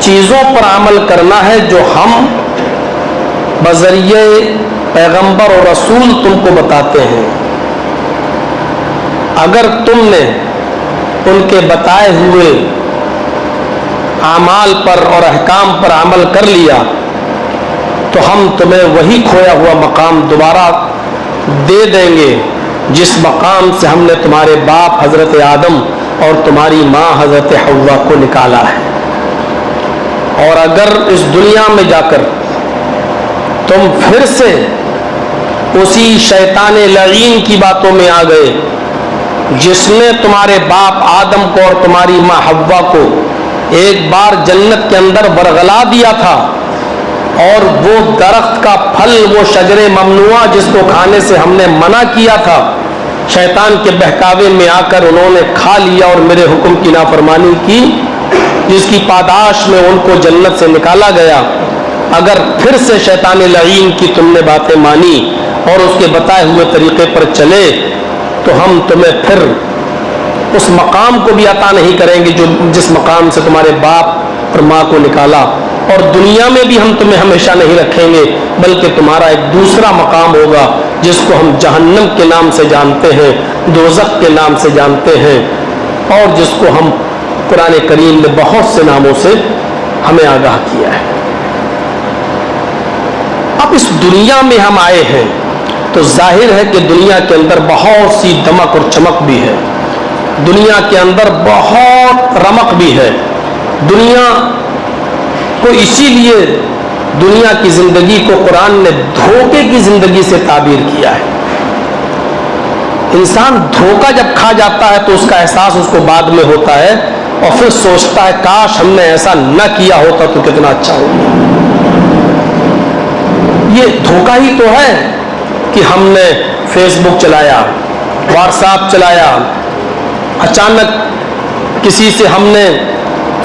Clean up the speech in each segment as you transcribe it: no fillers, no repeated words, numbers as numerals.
چیزوں پر عمل کرنا ہے جو ہم بذریعے پیغمبر اور رسول تم کو بتاتے ہیں. اگر تم نے ان کے بتائے ہوئے اعمال پر اور احکام پر عمل کر لیا تو ہم تمہیں وہی کھویا ہوا مقام دوبارہ دے دیں گے جس مقام سے ہم نے تمہارے باپ حضرت آدم اور تمہاری ماں حضرت حوا کو نکالا ہے. اور اگر اس دنیا میں جا کر تم پھر سے اسی شیطان لعین کی باتوں میں آ گئے جس نے تمہارے باپ آدم کو اور تمہاری ماں حوا کو ایک بار جنت کے اندر برگلا دیا تھا، اور وہ درخت کا پھل، وہ شجر ممنوع جس کو کھانے سے ہم نے منع کیا تھا، شیطان کے بہکاوے میں آ کر انہوں نے کھا لیا اور میرے حکم کی نافرمانی کی، جس کی پاداش میں ان کو جنت سے نکالا گیا. اگر پھر سے شیطان لعین کی تم نے باتیں مانی اور اس کے بتائے ہوئے طریقے پر چلے تو ہم تمہیں پھر اس مقام کو بھی عطا نہیں کریں گے جو جس مقام سے تمہارے باپ اور ماں کو نکالا، اور دنیا میں بھی ہم تمہیں ہمیشہ نہیں رکھیں گے، بلکہ تمہارا ایک دوسرا مقام ہوگا جس کو ہم جہنم کے نام سے جانتے ہیں، دوزخ کے نام سے جانتے ہیں، اور جس کو ہم قرآن کریم نے بہت سے ناموں سے ہمیں آگاہ کیا ہے. اب اس دنیا میں ہم آئے ہیں تو ظاہر ہے کہ دنیا کے اندر بہت سی دمک اور چمک بھی ہے، دنیا کے اندر بہت رمق بھی ہے. دنیا کو اسی لیے دنیا کی زندگی کو قرآن نے دھوکے کی زندگی سے تعبیر کیا ہے. انسان دھوکہ جب کھا جاتا ہے تو اس کا احساس اس کو بعد میں ہوتا ہے اور پھر سوچتا ہے کاش ہم نے ایسا نہ کیا ہوتا تو کتنا اچھا ہوتا. یہ دھوکہ ہی تو ہے کہ ہم نے فیس بک چلایا، واٹس ایپ چلایا، اچانک کسی سے ہم نے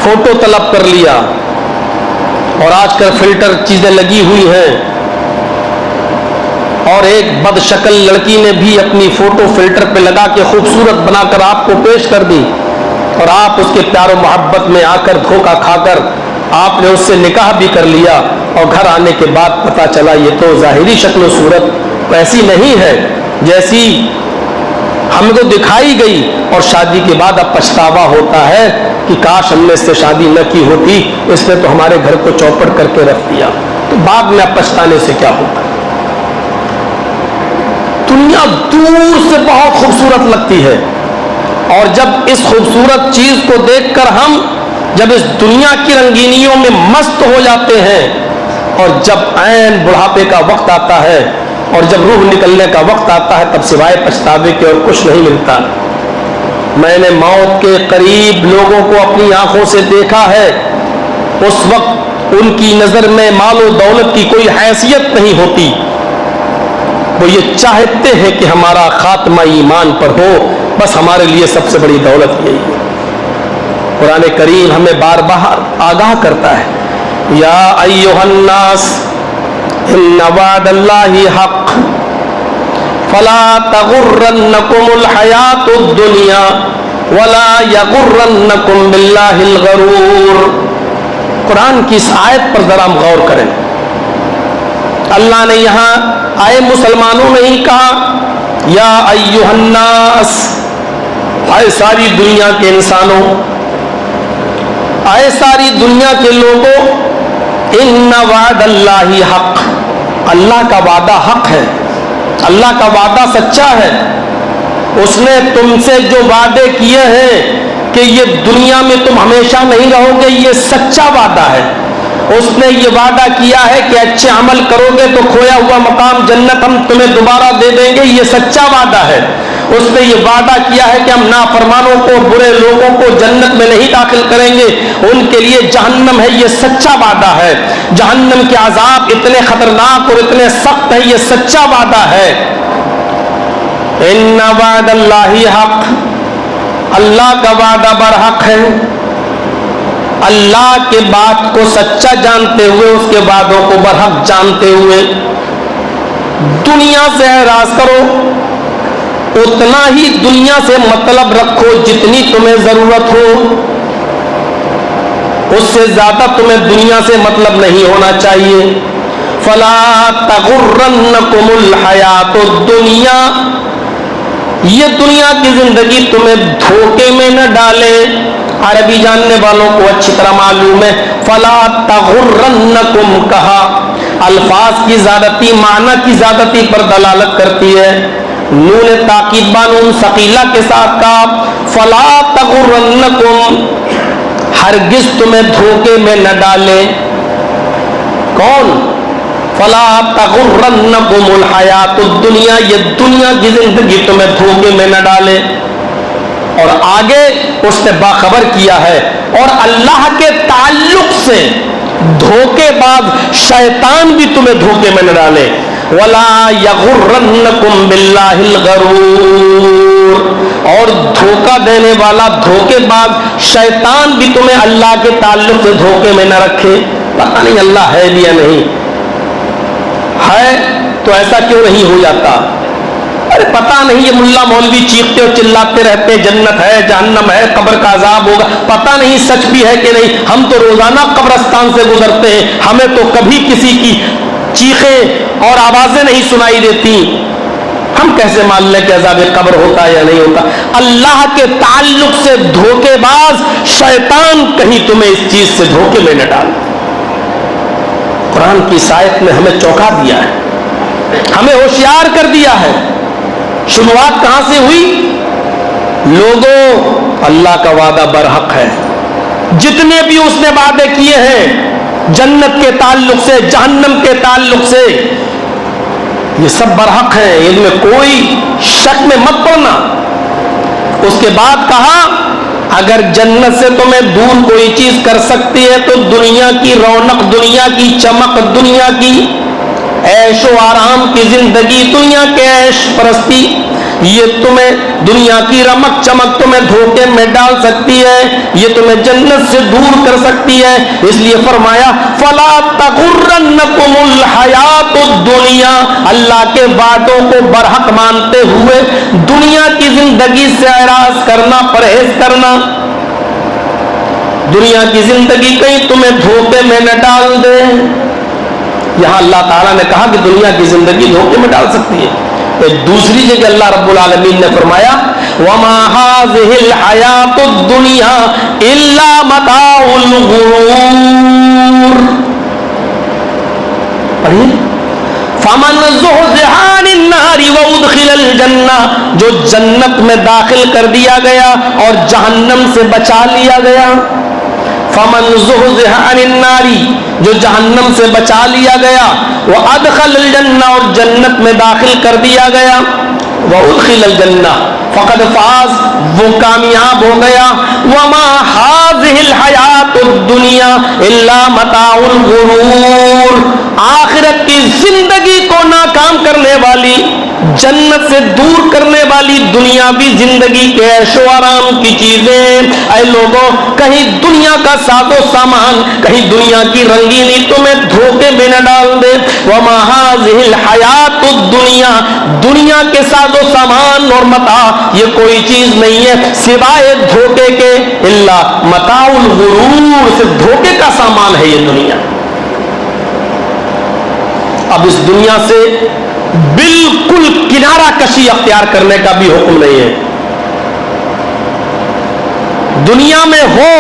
فوٹو طلب کر لیا، اور آج کل فلٹر چیزیں لگی ہوئی ہیں، اور ایک بد شکل لڑکی نے بھی اپنی فوٹو فلٹر پہ لگا کے خوبصورت بنا کر آپ کو پیش کر دی، اور آپ اس کے پیار و محبت میں آ کر دھوکہ کھا کر آپ نے اس سے نکاح بھی کر لیا، اور گھر آنے کے بعد پتہ چلا یہ تو ظاہری شکل و صورت ایسی نہیں ہے جیسی ہم کو دکھائی گئی، اور شادی کے بعد اب پچھتاوا ہوتا ہے کہ کاش ہم نے اس سے شادی نہ کی ہوتی، اس نے تو ہمارے گھر کو چوپٹ کر کے رکھ دیا. تو بعد میں اب پچھتانے سے کیا ہوتا ہے؟ دنیا دور سے بہت خوبصورت لگتی ہے، اور جب اس خوبصورت چیز کو دیکھ کر ہم جب اس دنیا کی رنگینیوں میں مست ہو جاتے ہیں، اور جب عین بڑھاپے کا وقت آتا ہے اور جب روح نکلنے کا وقت آتا ہے تب سوائے پچھتاوے کے اور کچھ نہیں ملتا. میں نے موت کے قریب لوگوں کو اپنی آنکھوں سے دیکھا ہے، اس وقت ان کی نظر میں مال و دولت کی کوئی حیثیت نہیں ہوتی، وہ یہ چاہتے ہیں کہ ہمارا خاتمہ ایمان پر ہو، بس ہمارے لیے سب سے بڑی دولت یہی ہے. قرآن کریم ہمیں بار بار آگاہ کرتا ہے، یا ایھا الناس ان وعد اللہ حق فلا تغرنکم الحیات الدنیا ولا یغرنکم باللہ الغرور. قرآن کی اس آیت پر ذرا ہم غور کریں. اللہ نے یہاں آئے مسلمانوں نہیں کہا یا ایھا الناس، آئے ساری دنیا کے انسانوں، آئے ساری دنیا کے لوگوں، ان وعد اللہ حق، اللہ کا وعدہ حق ہے، اللہ کا وعدہ سچا ہے. اس نے تم سے جو وعدے کیے ہیں کہ یہ دنیا میں تم ہمیشہ نہیں رہو گے، یہ سچا وعدہ ہے. اس نے یہ وعدہ کیا ہے کہ اچھے عمل کرو گے تو کھویا ہوا مقام جنت ہم تمہیں دوبارہ دے دیں گے، یہ سچا وعدہ ہے. اس نے یہ وعدہ کیا ہے کہ ہم نافرمانوں کو، برے لوگوں کو جنت میں نہیں داخل کریں گے، ان کے لیے جہنم ہے، یہ سچا وعدہ ہے. جہنم کے عذاب اتنے خطرناک اور اتنے سخت ہیں، یہ سچا وعدہ ہے. ان وعد اللہ حق، اللہ کا وعدہ برحق ہے. اللہ کے بات کو سچا جانتے ہوئے، اس کے وعدوں کو برحق جانتے ہوئے دنیا سے اعراض کرو، اتنا ہی دنیا سے مطلب رکھو جتنی تمہیں ضرورت ہو. اس سے زیادہ تمہیں دنیا سے مطلب نہیں ہونا چاہیے. فلا تغرنکم الحیات الدنیا، یہ دنیا کی زندگی تمہیں دھوکے میں نہ ڈالے. عربی جاننے والوں کو اچھی طرح معلوم ہے فلا تغرنکم کہا الفاظ کی زیادتی معنی کی زیادتی پر دلالت کرتی ہے. نون تاکید بانون ثقیلہ کے ساتھ کہا فلا تغرنکم، ہرگز تمہیں دھوکے میں نہ ڈالے. کون؟ فلا تغرنکم الحیات الدنیا، یہ دنیا کی زندگی تمہیں دھوکے میں نہ ڈالے. اور آگے اس نے باخبر کیا ہے اور اللہ کے تعلق سے دھوکے باز شیطان بھی تمہیں دھوکے میں نہ ڈالے. وَلَا يَغُرَّنَّكُمْ بِاللَّهِ الْغَرُورُ، اور دھوکہ دینے والا دھوکے باز شیطان بھی تمہیں اللہ کے تعلق سے دھوکے میں نہ رکھے. پتہ نہیں اللہ ہے بھی یا نہیں ہے تو ایسا کیوں نہیں ہو جاتا. ارے پتہ نہیں یہ ملا مولوی چیختے اور چلاتے رہتے جنت ہے جہنم ہے قبر کا عذاب ہوگا، پتہ نہیں سچ بھی ہے کہ نہیں. ہم تو روزانہ قبرستان سے گزرتے ہیں، ہمیں تو کبھی کسی کی چیخیں اور آوازیں نہیں سنائی دیتی. ہم کیسے مان لیں کہ عذاب قبر ہوتا ہے یا نہیں ہوتا؟ اللہ کے تعلق سے دھوکے باز شیطان کہیں تمہیں اس چیز سے دھوکے میں نہ ڈال. قرآن کی آیت نے ہمیں چونکا دیا ہے، ہمیں ہوشیار کر دیا ہے. شروعات کہاں سے ہوئی؟ لوگوں، اللہ کا وعدہ برحق ہے. جتنے بھی اس نے وعدے کیے ہیں جنت کے تعلق سے جہنم کے تعلق سے یہ سب برحق ہیں، ان میں کوئی شک میں مت پڑنا. اس کے بعد کہا اگر جنت سے تمہیں دور کوئی چیز کر سکتی ہے تو دنیا کی رونق، دنیا کی چمک، دنیا کی عیش و آرام کی زندگی، دنیا کے عیش پرستی، یہ تمہیں دنیا کی رمق چمک تمہیں دھوکے میں ڈال سکتی ہے، یہ تمہیں جنت سے دور کر سکتی ہے. اس لیے فرمایا فلا تغرنکم الحیات الدنیا، اللہ کے وعدوں کو برحق مانتے ہوئے دنیا کی زندگی سے اعراض کرنا، پرہیز کرنا. دنیا کی زندگی کہیں تمہیں دھوکے میں نہ ڈال دے. یہاں اللہ تعالیٰ نے کہا کہ دنیا کی زندگی دھوکے میں ڈال سکتی ہے. ایک دوسری جگہ اللہ رب العالمین نے فرمایا وَمَا هَذِهِ الْحَيَاةُ الدُّنْيَا إِلَّا مَتَاعُ الْغُرُورِ. پڑھیے فَمَنْ زُحْزِحَ عَنِ النَّارِ وَأُدْخِلَ الْجَنَّةَ، جو جنت میں داخل کر دیا گیا اور جہنم سے بچا لیا گیا. فمن زحزح عن النار، جو جہنم سے بچا لیا گیا، وادخل الجنہ، اور جنت میں داخل کر دیا گیا، وادخل الجنہ فقد فاز، وہ کامیاب ہو گیا. وما هذه الحیات الدنیا الا متاع الغرور، آخرت کی زندگی کو ناکام کرنے والی، جنت سے دور کرنے والی دنیاوی زندگی کے عیش و آرام کی چیزیں، اے لوگوں کہیں دنیا کا ساز و سامان، کہیں دنیا کی رنگینی تمہیں دھوکے میں نہ ڈال دے. وما هذه الحیات الدنیا، دنیا کے ساز و سامان اور متاع یہ کوئی چیز نہیں ہے سوائے دھوکے کے، الا متاع الغرور، صرف دھوکے کا سامان ہے یہ دنیا. اب اس دنیا سے بالکل کنارہ کشی اختیار کرنے کا بھی حکم نہیں ہے. دنیا میں ہو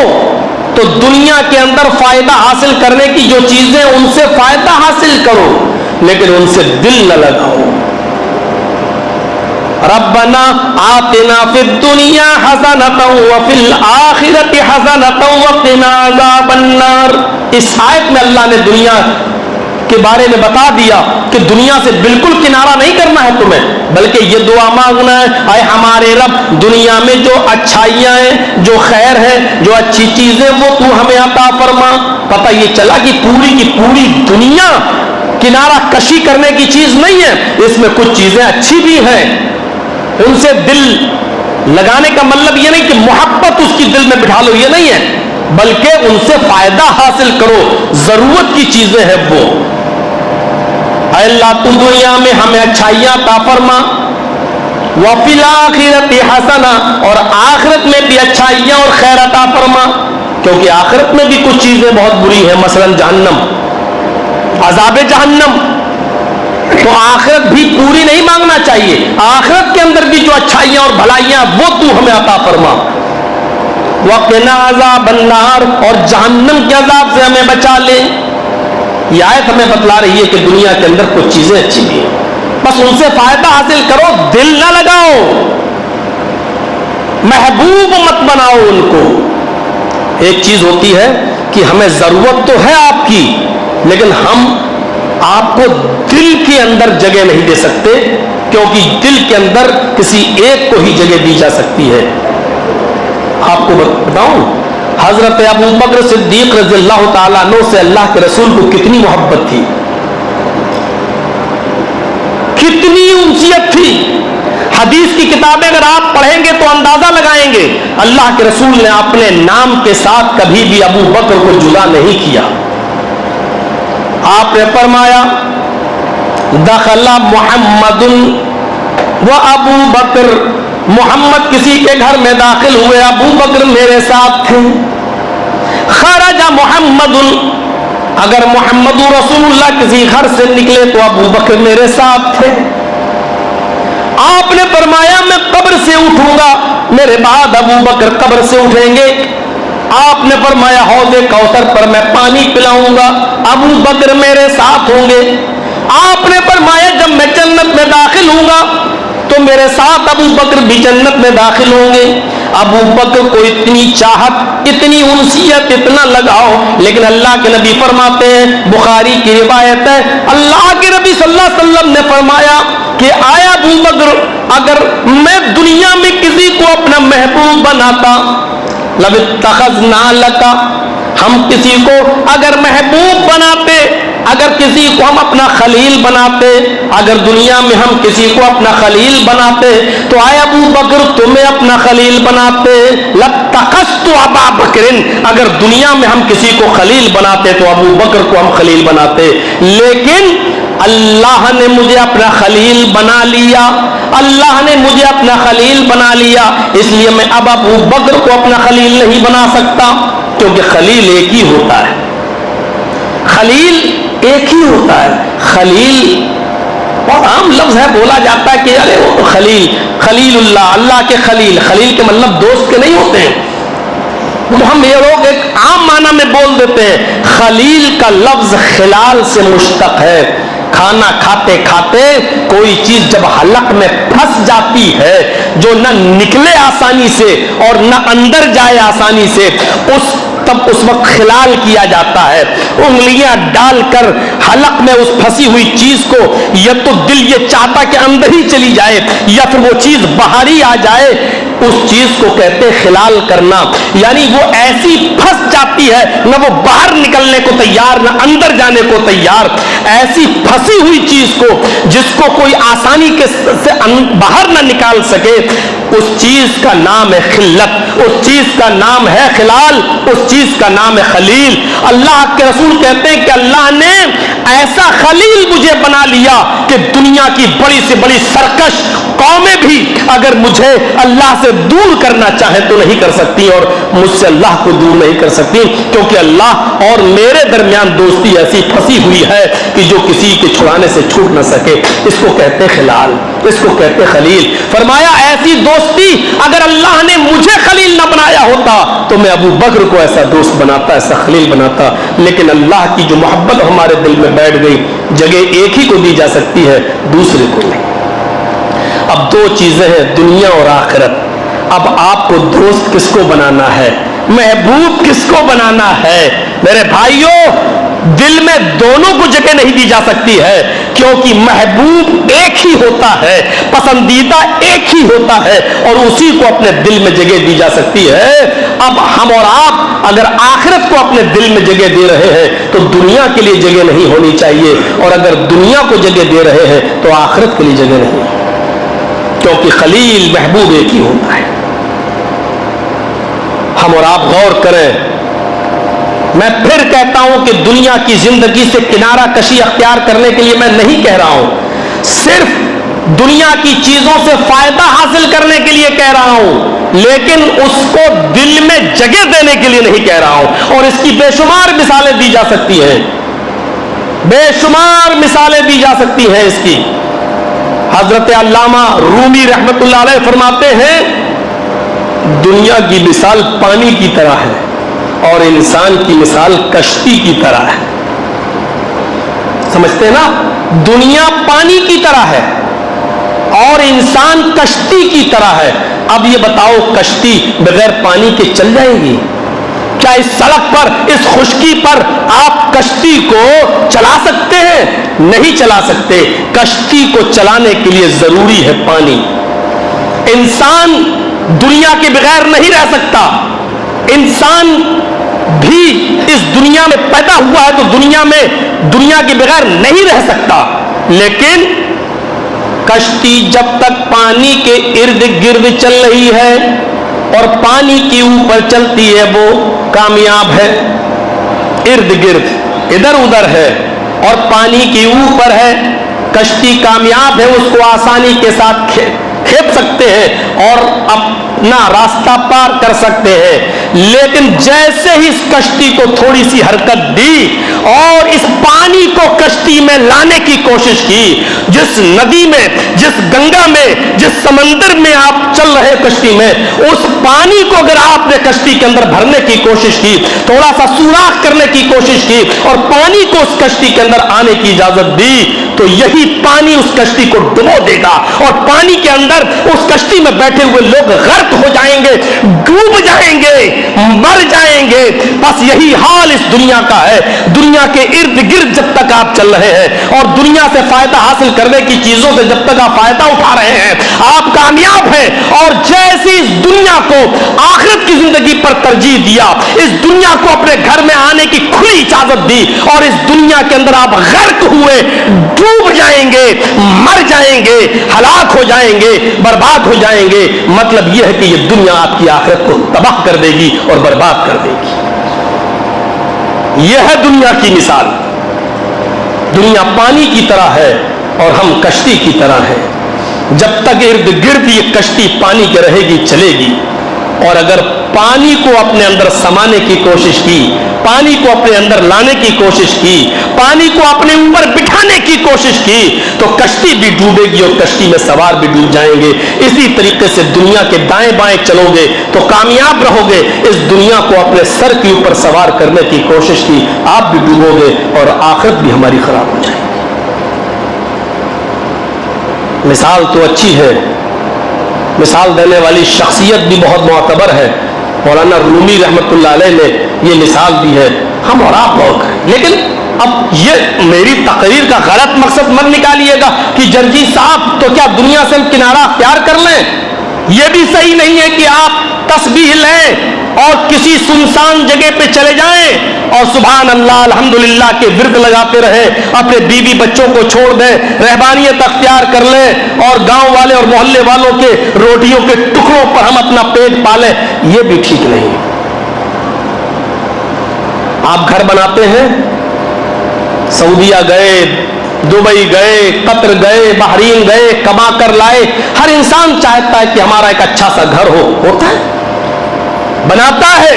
تو دنیا کے اندر فائدہ حاصل کرنے کی جو چیزیں ان سے فائدہ حاصل کرو، لیکن ان سے دل نہ لگاؤ. ربنا آتنا فی الدنیا حسنۃ وفی الآخرۃ حسنۃ وقنا عذاب النار. اس آیت میں اللہ نے دنیا کے بارے میں بتا دیا کہ دنیا سے بالکل کنارہ نہیں کرنا ہے تمہیں، بلکہ یہ دعا مانگنا ہے اے ہمارے رب دنیا میں جو اچھائیاں ہیں، جو خیر ہے، جو اچھی چیزیں وہ تو ہمیں عطا فرما. پتہ یہ چلا کہ پوری کی پوری دنیا کنارہ کشی کرنے کی چیز نہیں ہے، اس میں کچھ چیزیں اچھی بھی ہیں. ان سے دل لگانے کا مطلب یہ نہیں کہ محبت اس کی دل میں بٹھا لو، یہ نہیں ہے، بلکہ ان سے فائدہ حاصل کرو، ضرورت کی چیزیں ہیں وہ. اے اللہ تو دنیا میں ہمیں اچھائیاں عطا فرما، وفی الآخرۃ حسنہ، اور آخرت میں بھی اچھائیاں اور خیر عطا فرما. کیونکہ آخرت میں بھی کچھ چیزیں بہت بری ہیں، مثلا جہنم، عذاب جہنم. تو آخرت بھی پوری نہیں مانگنا چاہیے، آخرت کے اندر بھی جو اچھائیاں اور بھلائیاں وہ تو ہمیں عطا فرما. وقنا عذاب النار، اور جہنم کے عذاب سے ہمیں بچا لے. یہ آیت ہمیں بتلا رہی ہے کہ دنیا کے اندر کچھ چیزیں اچھی بھی ہیں، بس ان سے فائدہ حاصل کرو، دل نہ لگاؤ، محبوب مت بناؤ ان کو. ایک چیز ہوتی ہے کہ ہمیں ضرورت تو ہے آپ کی، لیکن ہم آپ کو دل کے اندر جگہ نہیں دے سکتے، کیونکہ دل کے اندر کسی ایک کو ہی جگہ دی جا سکتی ہے. آپ کو بتاؤں، حضرت ابو بکر صدیق رضی اللہ تعالیٰ عنہ سے اللہ کے رسول کو کتنی محبت تھی، کتنی انسیت تھی. حدیث کی کتابیں اگر آپ پڑھیں گے تو اندازہ لگائیں گے، اللہ کے رسول نے اپنے نام کے ساتھ کبھی بھی ابو بکر کو جدا نہیں کیا. آپ نے فرمایا دخل محمد و ابو بکر، محمد کسی کے گھر میں داخل ہوئے، ابو بکر میرے ساتھ تھے. خرج محمد، اگر محمد رسول اللہ کسی گھر سے نکلے تو ابو بکر میرے ساتھ تھے. آپ نے فرمایا میں قبر سے اٹھوں گا، میرے بعد ابو بکر قبر سے اٹھیں گے. آپ نے فرمایا حوض کوثر پر میں پانی پلاؤں گا، ابو بکر میرے ساتھ ہوں گے. آپ نے فرمایا جب میں جنت میں داخل ہوں گا تو میرے ساتھ ابو بکر بھی جنت میں داخل ہوں گے. ابو بکر کو اتنی چاہت، اتنی انسیت، اتنا لگاؤ، لیکن اللہ کے نبی فرماتے ہیں، بخاری کی روایت ہے، اللہ کے نبی صلی اللہ علیہ وسلم نے فرمایا کہ آیا ابو بکر اگر میں دنیا میں کسی کو اپنا محبوب بناتا، لَوِ اتَّخَذْنَا لَكَ، ہم کسی کو اگر محبوب بناتے، اگر کسی کو ہم اپنا خلیل بناتے، اگر دنیا میں ہم کسی کو اپنا خلیل بناتے تو آئے ابو بکر تمہیں اپنا خلیل بناتے. لَاتَّخَذْتُ أَبَا بَكْرٍ، اگر دنیا میں ہم کسی کو خلیل بناتے تو ابو بکر کو ہم خلیل بناتے. لیکن اللہ نے مجھے اپنا خلیل بنا لیا، اللہ نے مجھے اپنا خلیل بنا لیا، اس لیے میں اب ابو بکر کو اپنا خلیل نہیں بنا سکتا، کیونکہ خلیل ایک ہی ہوتا ہے. خلیل ایک ہی ہوتا ہے. خلیل بہت عام لفظ ہے، بولا جاتا ہے کہ ارے وہ تو خلیل، خلیل اللہ، اللہ کے خلیل. خلیل کے مطلب دوست کے نہیں ہوتے ہیں، تو ہم یہ لوگ ایک عام معنی میں بول دیتے ہیں. خلیل کا لفظ خلال سے مشتق ہے. کھانا کھاتے کھاتے کوئی چیز جب حلق میں پھنس جاتی ہے، جو نہ نکلے آسانی سے اور نہ اندر جائے آسانی سے، تب اس وقت خلال کیا جاتا ہے. انگلیاں ڈال کر حلق میں اس پھنسی ہوئی چیز کو، یا تو دل یہ چاہتا کہ اندر ہی چلی جائے یا پھر وہ چیز باہر ہی آ جائے، اس چیز کو کہتے خلال کرنا. یعنی وہ ایسی پھنس جاتی ہے، نہ وہ باہر نکلنے کو تیار نہ اندر جانے کو تیار. ایسی پھنسی ہوئی چیز کو جس کو کوئی آسانی سے باہر نہ نکال سکے، اس چیز کا نام ہے خلت، اس چیز کا نام ہے خلال، اس چیز کا نام ہے خلیل. اللہ کے رسول کہتے ہیں کہ اللہ نے ایسا خلیل مجھے بنا لیا کہ دنیا کی بڑی سے بڑی سرکش قومیں بھی اگر مجھے اللہ سے دور کرنا چاہیں تو نہیں کر سکتی، اور مجھ سے اللہ کو دور نہیں کر سکتی، کیونکہ اللہ اور میرے درمیان دوستی ایسی پھنسی ہوئی ہے کہ جو کسی کے چھڑانے سے چھوٹ نہ سکے. اس کو کہتے خلال، اس کو کہتے خلیل. فرمایا ایسی دوستی اگر اللہ نے مجھے خلیل نہ بنایا ہوتا تو میں ابو بکر کو ایسا دوست بناتا، ایسا خلیل بناتا. لیکن اللہ کی جو محبت ہمارے دل میں بیٹھ گئی، جگہ ایک ہی کو دی جا سکتی ہے، دوسرے کو نہیں. اب دو چیزیں ہیں، دنیا اور آخرت. اب آپ کو دوست کس کو بنانا ہے، محبوب کس کو بنانا ہے؟ میرے بھائیوں، دل میں دونوں کو جگہ نہیں دی جا سکتی ہے، کیونکہ محبوب ایک ہی ہوتا ہے، پسندیدہ ایک ہی ہوتا ہے، اور اسی کو اپنے دل میں جگہ دی جا سکتی ہے. اب ہم اور آپ اگر آخرت کو اپنے دل میں جگہ دے رہے ہیں تو دنیا کے لیے جگہ نہیں ہونی چاہیے، اور اگر دنیا کو جگہ دے رہے ہیں تو آخرت کے لیے جگہ نہیں، کیونکہ خلیل محبوب ایک ہی ہوتا ہے. ہم اور آپ غور کریں. میں پھر کہتا ہوں کہ دنیا کی زندگی سے کنارہ کشی اختیار کرنے کے لیے میں نہیں کہہ رہا ہوں، صرف دنیا کی چیزوں سے فائدہ حاصل کرنے کے لیے کہہ رہا ہوں، لیکن اس کو دل میں جگہ دینے کے لیے نہیں کہہ رہا ہوں. اور اس کی بے شمار مثالیں دی جا سکتی ہیں، بے شمار مثالیں دی جا سکتی ہیں اس کی. حضرت علامہ رومی رحمت اللہ علیہ فرماتے ہیں دنیا کی مثال پانی کی طرح ہے اور انسان کی مثال کشتی کی طرح ہے. سمجھتے ہیں نا؟ دنیا پانی کی طرح ہے اور انسان کشتی کی طرح ہے. اب یہ بتاؤ کشتی بغیر پانی کے چل جائے گی؟ کیا اس سڑک پر، اس خشکی پر آپ کشتی کو چلا سکتے ہیں؟ نہیں چلا سکتے. کشتی کو چلانے کے لیے ضروری ہے پانی. انسان دنیا کے بغیر نہیں رہ سکتا. انسان بھی اس دنیا میں پیدا ہوا ہے تو دنیا کے بغیر نہیں رہ سکتا. لیکن کشتی جب تک پانی کے ارد گرد چل رہی ہے اور پانی کے اوپر چلتی ہے وہ کامیاب ہے. ارد گرد ادھر ادھر ہے اور پانی کے اوپر ہے، کشتی کامیاب ہے. اس کو آسانی کے ساتھ کھینچ سکتے ہیں اور اپنا راستہ پار کر سکتے ہیں. لیکن جیسے ہی اس کشتی کو تھوڑی سی حرکت دی اور اس پانی کو کشتی میں لانے کی کوشش کی، جس ندی میں، جس گنگا میں، جس سمندر میں آپ چل رہے کشتی میں، اس پانی کو اگر آپ نے کشتی کے اندر بھرنے کی کوشش کی، تھوڑا سا سوراخ کرنے کی کوشش کی اور پانی کو اس کشتی کے اندر آنے کی اجازت دی، تو یہی پانی اس کشتی کو ڈبو دے گا اور پانی کے اندر اس کشتی میں بیٹھے ہوئے لوگ غرق ہو جائیں گے، ڈوب جائیں گے، مر جائیں گے. بس یہی حال اس دنیا کا ہے. دنیا کے ارد گرد جب تک آپ چل رہے ہیں اور دنیا سے فائدہ حاصل کرنے کی چیزوں سے جب تک آپ فائدہ اٹھا رہے ہیں، آپ کامیاب ہیں. اور جیسی اس دنیا کو آخرت کی زندگی پر ترجیح دیا، اس دنیا کو اپنے گھر میں آنے کی کھلی اجازت دی اور اس دنیا کے اندر آپ غرق ہوئے، ڈوب جائیں گے، مر جائیں گے، ہلاک ہو جائیں گے، برباد ہو جائیں گے. مطلب یہ ہے کہ یہ دنیا آپ کی آخرت کو تباہ کر دے گی اور برباد کر دے گی. یہ ہے دنیا کی مثال. دنیا پانی کی طرح ہے اور ہم کشتی کی طرح ہیں. جب تک ارد گرد یہ کشتی پانی کے رہے گی، چلے گی. اور اگر پانی کو اپنے اندر سمانے کی کوشش کی، پانی کو اپنے اندر لانے کی کوشش کی، پانی کو اپنے اوپر بٹھانے کی کوشش کی، تو کشتی بھی ڈوبے گی اور کشتی میں سوار بھی ڈوب جائیں گے. اسی طریقے سے دنیا کے دائیں بائیں چلو گے تو کامیاب رہو گے. اس دنیا کو اپنے سر کے اوپر سوار کرنے کی کوشش کی، آپ بھی ڈوبو گے اور آخرت بھی ہماری خراب ہو جائے گی. مثال تو اچھی ہے، مثال دینے والی شخصیت بھی بہت معتبر ہے. مولانا رومی رحمت اللہ علیہ نے یہ مثال دی ہے. ہم اور آپ غور کریں. لیکن اب یہ میری تقریر کا غلط مقصد مت نکالیے گا کہ جرجی صاحب تو کیا دنیا سے ہم کنارہ اختیار کر لیں. یہ بھی صحیح نہیں ہے کہ آپ تسبیح لیں اور کسی سنسان جگہ پہ چلے جائیں اور سبحان اللہ الحمدللہ کے ورد لگاتے رہیں، اپنے بیوی بچوں کو چھوڑ دیں، رہبانیت اختیار کر لیں اور گاؤں والے اور محلے والوں کے روٹیوں کے ٹکڑوں پر ہم اپنا پیٹ پالیں. یہ بھی ٹھیک نہیں. آپ گھر بناتے ہیں، سعودیہ گئے، دبئی گئے، قطر گئے، بحرین گئے، کما کر لائے. ہر انسان چاہتا ہے کہ ہمارا ایک اچھا سا گھر ہو. ہوتا ہے، بناتا ہے.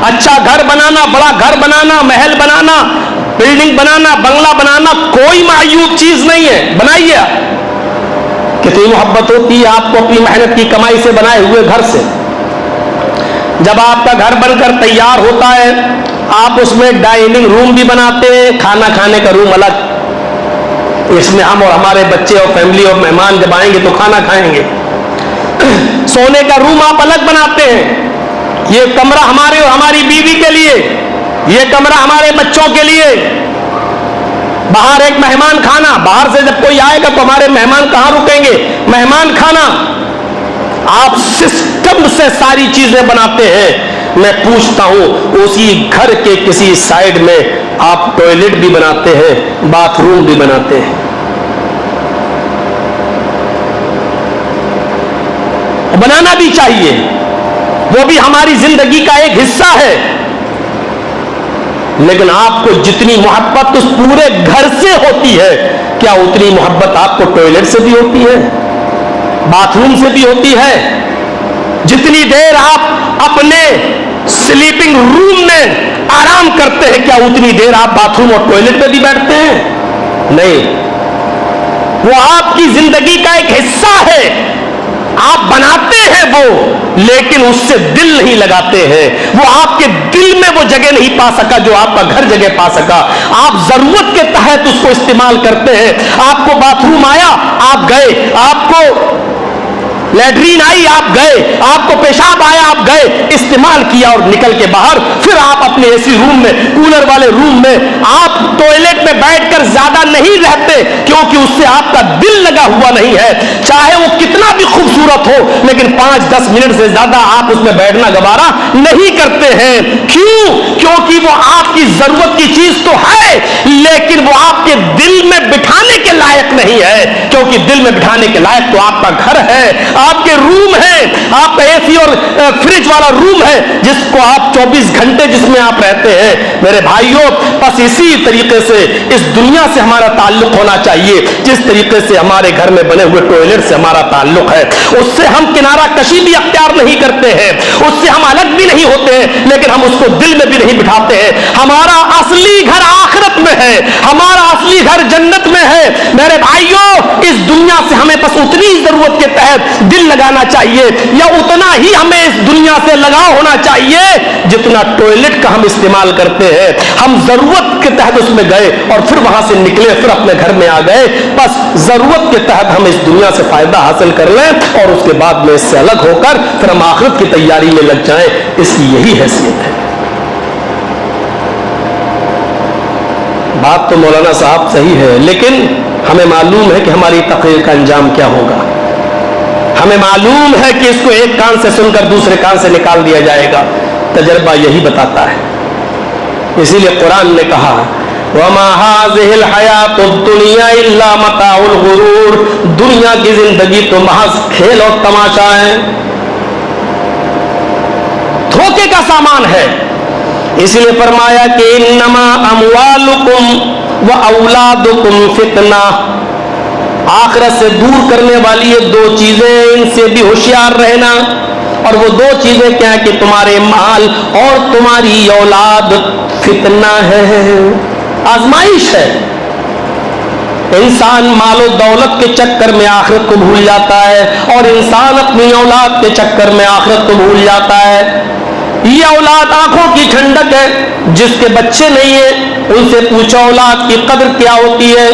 اچھا گھر بنانا، بڑا گھر بنانا، محل بنانا، بلڈنگ بنانا، بنگلہ بنانا کوئی معیوب چیز نہیں ہے. بنائیے. کتنی محبت ہوتی ہے آپ کو اپنی محنت کی کمائی سے بنائے ہوئے گھر سے. جب آپ کا گھر بن کر تیار ہوتا ہے، آپ اس میں ڈائننگ روم بھی بناتے ہیں، کھانا کھانے کا روم الگ. اس میں ہم اور ہمارے بچے اور فیملی اور مہمان جب آئیں گے تو کھانا کھائیں گے. سونے کا روم آپ الگ بناتے ہیں. یہ کمرہ ہمارے اور ہماری بیوی کے لیے، یہ کمرہ ہمارے بچوں کے لیے. باہر ایک مہمان خانہ، باہر سے جب کوئی آئے گا تو ہمارے مہمان کہاں رکیں گے؟ مہمان خانہ. آپ سسٹم سے ساری چیزیں بناتے ہیں. میں پوچھتا ہوں اسی گھر کے کسی سائڈ میں آپ ٹوائلٹ بھی بناتے ہیں، باتھ روم بھی بناتے ہیں. بنانا بھی چاہیے، وہ بھی ہماری زندگی کا ایک حصہ ہے. لیکن آپ کو جتنی محبت اس پورے گھر سے ہوتی ہے، کیا اتنی محبت آپ کو ٹوائلٹ سے بھی ہوتی ہے، باتھ روم سے بھی ہوتی ہے؟ جتنی دیر آپ اپنے سلیپنگ روم میں آرام کرتے ہیں، کیا اتنی دیر آپ باتھ روم اور ٹوائلٹ پہ بھی بیٹھتے ہیں؟ نہیں، وہ آپ کی زندگی کا ایک حصہ ہے، آپ بناتے ہیں وہ، لیکن اس سے دل نہیں لگاتے ہیں، وہ آپ کے دل میں وہ جگہ نہیں پا سکا جو آپ کا گھر جگہ پا سکا۔ آپ ضرورت کے تحت اس کو استعمال کرتے ہیں۔ آپ کو باتھ روم آیا، آپ گئے، آپ کو لیٹرین آئی، آپ گئے، آپ کو پیشاب آیا، آپ گئے، استعمال کیا اور نکل کے باہر، پھر آپ اپنے اے سی روم میں، کولر والے روم میں، آپ ٹوائلٹ میں بیٹھ کر زیادہ نہیں رہتے، کیونکہ اس سے آپ کا دل لگا ہوا نہیں ہے۔ چاہے وہ کتنا بھی خوبصورت ہو، لیکن 5-10 منٹ سے زیادہ آپ اس میں بیٹھنا گوارا نہیں کرتے ہیں۔ کیوں؟ کیونکہ وہ آپ کی ضرورت کی چیز تو ہے، لیکن وہ آپ کے دل میں بٹھانے کے لائق نہیں ہے، کیونکہ دل میں بٹھانے کے لائق تو آپ کا گھر ہے، آپ کے روم ہے، آپ کا اے سی اور فریج والا روم ہے، جس کو آپ 24 گھنٹے جس میں آپ رہتے ہیں۔ میرے بھائیوں، بس اسی طریقے سے اس دنیا سے ہمارا تعلق ہونا چاہیے، جس طریقے سے ہمارے گھر میں بنے ہوئے ٹوائلٹ سے ہمارا تعلق ہے۔ اس سے ہم کنارہ کشی بھی اختیار نہیں کرتے ہیں، اس سے ہم الگ بھی نہیں ہوتے ہیں، لیکن ہم اس کو دل میں بھی نہیں بٹھاتے ہیں۔ ہمارا اصلی گھر آخرت میں ہے، ہمارا اصلی گھر جنت میں ہے۔ میرے بھائیوں، اس دنیا سے ہمیں بس اتنی ضرورت کے تحت دل لگانا چاہیے، یا اتنا ہی ہمیں اس دنیا سے لگاؤ ہونا چاہیے جتنا ٹوائلٹ کا ہم استعمال کرتے ہیں۔ ہم ضرورت کے تحت اس میں گئے اور پھر وہاں سے نکلے، پھر اپنے گھر میں آ گئے، بس ضرورت کے تحت ہم اس دنیا سے فائدہ حاصل کر لیں اور اس کے بعد میں اس سے الگ ہو کر پھر ہم آخرت کی تیاری میں لگ جائیں۔ اس کی یہی حیثیت ہے۔ بات تو مولانا صاحب صحیح ہے، لیکن ہمیں معلوم ہے کہ ہماری تقریر کا انجام کیا ہوگا۔ ہمیں معلوم ہے کہ اس کو ایک کان سے سن کر دوسرے کان سے نکال دیا جائے گا۔ تجربہ یہی بتاتا ہے۔ اسی لیے قرآن نے کہا وَمَا هَٰذِهِ الْحَيَاةُ الدُّنْيَا إِلَّا مَتَاعُ الْغُرُورِ، دنیا کی زندگی تو محض کھیل اور تماشا ہے، دھوکے کا سامان ہے۔ اسی لیے فرمایا کہ انما اموالکم و اولادکم فتنہ، آخرت سے دور کرنے والی یہ دو چیزیں، ان سے بھی ہوشیار رہنا۔ اور وہ دو چیزیں کیا ہیں کہ تمہارے مال اور تمہاری اولاد فتنہ ہے، آزمائش ہے۔ انسان مال و دولت کے چکر میں آخرت کو بھول جاتا ہے، اور انسان اپنی اولاد کے چکر میں آخرت کو بھول جاتا ہے۔ یہ اولاد آنکھوں کی ٹھنڈک ہے، جس کے بچے نہیں ہیں ان سے پوچھو اولاد کی قدر کیا ہوتی ہے۔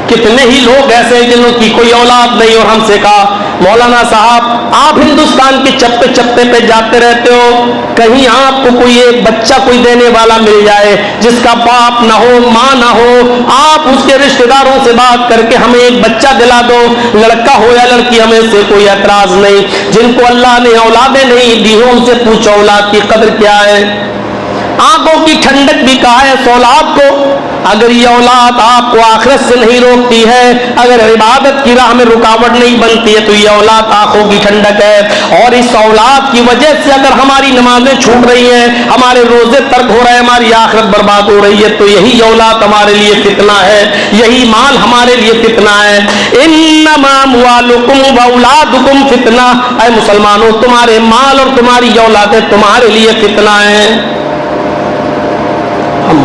کتنے ہی لوگ ایسے ہیں جنہوں کی کوئی اولاد نہیں، اور ہم سے کہا مولانا صاحب آپ ہندوستان کے چپے چپے پہ جاتے رہتے ہو، کہیں آپ کو کوئی ایک بچہ کوئی دینے والا مل جائے جس کا باپ نہ ہو ماں نہ ہو، آپ اس کے رشتہ داروں سے بات کر کے ہمیں ایک بچہ دلا دو، لڑکا ہو یا لڑکی، ہمیں سے کوئی اعتراض نہیں۔ جن کو اللہ نے اولادیں نہیں دی ہو ان سے پوچھو اولاد کی قدر کیا ہے۔ آنکھوں کی ٹھنڈک بھی کہا ہے اس اولاد کو۔ اگر یہ اولاد آپ کو آخرت سے نہیں روکتی ہے، اگر عبادت کی راہ میں رکاوٹ نہیں بنتی ہے، تو یہ اولاد آنکھوں کی ٹھنڈک ہے۔ اور اس اولاد کی وجہ سے اگر ہماری نمازیں چھوٹ رہی ہیں، ہمارے روزے ترک ہو رہے ہیں، ہماری آخرت برباد ہو رہی ہے، تو یہی اولاد ہمارے لیے فتنہ ہے، یہی مال ہمارے لیے فتنہ ہے۔ انما اموالکم و اولادکم فتنہ، اے مسلمانوں تمہارے مال اور تمہاری اولادیں تمہارے لیے فتنہ ہیں۔ ہم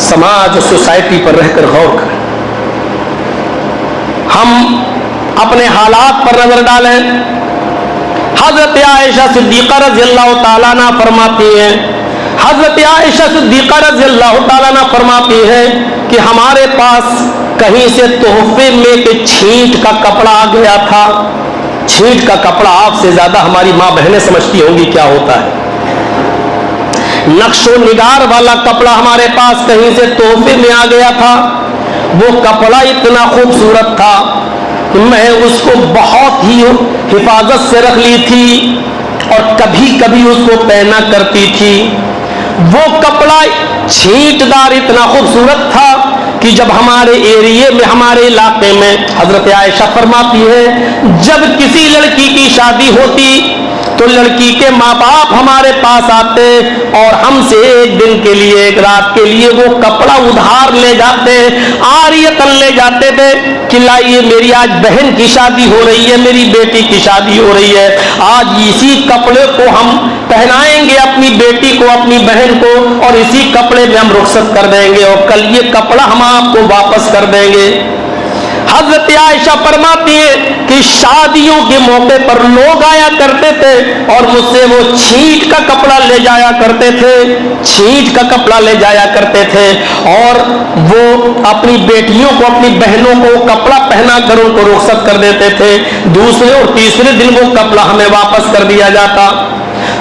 سماج اور سوسائٹی پر رہ کر غور کریں، ہم اپنے حالات پر نظر ڈالیں۔ حضرت عائشہ صدیقہ رضی اللہ تعالیٰ عنہ فرماتی ہیں، حضرت عائشہ صدیقہ رضی اللہ تعالیٰ عنہ فرماتی ہے کہ ہمارے پاس کہیں سے تحفے میں کہ چھینٹ کا کپڑا آ گیا تھا۔ چھینٹ کا کپڑا آپ سے زیادہ ہماری ماں بہنیں سمجھتی ہوں گی کیا ہوتا ہے۔ نقش و نگار والا کپڑا ہمارے پاس کہیں سے تحفے میں آ گیا تھا۔ وہ کپڑا اتنا خوبصورت تھا کہ میں اس کو بہت ہی حفاظت سے رکھ لی تھی اور کبھی کبھی اس کو پہنا کرتی تھی۔ وہ کپڑا چھینٹ دار اتنا خوبصورت تھا کہ جب ہمارے ایریے میں، ہمارے علاقے میں، حضرت عائشہ فرماتی ہے جب کسی لڑکی کی شادی ہوتی تو لڑکی کے ماں باپ ہمارے پاس آتے اور ہم سے ایک دن کے لیے، ایک رات کے لیے وہ کپڑا ادھار لے جاتے، عاریتاً لے جاتے تھے کہ لائیے میری آج بہن کی شادی ہو رہی ہے، میری بیٹی کی شادی ہو رہی ہے، آج اسی کپڑے کو ہم پہنائیں گے اپنی بیٹی کو، اپنی بہن کو، اور اسی کپڑے میں ہم رخصت کر دیں گے اور کل یہ کپڑا ہم آپ کو واپس کر دیں گے۔ حضرت عائشہ فرماتی ہے کہ شادیوں کے موقع پر لوگ آیا کرتے تھے اور مجھ سے وہ چھینٹ کا کپڑا لے جایا کرتے تھے، چھینٹ کا کپڑا لے جایا کرتے تھے، اور وہ اپنی بیٹیوں کو، اپنی بہنوں کو کپڑا پہنا کر ان کو رخصت کر دیتے تھے، دوسرے اور تیسرے دن وہ کپڑا ہمیں واپس کر دیا جاتا۔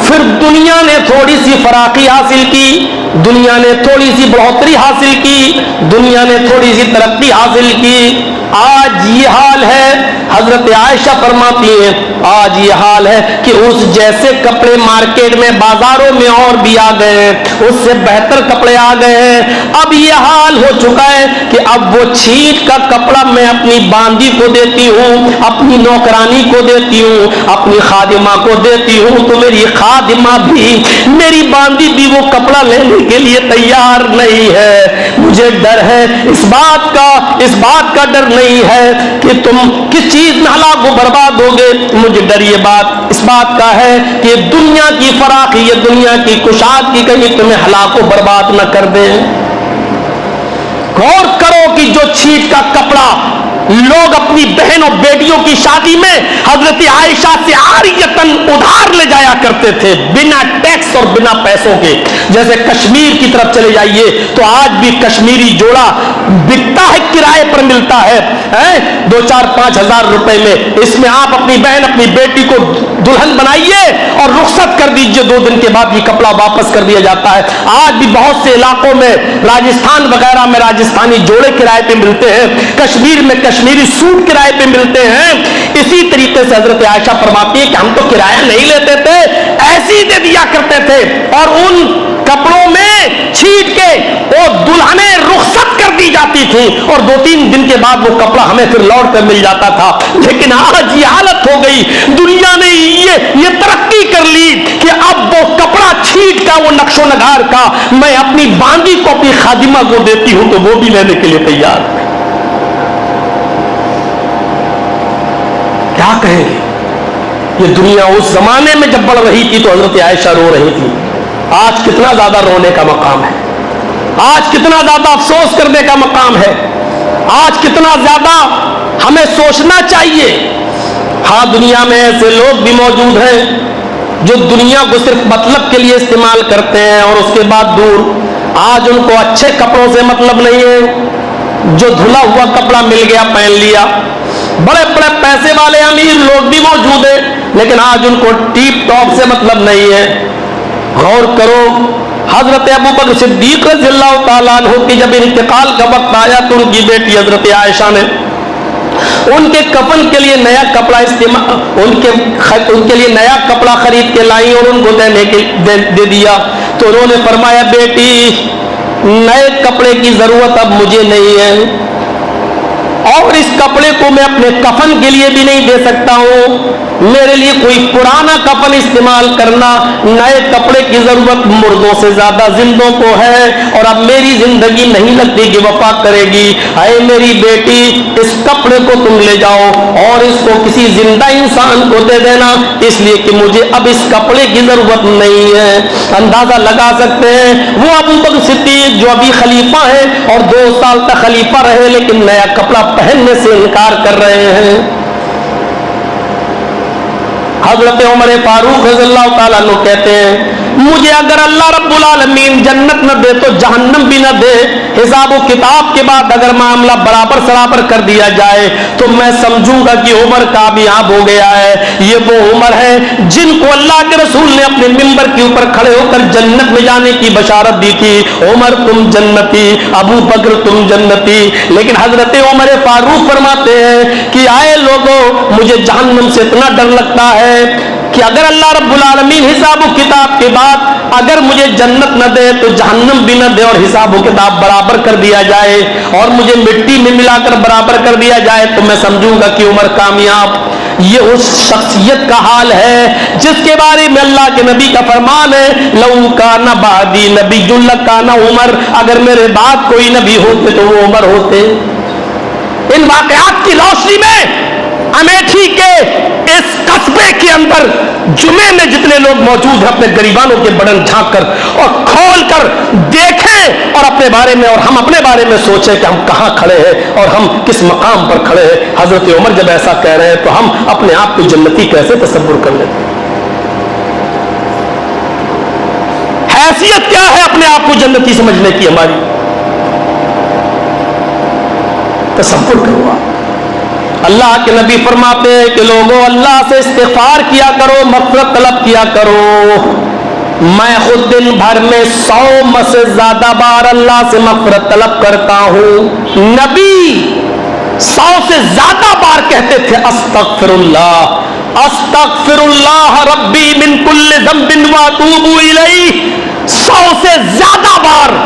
پھر دنیا نے تھوڑی سی فراخی حاصل کی، دنیا نے تھوڑی سی بڑھوتری حاصل کی، دنیا نے تھوڑی سی ترقی حاصل کی، آج یہ حال ہے۔ حضرت عائشہ فرماتی ہیں آج یہ حال ہے کہ اس جیسے کپڑے مارکیٹ میں، بازاروں میں اور بھی آ گئے ہیں، اس سے بہتر کپڑے آ گئے ہیں۔ اب یہ حال ہو چکا ہے کہ اب وہ چھینٹ کا کپڑا میں اپنی باندی کو دیتی ہوں، اپنی نوکرانی کو دیتی ہوں، اپنی خادمہ کو دیتی ہوں، تو میری خادمہ بھی، میری باندی بھی وہ کپڑا لینے کے لیے تیار نہیں ہے۔ مجھے ڈر ہے اس بات کا ڈر نہیں ہے کہ تم کس چیز میں ہلاک و برباد ہوگے، مجھے ڈر یہ بات اس بات کا ہے کہ دنیا کی فراخی، یہ دنیا کی کشادگی کہیں تمہیں ہلاک و برباد نہ کر دے۔ غور کرو کہ جو چھینٹ کا کپڑا لوگ اپنی بہن اور بیٹیوں کی شادی میں حضرت عائشہ سے عاریتاً ادھار لے جایا کرتے تھے، بنا ٹیکس اور بنا پیسوں کے۔ جیسے کشمیر کی طرف چلے جائیے تو آج بھی کشمیری جوڑا بکتا ہے، کرائے پر ملتا ہے 2-4-5 ہزار روپے میں۔ اس میں آپ اپنی بہن، اپنی بیٹی کو دلہن بنائیے اور رخصت کر دیجئے، 2 دن کے بعد یہ کپڑا واپس کر دیا جاتا ہے۔ آج بھی بہت سے علاقوں میں، راجستھان وغیرہ میں راجستھانی جوڑے کرائے پہ ملتے ہیں، کشمیر میں کشمیری سوٹ کرائے پہ ملتے ہیں۔ اسی طریقے سے حضرت عائشہ فرماتی ہے کہ ہم تو کرایہ نہیں لیتے تھے، ایسے ہی دے دیا کرتے تھے، اور ان کپڑوں میں چھینٹ کے وہ دلہنیں رخصت کر دی جاتی تھی اور 2-3 دن کے بعد وہ کپڑا ہمیں پھر لوٹ کر مل جاتا تھا۔ لیکن آج یہ حالت ہو گئی، دنیا نے یہ ترقی کر لی کہ اب وہ کپڑا چھینٹ کا، وہ نقش و نگار کا، میں اپنی باندی کو، اپنی خادمہ کو دیتی ہوں تو وہ بھی لینے کے لیے تیار ہے۔ کیا کہیں گے؟ یہ دنیا اس زمانے میں جب بڑھ رہی تھی تو حضرت عائشہ رو رہی تھی، آج کتنا زیادہ رونے کا مقام ہے، آج کتنا زیادہ افسوس کرنے کا مقام ہے، آج کتنا زیادہ ہمیں سوچنا چاہیے۔ ہاں دنیا میں ایسے لوگ بھی موجود ہیں جو دنیا کو صرف مطلب کے لیے استعمال کرتے ہیں اور اس کے بعد دور، آج ان کو اچھے کپڑوں سے مطلب نہیں ہے، جو دھلا ہوا کپڑا مل گیا پہن لیا۔ بڑے بڑے پیسے والے امیر لوگ بھی موجود ہیں لیکن آج ان کو ٹیپ ٹاپ سے مطلب نہیں ہے۔ غور کرو، حضرت ابوبکر صدیق رضی اللہ تعالیٰ عنہ کی جب انتقال کا وقت آیا تو ان کی بیٹی حضرت عائشہ نے ان کے کفن کے لیے نیا کپڑا ان کے لیے نیا کپڑا خرید کے لائی اور ان کو دے دیا، تو انہوں نے فرمایا بیٹی نئے کپڑے کی ضرورت اب مجھے نہیں ہے، اور اس کپڑے کو میں اپنے کفن کے لیے بھی نہیں دے سکتا ہوں، میرے لیے کوئی پرانا کفن استعمال کرنا، نئے کپڑے کی ضرورت مردوں سے زیادہ زندوں کو ہے، اور اب میری زندگی نہیں لگتی کہ وفا کرے گی، اے میری بیٹی اس کپڑے کو تم لے جاؤ اور اس کو کسی زندہ انسان کو دے دینا، اس لیے کہ مجھے اب اس کپڑے کی ضرورت نہیں ہے۔ اندازہ لگا سکتے ہیں وہ ابوبکر صدیق جو ابھی خلیفہ ہیں اور 2 سال تک خلیفہ رہے لیکن نیا کپڑا پہننے سے انکار کر رہے ہیں۔ حضرت عمر فاروق رضی اللہ تعالیٰ عنہ کہتے ہیں مجھے اگر اللہ رب العالمین جنت نہ دے تو جہنم بھی نہ دے، حساب و کتاب کے بعد اگر معاملہ برابر سرابر کر دیا جائے تو میں سمجھوں گا کہ عمر کامیاب ہو گیا ہے۔ یہ وہ عمر ہے جن کو اللہ کے رسول نے اپنے ممبر کے اوپر کھڑے ہو کر جنت میں جانے کی بشارت دی تھی، عمر تم جنتی، ابو بکر تم جنتی۔ لیکن حضرت عمر فاروق فرماتے ہیں کہ آئے لوگوں مجھے جہنم سے اتنا ڈر لگتا ہے کہ اگر اللہ رب العالمین حساب و کتاب کے بعد اگر مجھے جنت نہ دے تو جہنم بھی نہ دے اور حساب و کتاب برابر کر دیا جائے اور مجھے مٹی میں ملا کر برابر کر دیا جائے تو میں سمجھوں گا کہ عمر کامیاب۔ یہ اس شخصیت کا حال ہے جس کے بارے میں اللہ کے نبی کا فرمان ہے لو کان بعدی نبی لکان عمر، اگر میرے بعد کوئی نبی ہوتے تو وہ عمر ہوتے۔ ان واقعات کی روشنی میں امیٹھی کے اس قصبے کے اندر جمعے میں جتنے لوگ موجود ہیں اپنے گریبانوں کے بڑن جھانک کر اور کھول کر دیکھیں اور اپنے بارے میں اور ہم اپنے بارے میں سوچیں کہ ہم کہاں کھڑے ہیں اور ہم کس مقام پر کھڑے ہیں۔ حضرت عمر جب ایسا کہہ رہے ہیں تو ہم اپنے آپ کو جنتی کیسے تصور کر لیتے ہیں؟ حیثیت کیا ہے اپنے آپ کو جنتی سمجھنے کی ہماری؟ تصور کرو آپ۔ اللہ کے نبی فرماتے ہیں کہ لوگوں اللہ سے استغفار کیا کرو، مغفرت طلب کیا کرو۔ میں خود دن بھر میں 100 سے زیادہ بار اللہ سے مغفرت طلب کرتا ہوں۔ نبی 100 سے زیادہ بار کہتے تھے استغفر اللہ استغفر اللہ ربی من کل ذنب واتوب الیہ۔ 100 سے زیادہ بار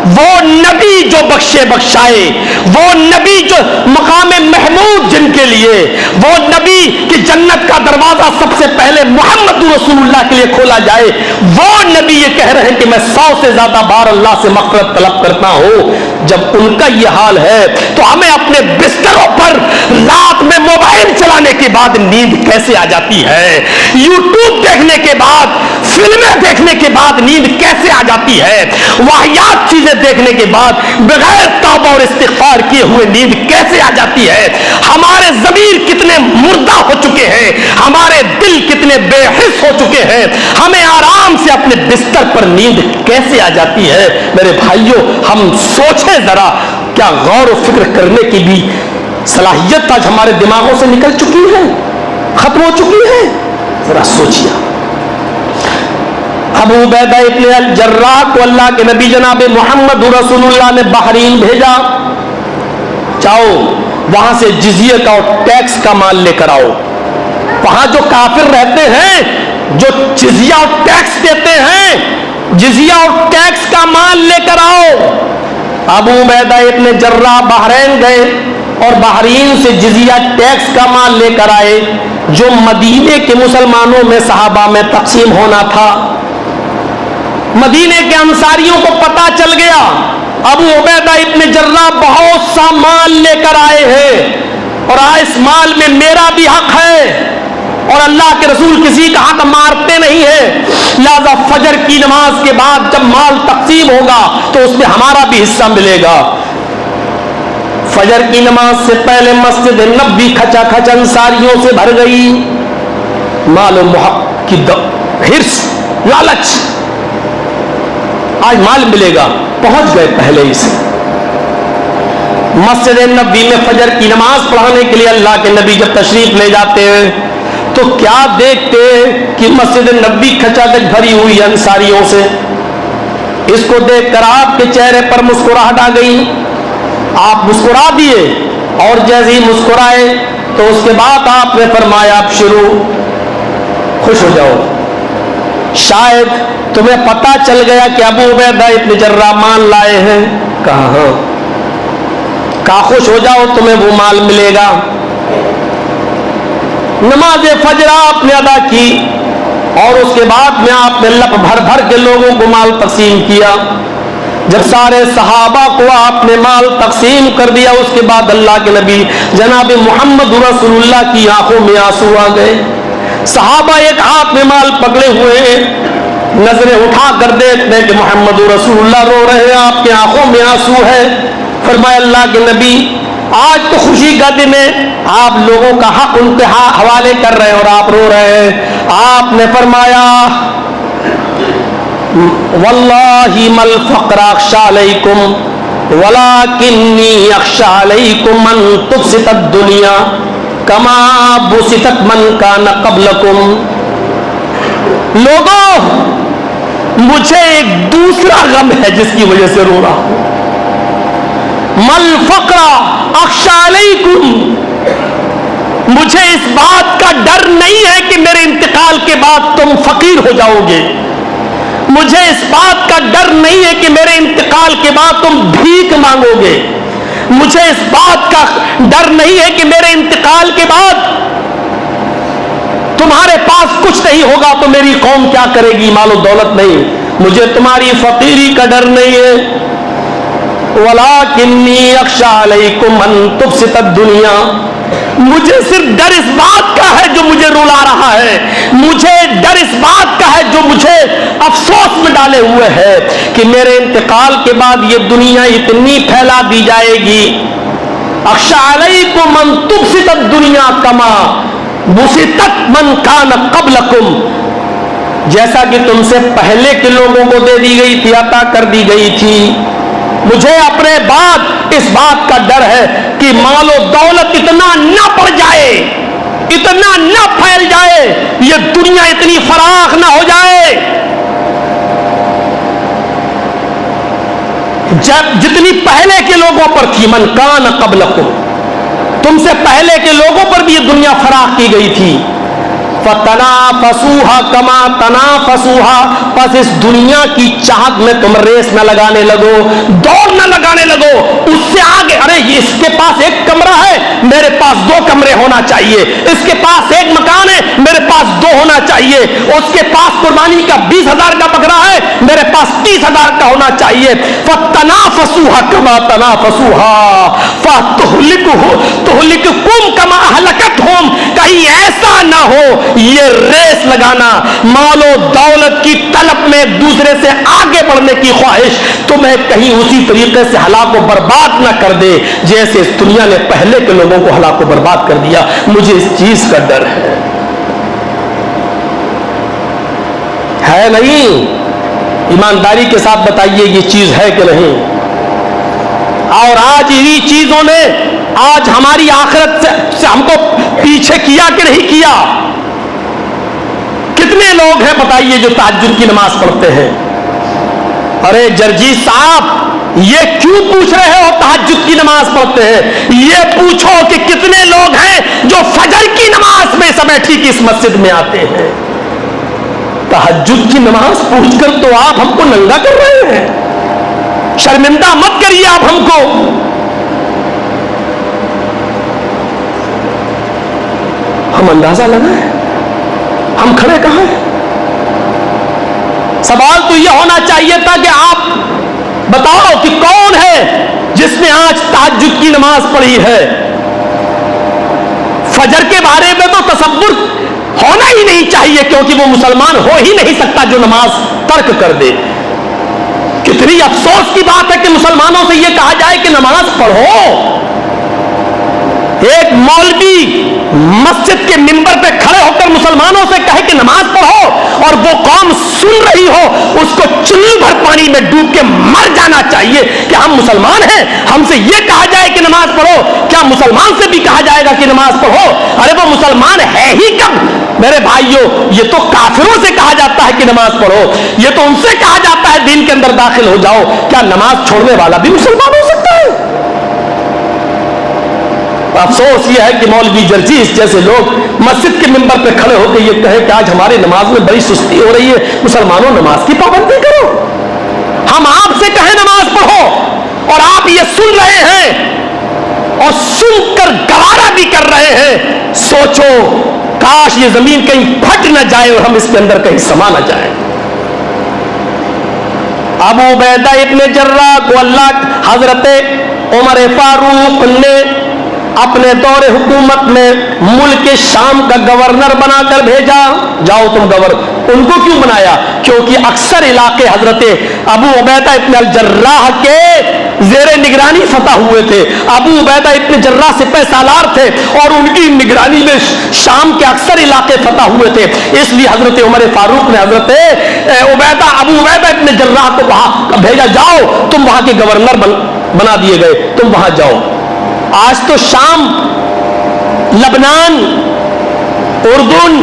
وہ نبی جو بخشے بخشائے، وہ نبی جو مقام محمود جن کے لیے، وہ نبی کہ جنت کا دروازہ سب سے پہلے محمد رسول اللہ کے لیے کھولا جائے، وہ نبی یہ کہہ رہے ہیں کہ میں 100 سے زیادہ بار اللہ سے مغفرت طلب کرتا ہوں۔ جب ان کا یہ حال ہے تو ہمیں اپنے بستروں پر رات میں موبائل چلانے کے بعد نیند کیسے آ جاتی ہے، یوٹیوب دیکھنے کے بعد، فلمیں دیکھنے کے بعد نیند کیسے آ جاتی ہے، واہیات چیزیں دیکھنے کے بعد بغیر توبہ اور استغفار کیے ہوئے نیند کیسے آ جاتی ہے۔ ہمارے ضمیر کتنے مردہ ہو چکے ہیں، ہمارے دل کتنے بے حس ہو چکے ہیں، ہمیں آرام سے اپنے بستر پر نیند کیسے آ جاتی ہے۔ میرے بھائیوں ہم سوچیں ذرا، کیا غور و فکر کرنے کی بھی صلاحیت آج ہمارے دماغوں سے نکل چکی ہے، ختم ہو چکی ہے؟ ذرا سوچیے۔ ابو عبیدہ ابن الجراح کو اللہ کے نبی جناب محمد رسول اللہ نے بحرین بھیجا، جاؤ وہاں سے جزیہ کا اور ٹیکس کا مال لے کر آؤ۔ وہاں جو کافر رہتے ہیں جو جزیہ اور ٹیکس دیتے ہیں، جزیہ اور ٹیکس کا مال لے کر آؤ۔ ابو عبیدہ ابن جراح بحرین گئے اور بحرین سے جزیہ ٹیکس کا مال لے کر آئے جو مدینے کے مسلمانوں میں صحابہ میں تقسیم ہونا تھا۔ مدینے کے انصاریوں کو پتا چل گیا ابو عبیدہ ابن جراح بہت سا مال لے کر آئے ہیں اور اس مال میں میرا بھی حق ہے، اور اللہ کے رسول کسی کا حق مارتے نہیں ہیں، لہذا فجر کی نماز کے بعد جب مال تقسیم ہوگا تو اس میں ہمارا بھی حصہ ملے گا۔ فجر کی نماز سے پہلے مسجد نبوی کھچا کھچ انصاریوں سے بھر گئی، مال و محق کی ہرس، لالچ، آج مال ملے گا، پہنچ گئے پہلے ہی سے۔ مسجد نبوی میں فجر کی نماز پڑھانے کے لیے اللہ کے نبی جب تشریف لے جاتے ہیں تو کیا دیکھتے کہ مسجد نبوی کھچا کھچ بھری ہوئی انصاریوں سے۔ اس کو دیکھ کر آپ کے چہرے پر مسکراہٹ آ گئی، آپ مسکرا دیے، اور جیسے ہی مسکرائے تو اس کے بعد آپ نے فرمایا ابشروا، خوش ہو جاؤ، شاید تمہیں پتا چل گیا کہ ابو عبیدہ ابن جراح مال لائے ہیں۔ کہا ہاں، کہا خوش ہو جاؤ، تمہیں وہ مال ملے گا۔ نماز فجر آپ نے ادا کی اور اس کے بعد میں آپ نے لپ بھر بھر کے لوگوں کو مال تقسیم کیا۔ جب سارے صحابہ کو آپ نے مال تقسیم کر دیا اس کے بعد اللہ کے نبی جناب محمد رسول اللہ کی آنکھوں میں آنسو آ گئے۔ صحابہ ایک ہاتھ میں مال پکڑے ہوئے ہیں، نظریں اٹھا کر دیکھتے کہ محمد رسول اللہ رو رہے ہیں، آپ کی آنکھوں میں آنسو ہے۔ فرمایا اللہ کے نبی آج تو خوشی کا دن ہے، آپ لوگوں کا حق ان کے حوالے کر رہے ہیں اور آپ رو رہے ہیں۔ آپ نے فرمایا واللہ مل فقر اخشى علیکم ولکنی اخشى علیکم ان تبسط الدنیا کما بسطت من کان قبلکم۔ لوگوں مجھے ایک دوسرا غم ہے جس کی وجہ سے رو رہا ہوں۔ مل فقر اخشى علیکم، مجھے اس بات کا ڈر نہیں ہے کہ میرے انتقال کے بعد تم فقیر ہو جاؤ گے، مجھے اس بات کا ڈر نہیں ہے کہ میرے انتقال کے بعد تم بھیک مانگو گے، مجھے اس بات کا ڈر نہیں ہے کہ میرے انتقال کے بعد تمہارے پاس کچھ نہیں ہوگا تو میری قوم کیا کرے گی؟ مال و دولت نہیں، مجھے تمہاری فقیری کا ڈر نہیں ہے۔ وَلَٰكِنِّي أَخْشَىٰ عَلَيْكُمْ أَن تُفْسِدَ الدُّنْيَا، مجھے صرف ڈر اس بات کا ہے جو مجھے رلا رہا ہے، مجھے ڈر اس بات کا ہے جو مجھے افسوس میں ڈالے ہوئے ہے کہ میرے انتقال کے بعد یہ دنیا اتنی پھیلا دی جائے گی۔ اخشى علیکم ان تفسد الدنیا کما بسطت من کان قبلکم، جیسا کہ تم سے پہلے کے لوگوں کو دے دی گئی تھی، عطا کر دی گئی تھی۔ مجھے اپنے بعد اس بات کا ڈر ہے کہ مال و دولت اتنا نہ بڑھ جائے، اتنا نہ پھیل جائے، یہ دنیا اتنی فراخ نہ ہو جائے جتنی پہلے کے لوگوں پر تھی۔ من کان قبلکم، تم سے پہلے کے لوگوں پر بھی یہ دنیا فراخ کی گئی تھی۔ فَتَنَافَسُوهَا كَمَا تَنَافَسُوهَا، پس اس دنیا کی چاہت میں تم ریس نہ لگانے لگو، دوڑ نہ لگانے لگو اس سے آگے۔ ارے اس کے پاس ایک کمرہ ہے، میرے پاس 2 کمرے ہونا چاہیے، اس کے پاس ایک مکان ہے، میرے پاس 2 ہونا چاہیے، اس کے پاس قربانی کا 20,000 کا بکرا ہے، میرے پاس 30,000 کا ہونا چاہیے۔ فَتَنَافَسُوهَا كَمَا تَنَافَسُوهَا فَتُهْلِكُكُمْ كَمَا أَهْلَكَتْهُمْ، کہیں ایسا نہ ہو یہ ریس لگانا، مال و دولت کی طلب میں ایک دوسرے سے آگے بڑھنے کی خواہش تمہیں کہیں اسی طریقے سے ہلاک و برباد نہ کر دے جیسے اس دنیا نے پہلے کے لوگوں کو ہلاک و برباد کر دیا۔ مجھے اس چیز کا ڈر ہے نہیں؟ ایمانداری کے ساتھ بتائیے یہ چیز ہے کہ نہیں؟ اور آج انہی چیزوں نے آج ہماری آخرت سے ہم کو پیچھے کیا کہ نہیں کیا؟ کتنے لوگ ہیں بتائیے جو تہجد کی نماز پڑھتے ہیں؟ ارے جرجیت صاحب یہ کیوں پوچھ رہے ہو تہجد کی نماز پڑھتے ہیں؟ یہ پوچھو کہ کتنے لوگ ہیں جو فجر کی نماز میں سمے ٹھیک اس مسجد میں آتے ہیں؟ تہجد کی نماز پوچھ کر تو آپ ہم کو ننگا کر رہے ہیں، شرمندہ مت کریے آپ ہم کو۔ ہم اندازہ لگائیں ہم کھڑے کہاں ہیں؟ سوال تو یہ ہونا چاہیے تھا کہ آپ بتاؤ کہ کون ہے جس نے آج تہجد کی نماز پڑھی ہے؟ فجر کے بارے میں تو تصور ہونا ہی نہیں چاہیے کیونکہ وہ مسلمان ہو ہی نہیں سکتا جو نماز ترک کر دے۔ کتنی افسوس کی بات ہے کہ مسلمانوں سے یہ کہا جائے کہ نماز پڑھو۔ ایک مولوی مسجد کے منبر پہ کھڑے ہو کر مسلمانوں سے کہے کہ نماز پڑھو اور وہ قوم سن رہی ہو، اس کو چلو بھر پانی میں ڈوب کے مر جانا چاہیے کہ ہم مسلمان ہیں، ہم سے یہ کہا جائے کہ نماز پڑھو۔ کیا مسلمان سے بھی کہا جائے گا کہ نماز پڑھو؟ ارے وہ مسلمان ہے ہی کب میرے بھائیوں؟ یہ تو کافروں سے کہا جاتا ہے کہ نماز پڑھو، یہ تو ان سے کہا جاتا ہے دین کے اندر داخل ہو جاؤ۔ کیا نماز چھوڑنے والا بھی مسلمان ہو سکتا ہے؟ افسوس یہ ہے کہ مولوی جرجیس جیسے لوگ مسجد کے منبر پہ کھڑے ہو کے یہ کہے کہ آج ہماری نماز میں بڑی سستی ہو رہی ہے، مسلمانوں نماز کی پابندی کرو۔ ہم آپ سے کہیں نماز پڑھو اور آپ یہ سن رہے ہیں اور سن کر گوارا بھی کر رہے ہیں۔ سوچو کاش یہ زمین کہیں پھٹ نہ جائے اور ہم اس کے اندر کہیں سما نہ جائیں۔ ابو عبیدہ ابن جراح کو اللہ حضرت عمر فاروق نے اپنے دور حکومت میں ملک شام کا گورنر بنا کر بھیجا، جاؤ تم گورنر۔ ان کو کیوں بنایا؟ کیونکہ اکثر علاقے حضرت ابو عبیدہ ابن الجراح کے زیر نگرانی فتح ہوئے تھے۔ ابو عبیدہ ابن جراح سپہ سالار تھے اور ان کی نگرانی میں شام کے اکثر علاقے فتح ہوئے تھے، اس لیے حضرت عمر فاروق نے حضرت ابو عبیدہ ابن جراح کو وہاں بھیجا، جاؤ تم وہاں کے گورنر بنا دیے گئے، تم وہاں جاؤ۔ آج تو شام، لبنان، اردن،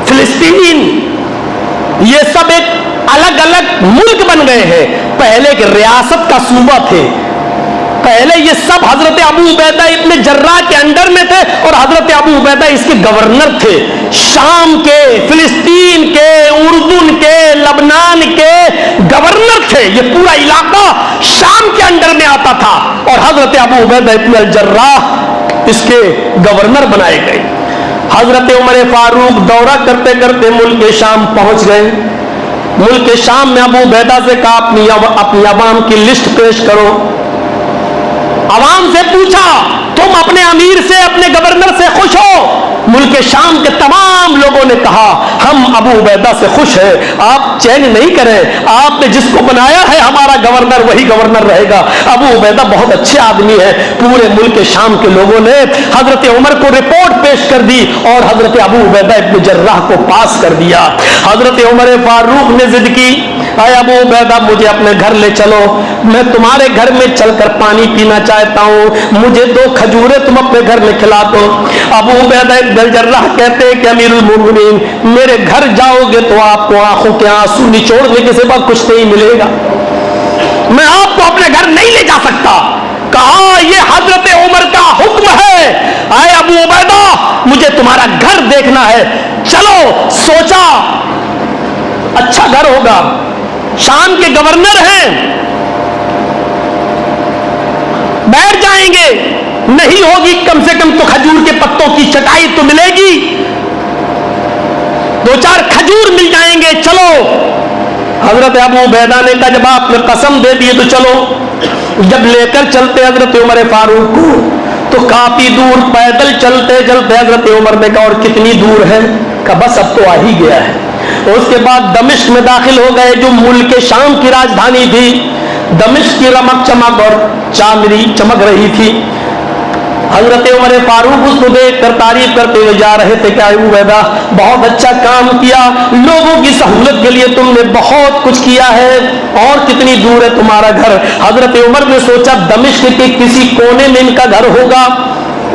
فلسطین یہ سب ایک الگ الگ ملک بن گئے ہیں، پہلے ایک ریاست کا صوبہ تھے۔ پہلے یہ سب حضرت ابو عبیدہ ابن جراح کے انڈر میں تھے اور حضرت ابو عبیدہ اس کے گورنر تھے۔ شام کے، فلسطین کے، اردن کے، لبنان کے گورنر تھے۔ یہ پورا علاقہ شام کے انڈر میں آتا تھا اور حضرت ابو عبیدہ ابن الجراح اس کے گورنر بنائے گئے۔ حضرت عمر فاروق دورہ کرتے کرتے ملک شام پہنچ گئے. ملک شام میں ابو عبیدہ سے کہا اپنی عوام کی لسٹ پیش کرو. عوام سے پوچھا تم اپنے امیر سے اپنے گورنر سے خوش ہو؟ ملک شام کے تمام لوگوں نے کہا ہم ابو عبیدہ سے خوش ہیں. آپ چین نہیں کریں, آپ نے جس کو بنایا ہے ہمارا گورنر وہی گورنر رہے گا. ابو عبیدہ بہت اچھے آدمی ہے. پورے ملک شام کے لوگوں نے حضرت عمر کو رپورٹ پیش کر دی اور حضرت ابو عبیدہ ابن جراح کو پاس کر دیا. حضرت عمر فاروق نے ضد کی, اے ابو عبیدہ مجھے اپنے گھر لے چلو, میں تمہارے گھر میں چل کر پانی پینا چاہتا ہوں, مجھے 2 کھجوریں تم اپنے گھر میں کھلا دو. ابو عبیدہ ابن جراح کہتے ہیں کہ امیر المومنین میرے گھر جاؤ گے تو آپ کو آنکھوں کے آنسو نچوڑنے کے سوا کچھ نہیں ملے گا, میں آپ کو اپنے گھر نہیں لے جا سکتا. کہا یہ حضرت عمر کا حکم ہے. اے ابو عبیدہ مجھے تمہارا گھر دیکھنا ہے, چلو. سوچا اچھا گھر ہوگا, شام کے گورنر ہیں, بیٹھ جائیں گے, نہیں ہوگی کم سے کم تو کھجور کے پتوں کی چٹائی تو ملے گی, 2-4 کھجور مل جائیں گے, چلو. حضرت ابو عبیدہ نے کہا جب آپ نے قسم دے دی تو چلو. جب لے کر چلتے حضرت عمر فاروق کو تو کافی دور پیدل چلتے چلتے حضرت عمر نے کہا اور کتنی دور ہے؟ کہا بس اب تو آ ہی گیا ہے. اس کے بعد دمشق میں داخل ہو گئے جو ملک شام کی راجدھانی تھی. دمشق کی رمق چمک اور چاندنی چمک رہی تھی. حضرت عمر فاروق اس کو دیکھ کر تعریف کرتے ہوئے جا رہے تھے کہ ابو عبیدہ بہت اچھا کام کیا, لوگوں کی سہولت کے لیے تم نے بہت کچھ کیا ہے, اور کتنی دور ہے تمہارا گھر؟ حضرت عمر نے سوچا دمشق کے کسی کونے میں ان کا گھر ہوگا,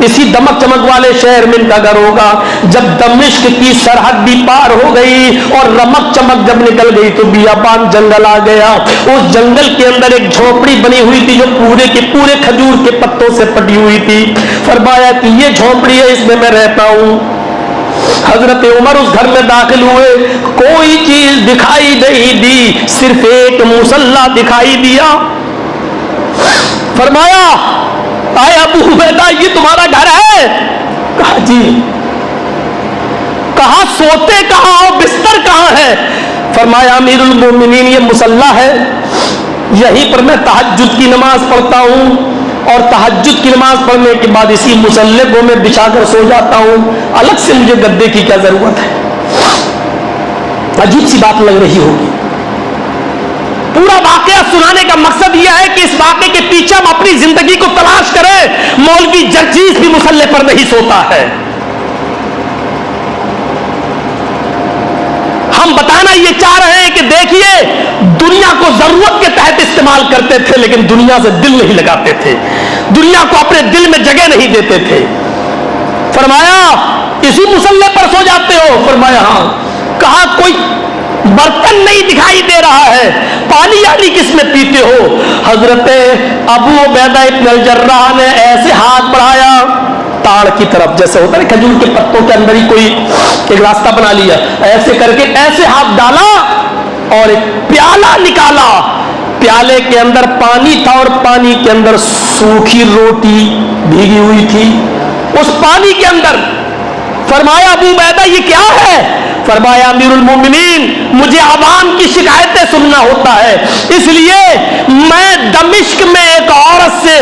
اسی دمک چمک والے شہر میں ان کا گھر ہوگا. جب دمشق کی سرحد بھی پار ہو گئی اور رمک چمک جب نکل گئی تو بیابان جنگل آ گیا. اس جنگل کے اندر ایک جھونپڑی بنی ہوئی تھی جو پورے کے پورے کھجور کے پتوں سے پٹی ہوئی تھی. فرمایا کہ یہ جھونپڑی ہے, اس میں میں رہتا ہوں. حضرت عمر اس گھر میں داخل ہوئے, کوئی چیز دکھائی نہیں دی, صرف ایک مصلی دکھائی دیا. فرمایا اے ابو عبیدہ یہ تمہارا گھر ہے؟ کہا جی. کہا سوتے کہاں ہو, بستر کہاں ہے؟ فرمایا امیر المومنین یہ مصلی ہے, یہیں پر میں تہجد کی نماز پڑھتا ہوں, اور تہجد کی نماز پڑھنے کے بعد اسی مصلی کو میں بچھا کر سو جاتا ہوں, الگ سے مجھے گدے کی کیا ضرورت ہے؟ عجیب سی بات لگ رہی ہوگی. پورا واقعہ سنانے کا مقصد یہ ہے کہ اس واقعے کے پیچھے ہم اپنی زندگی کو تلاش کریں. مولوی جرجیس بھی مصلی پر نہیں سوتا ہے. ہم بتانا یہ چاہ رہے ہیں کہ دیکھیے دنیا کو ضرورت کے تحت استعمال کرتے تھے, لیکن دنیا سے دل نہیں لگاتے تھے, دنیا کو اپنے دل میں جگہ نہیں دیتے تھے. فرمایا اسی مصلی پر سو جاتے ہو؟ فرمایا ہاں. کہا کوئی برتن نہیں دکھائی دے رہا ہے, پانی یعنی کس میں پیتے ہو؟ حضرت ابو عبیدہ ابن الجراح نے ایسے ہاتھ بڑھایا تاڑ کی طرف, جیسے ہوتا ہے کھجور کے پتوں کے اندر ہی کوئی ایک راستہ بنا لیا, ایسے کر کے ایسے ہاتھ ڈالا اور ایک پیالہ نکالا. پیالے کے اندر پانی تھا اور پانی کے اندر سوکھی روٹی بھیگی ہوئی تھی اس پانی کے اندر. فرمایا ابو عبیدہ یہ کیا ہے؟ فرمایا امیر المومنین مجھے عوام کی شکایتیں سننا ہوتا ہے, اس لیے میں دمشق میں ایک عورت سے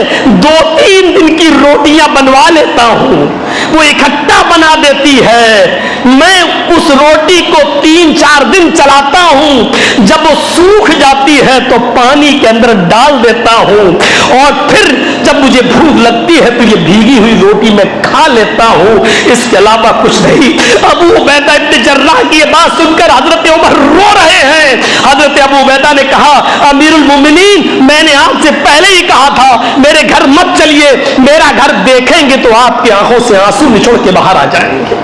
2-3 دن کی روٹیاں بنوا لیتا ہوں, وہ اکٹھا بنا دیتی ہے, میں اس روٹی کو 3-4 دن چلاتا ہوں, جب وہ سوکھ جاتی ہے تو پانی کے اندر ڈال دیتا ہوں, اور پھر جب مجھے بھوک لگتی ہے تو یہ بھیگی ہوئی روٹی میں کھا لیتا ہوں, اس کے علاوہ کچھ نہیں. ابو عبیدہ ابن جراح کی یہ بات سن کر حضرت عمر رو رہے ہیں. حضرت ابو عبیدہ نے کہا امیر المومنین میں نے آپ سے پہلے ہی کہا تھا میرے گھر مت چلیے, میرا گھر دیکھیں گے تو آپ کی آنکھوں سے آنسو نچوڑ کے باہر آ جائیں گے.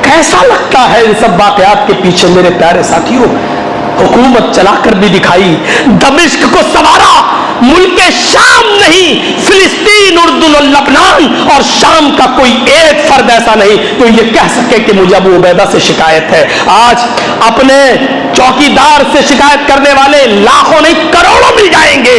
کیسا لگتا ہے ان سب واقعات کے پیچھے میرے پیارے ساتھیوں؟ حکومت چلا کر بھی دکھائی, دمشق کو سنوارا, ملک شام نہیں فلسطین, اردن اور لبنان اور شام کا کوئی ایک فرد ایسا نہیں تو یہ کہہ سکے کہ مجھے ابو عبیدہ سے شکایت ہے. آج اپنے چوکیدار سے شکایت کرنے والے لاکھوں نہیں کروڑوں مل جائیں گے,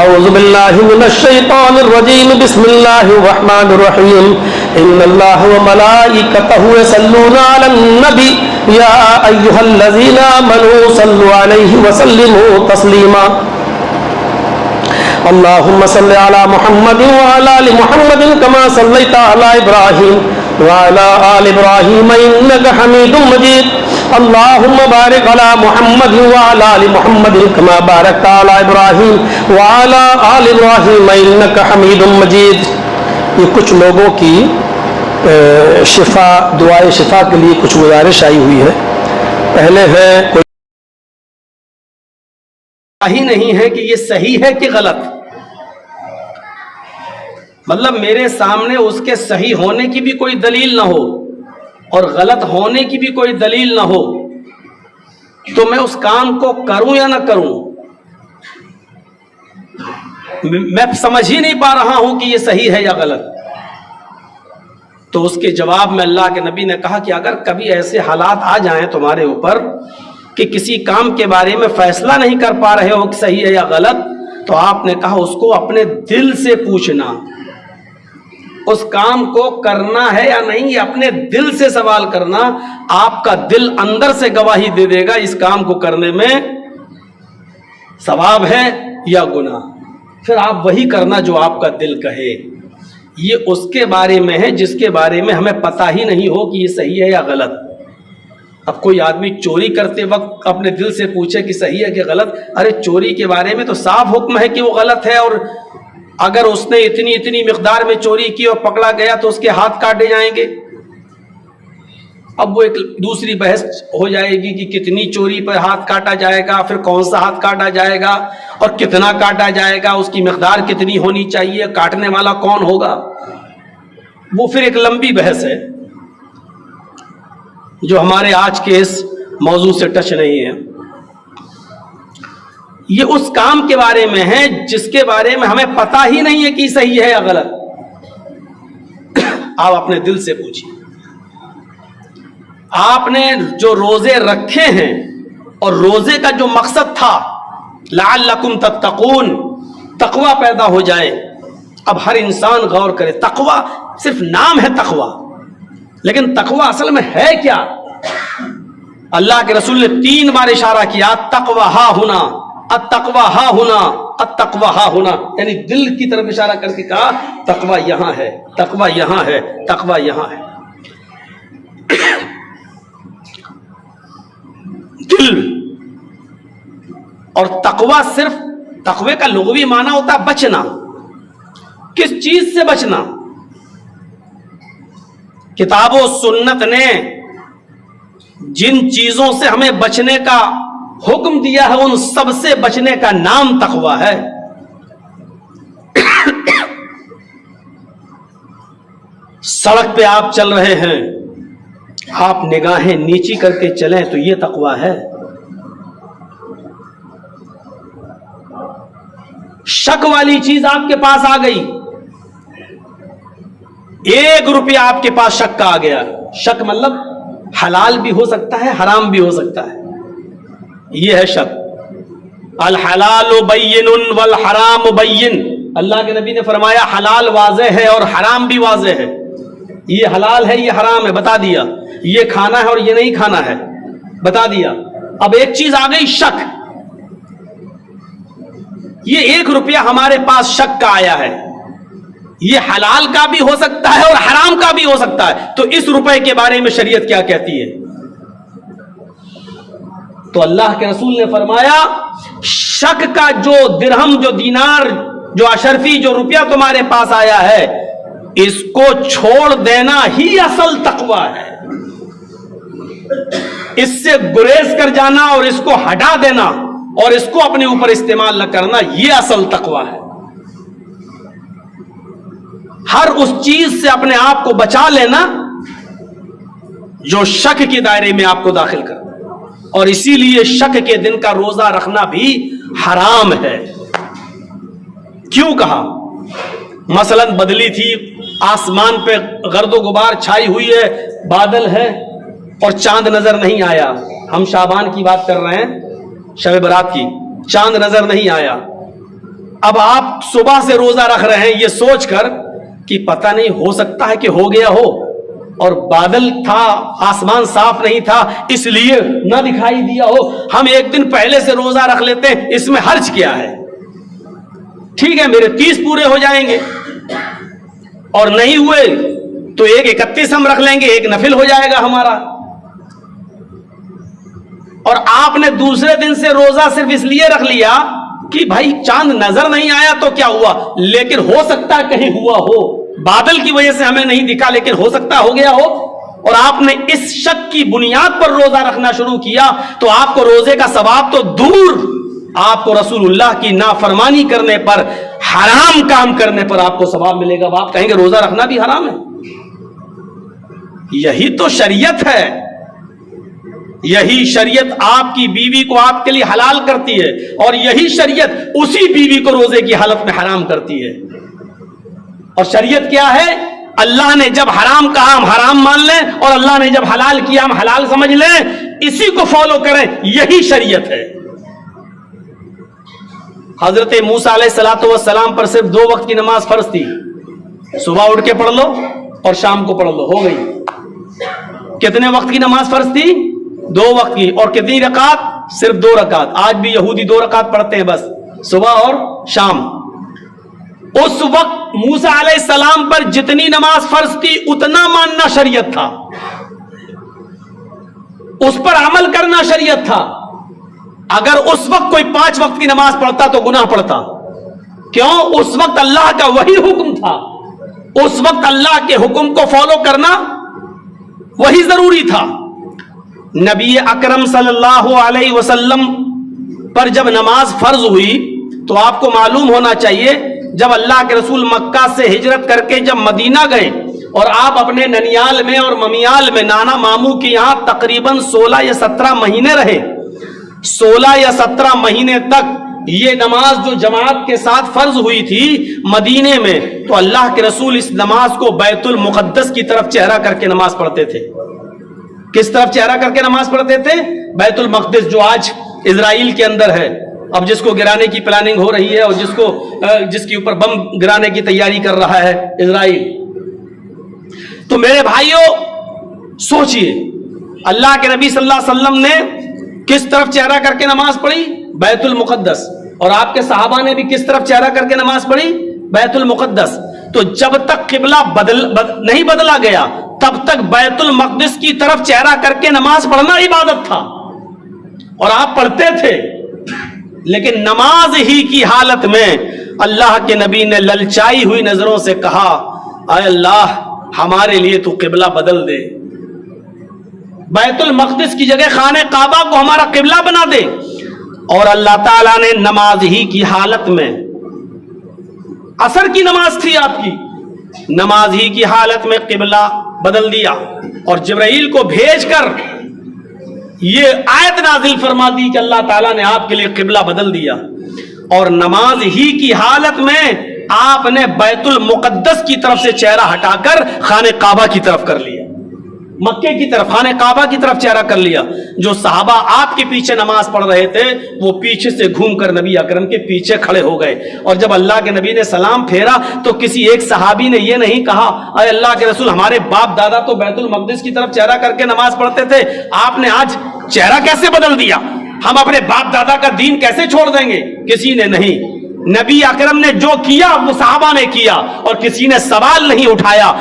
اعوذ باللہ من الشیطان الرجیم بسم اللہ الرحمن الرحیم ان اللہ وملائکتہ یصلون علی النبی یا ایہا الذین آمنوا صلوا علیہ وسلموا تسلیما اللہم صل علی محمد وعلی آل محمد کما صلیت علی ابراہیم وعلی آل ابراہیم انک حمید مجید اللہم بارک علی محمد وعلی آل محمد کما بارکت علی ابراہیم وعلی آل ابراہیم انک حمید مجید. یہ کچھ لوگوں کی شفا دعائے شفا کے لیے کچھ گزارش آئی ہوئی ہے. پہلے ہے کوئی ہی نہیں ہے کہ یہ صحیح ہے کہ غلط، مطلب میرے سامنے اس کے صحیح ہونے کی بھی کوئی دلیل نہ ہو اور غلط ہونے کی بھی کوئی دلیل نہ ہو تو میں اس کام کو کروں یا نہ کروں. میں سمجھ ہی نہیں پا رہا ہوں کہ یہ صحیح ہے یا غلط. تو اس کے جواب میں اللہ کے نبی نے کہا کہ اگر کبھی ایسے حالات آ جائیں تمہارے اوپر کہ کسی کام کے بارے میں فیصلہ نہیں کر پا رہے ہو کہ صحیح ہے یا غلط، تو آپ نے کہا اس کو اپنے دل سے پوچھنا، اس کام کو کرنا ہے یا نہیں یہ اپنے دل سے سوال کرنا. آپ کا دل اندر سے گواہی دے دے گا اس کام کو کرنے میں ثواب ہے یا گناہ. پھر آپ وہی کرنا جو آپ کا دل کہے. یہ اس کے بارے میں ہے جس کے بارے میں ہمیں پتہ ہی نہیں ہو کہ یہ صحیح ہے یا غلط. اب کوئی آدمی چوری کرتے وقت اپنے دل سے پوچھے کہ صحیح ہے کہ غلط، ارے چوری کے بارے میں تو صاف حکم ہے کہ وہ غلط ہے، اور اگر اس نے اتنی مقدار میں چوری کی اور پکڑا گیا تو اس کے ہاتھ کاٹے جائیں گے. اب وہ ایک دوسری بحث ہو جائے گی کہ کتنی چوری پر ہاتھ کاٹا جائے گا، پھر کون سا ہاتھ کاٹا جائے گا اور کتنا کاٹا جائے گا، اس کی مقدار کتنی ہونی چاہیے، کاٹنے والا کون ہوگا. وہ پھر ایک لمبی بحث ہے جو ہمارے آج کے اس موضوع سے ٹچ نہیں ہے. یہ اس کام کے بارے میں ہے جس کے بارے میں ہمیں پتہ ہی نہیں ہے کہ صحیح ہے یا غلط. آپ اپنے دل سے پوچھیے. آپ نے جو روزے رکھے ہیں اور روزے کا جو مقصد تھا لعلکم تتقون، تقوی پیدا ہو جائے. اب ہر انسان غور کرے، تقوی صرف نام ہے تقوی، لیکن تقوی اصل میں ہے کیا؟ اللہ کے رسول نے 3 بار اشارہ کیا، التقوی ہا ہونا، التقوی ہا ہونا، التقوی ہا ہونا، یعنی دل کی طرف اشارہ کر کے کہا تقوی یہاں ہے، تقوی یہاں ہے، تقوی یہاں ہے. دل. اور تقوی صرف تقوی کا لغوی معنی ہوتا ہے بچنا. کس چیز سے بچنا؟ کتاب و سنت نے جن چیزوں سے ہمیں بچنے کا حکم دیا ہے ان سب سے بچنے کا نام تقوی ہے. سڑک پہ آپ چل رہے ہیں، آپ نگاہیں نیچی کر کے چلیں تو یہ تقوی ہے. شک والی چیز آپ کے پاس آ گئی، 1 روپیہ آپ کے پاس شک کا آ گیا. شک مطلب حلال بھی ہو سکتا ہے، حرام بھی ہو سکتا ہے، یہ ہے شک. الحلال بین والحرام بین. اللہ کے نبی نے فرمایا حلال واضح ہے اور حرام بھی واضح ہے. یہ حلال ہے، یہ حرام ہے، بتا دیا. یہ کھانا ہے اور یہ نہیں کھانا ہے، بتا دیا. اب ایک چیز آ گئی شک. یہ 1 روپیہ ہمارے پاس شک کا آیا ہے، یہ حلال کا بھی ہو سکتا ہے اور حرام کا بھی ہو سکتا ہے. تو اس روپے کے بارے میں شریعت کیا کہتی ہے؟ تو اللہ کے رسول نے فرمایا شک کا جو درہم، جو دینار، جو اشرفی، جو روپیہ تمہارے پاس آیا ہے اس کو چھوڑ دینا ہی اصل تقوی ہے. اس سے گریز کر جانا اور اس کو ہٹا دینا اور اس کو اپنے اوپر استعمال نہ کرنا، یہ اصل تقوی ہے. ہر اس چیز سے اپنے آپ کو بچا لینا جو شک کے دائرے میں آپ کو داخل کر. اور اسی لیے شک کے دن کا روزہ رکھنا بھی حرام ہے. کیوں کہا؟ مثلا بدلی تھی، آسمان پہ گرد و غبار چھائی ہوئی ہے، بادل ہے اور چاند نظر نہیں آیا. ہم شعبان کی بات کر رہے ہیں، شب برات کی. چاند نظر نہیں آیا اب آپ صبح سے روزہ رکھ رہے ہیں یہ سوچ کر کہ پتہ نہیں ہو سکتا ہے کہ ہو گیا ہو، اور بادل تھا، آسمان صاف نہیں تھا اس لیے نہ دکھائی دیا ہو، ہم ایک دن پہلے سے روزہ رکھ لیتے ہیں، اس میں حرج کیا ہے؟ ٹھیک ہے میرے 30 پورے ہو جائیں گے، اور نہیں ہوئے تو 31 ہم رکھ لیں گے، ایک نفل ہو جائے گا ہمارا۔ اور آپ نے دوسرے دن سے روزہ صرف اس لیے رکھ لیا کہ بھائی چاند نظر نہیں آیا تو کیا ہوا، لیکن ہو سکتا ہے کہیں ہوا ہو، بادل کی وجہ سے ہمیں نہیں دکھا لیکن ہو سکتا ہو گیا ہو، اور آپ نے اس شک کی بنیاد پر روزہ رکھنا شروع کیا تو آپ کو روزے کا ثواب تو دور، آپ کو رسول اللہ کی نافرمانی کرنے پر، حرام کام کرنے پر آپ کو ثواب ملے گا۔ آپ کہیں گے روزہ رکھنا بھی حرام ہے؟ یہی تو شریعت ہے، یہی شریعت آپ کی بیوی کو آپ کے لیے حلال کرتی ہے، اور یہی شریعت اسی بیوی کو روزے کی حالت میں حرام کرتی ہے۔ اور شریعت کیا ہے؟ اللہ نے جب حرام کہا ہم حرام مان لیں، اور اللہ نے جب حلال کیا ہم حلال سمجھ لیں، اسی کو فالو کریں، یہی شریعت ہے۔ حضرت موسیٰ علیہ السلام پر صرف 2 وقت کی نماز فرض تھی، صبح اٹھ کے پڑھ لو اور شام کو پڑھ لو، ہو گئی۔ کتنے وقت کی نماز فرض تھی؟ 2 وقت کی، اور کتنی رکعت؟ صرف 2 رکعت۔ آج بھی یہودی 2 رکعت پڑھتے ہیں بس، صبح اور شام۔ اس وقت موسیٰ علیہ السلام پر جتنی نماز فرض تھی اتنا ماننا شریعت تھا، اس پر عمل کرنا شریعت تھا۔ اگر اس وقت کوئی 5 وقت کی نماز پڑھتا تو گناہ پڑتا، کیوں؟ اس وقت اللہ کا وہی حکم تھا، اس وقت اللہ کے حکم کو فالو کرنا وہی ضروری تھا۔ نبی اکرم صلی اللہ علیہ وسلم پر جب نماز فرض ہوئی تو آپ کو معلوم ہونا چاہیے، جب اللہ کے رسول مکہ سے ہجرت کر کے جب مدینہ گئے اور آپ اپنے ننیال میں اور ممیال میں نانا ماموں کے یہاں تقریباً 16 یا 17 مہینے رہے، 16 یا 17 مہینے تک یہ نماز جو جماعت کے ساتھ فرض ہوئی تھی مدینے میں، تو اللہ کے رسول اس نماز کو بیت المقدس کی طرف چہرہ کر کے نماز پڑھتے تھے۔ کس طرف چہرہ کر کے نماز پڑھتے تھے؟ بیت المقدس، جو آج اسرائیل کے اندر ہے، اب جس کو گرانے کی پلاننگ ہو رہی ہے اور جس کے اوپر بم گرانے کی تیاری کر رہا ہے اسرائیل۔ تو میرے بھائیوں سوچئے، اللہ کے نبی صلی اللہ علیہ وسلم نے کس طرف چہرہ کر کے نماز پڑھی؟ بیت المقدس۔ اور آپ کے صحابہ نے بھی کس طرف چہرہ کر کے نماز پڑھی؟ بیت المقدس۔ تو جب تک قبلہ نہیں بدلا گیا تب تک بیت المقدس کی طرف چہرہ کر کے نماز پڑھنا عبادت تھا، اور آپ پڑھتے تھے، لیکن نماز ہی کی حالت میں اللہ کے نبی نے للچائی ہوئی نظروں سے کہا، اے اللہ ہمارے لیے تو قبلہ بدل دے، بیت المقدس کی جگہ خانہ کعبہ کو ہمارا قبلہ بنا دے۔ اور اللہ تعالیٰ نے نماز ہی کی حالت میں، عصر کی نماز تھی آپ کی، نماز ہی کی حالت میں قبلہ بدل دیا، اور جبرائیل کو بھیج کر یہ آیت نازل فرما دی کہ اللہ تعالیٰ نے آپ کے لیے قبلہ بدل دیا، اور نماز ہی کی حالت میں آپ نے بیت المقدس کی طرف سے چہرہ ہٹا کر خانہ کعبہ کی طرف کر لیا، مکے کی طرف، خانہ کعبہ کی طرف چہرہ کر لیا۔ جو صحابہ آپ کے پیچھے نماز پڑھ رہے تھے وہ پیچھے سے گھوم کر نبی اکرم کے پیچھے کھڑے ہو گئے، اور جب اللہ کے نبی نے سلام پھیرا تو کسی ایک صحابی نے یہ نہیں کہا، اے اللہ کے رسول ہمارے باپ دادا تو بیت المقدس کی طرف چہرہ کر کے نماز پڑھتے تھے، آپ نے آج چہرہ کیسے بدل دیا، ہم اپنے باپ دادا کا دین کیسے چھوڑ دیں گے؟ کسی نے نہیں، نبی اکرم نے جو کیا وہ صحابہ نے کیا، اور کسی نے سوال نہیں اٹھایا۔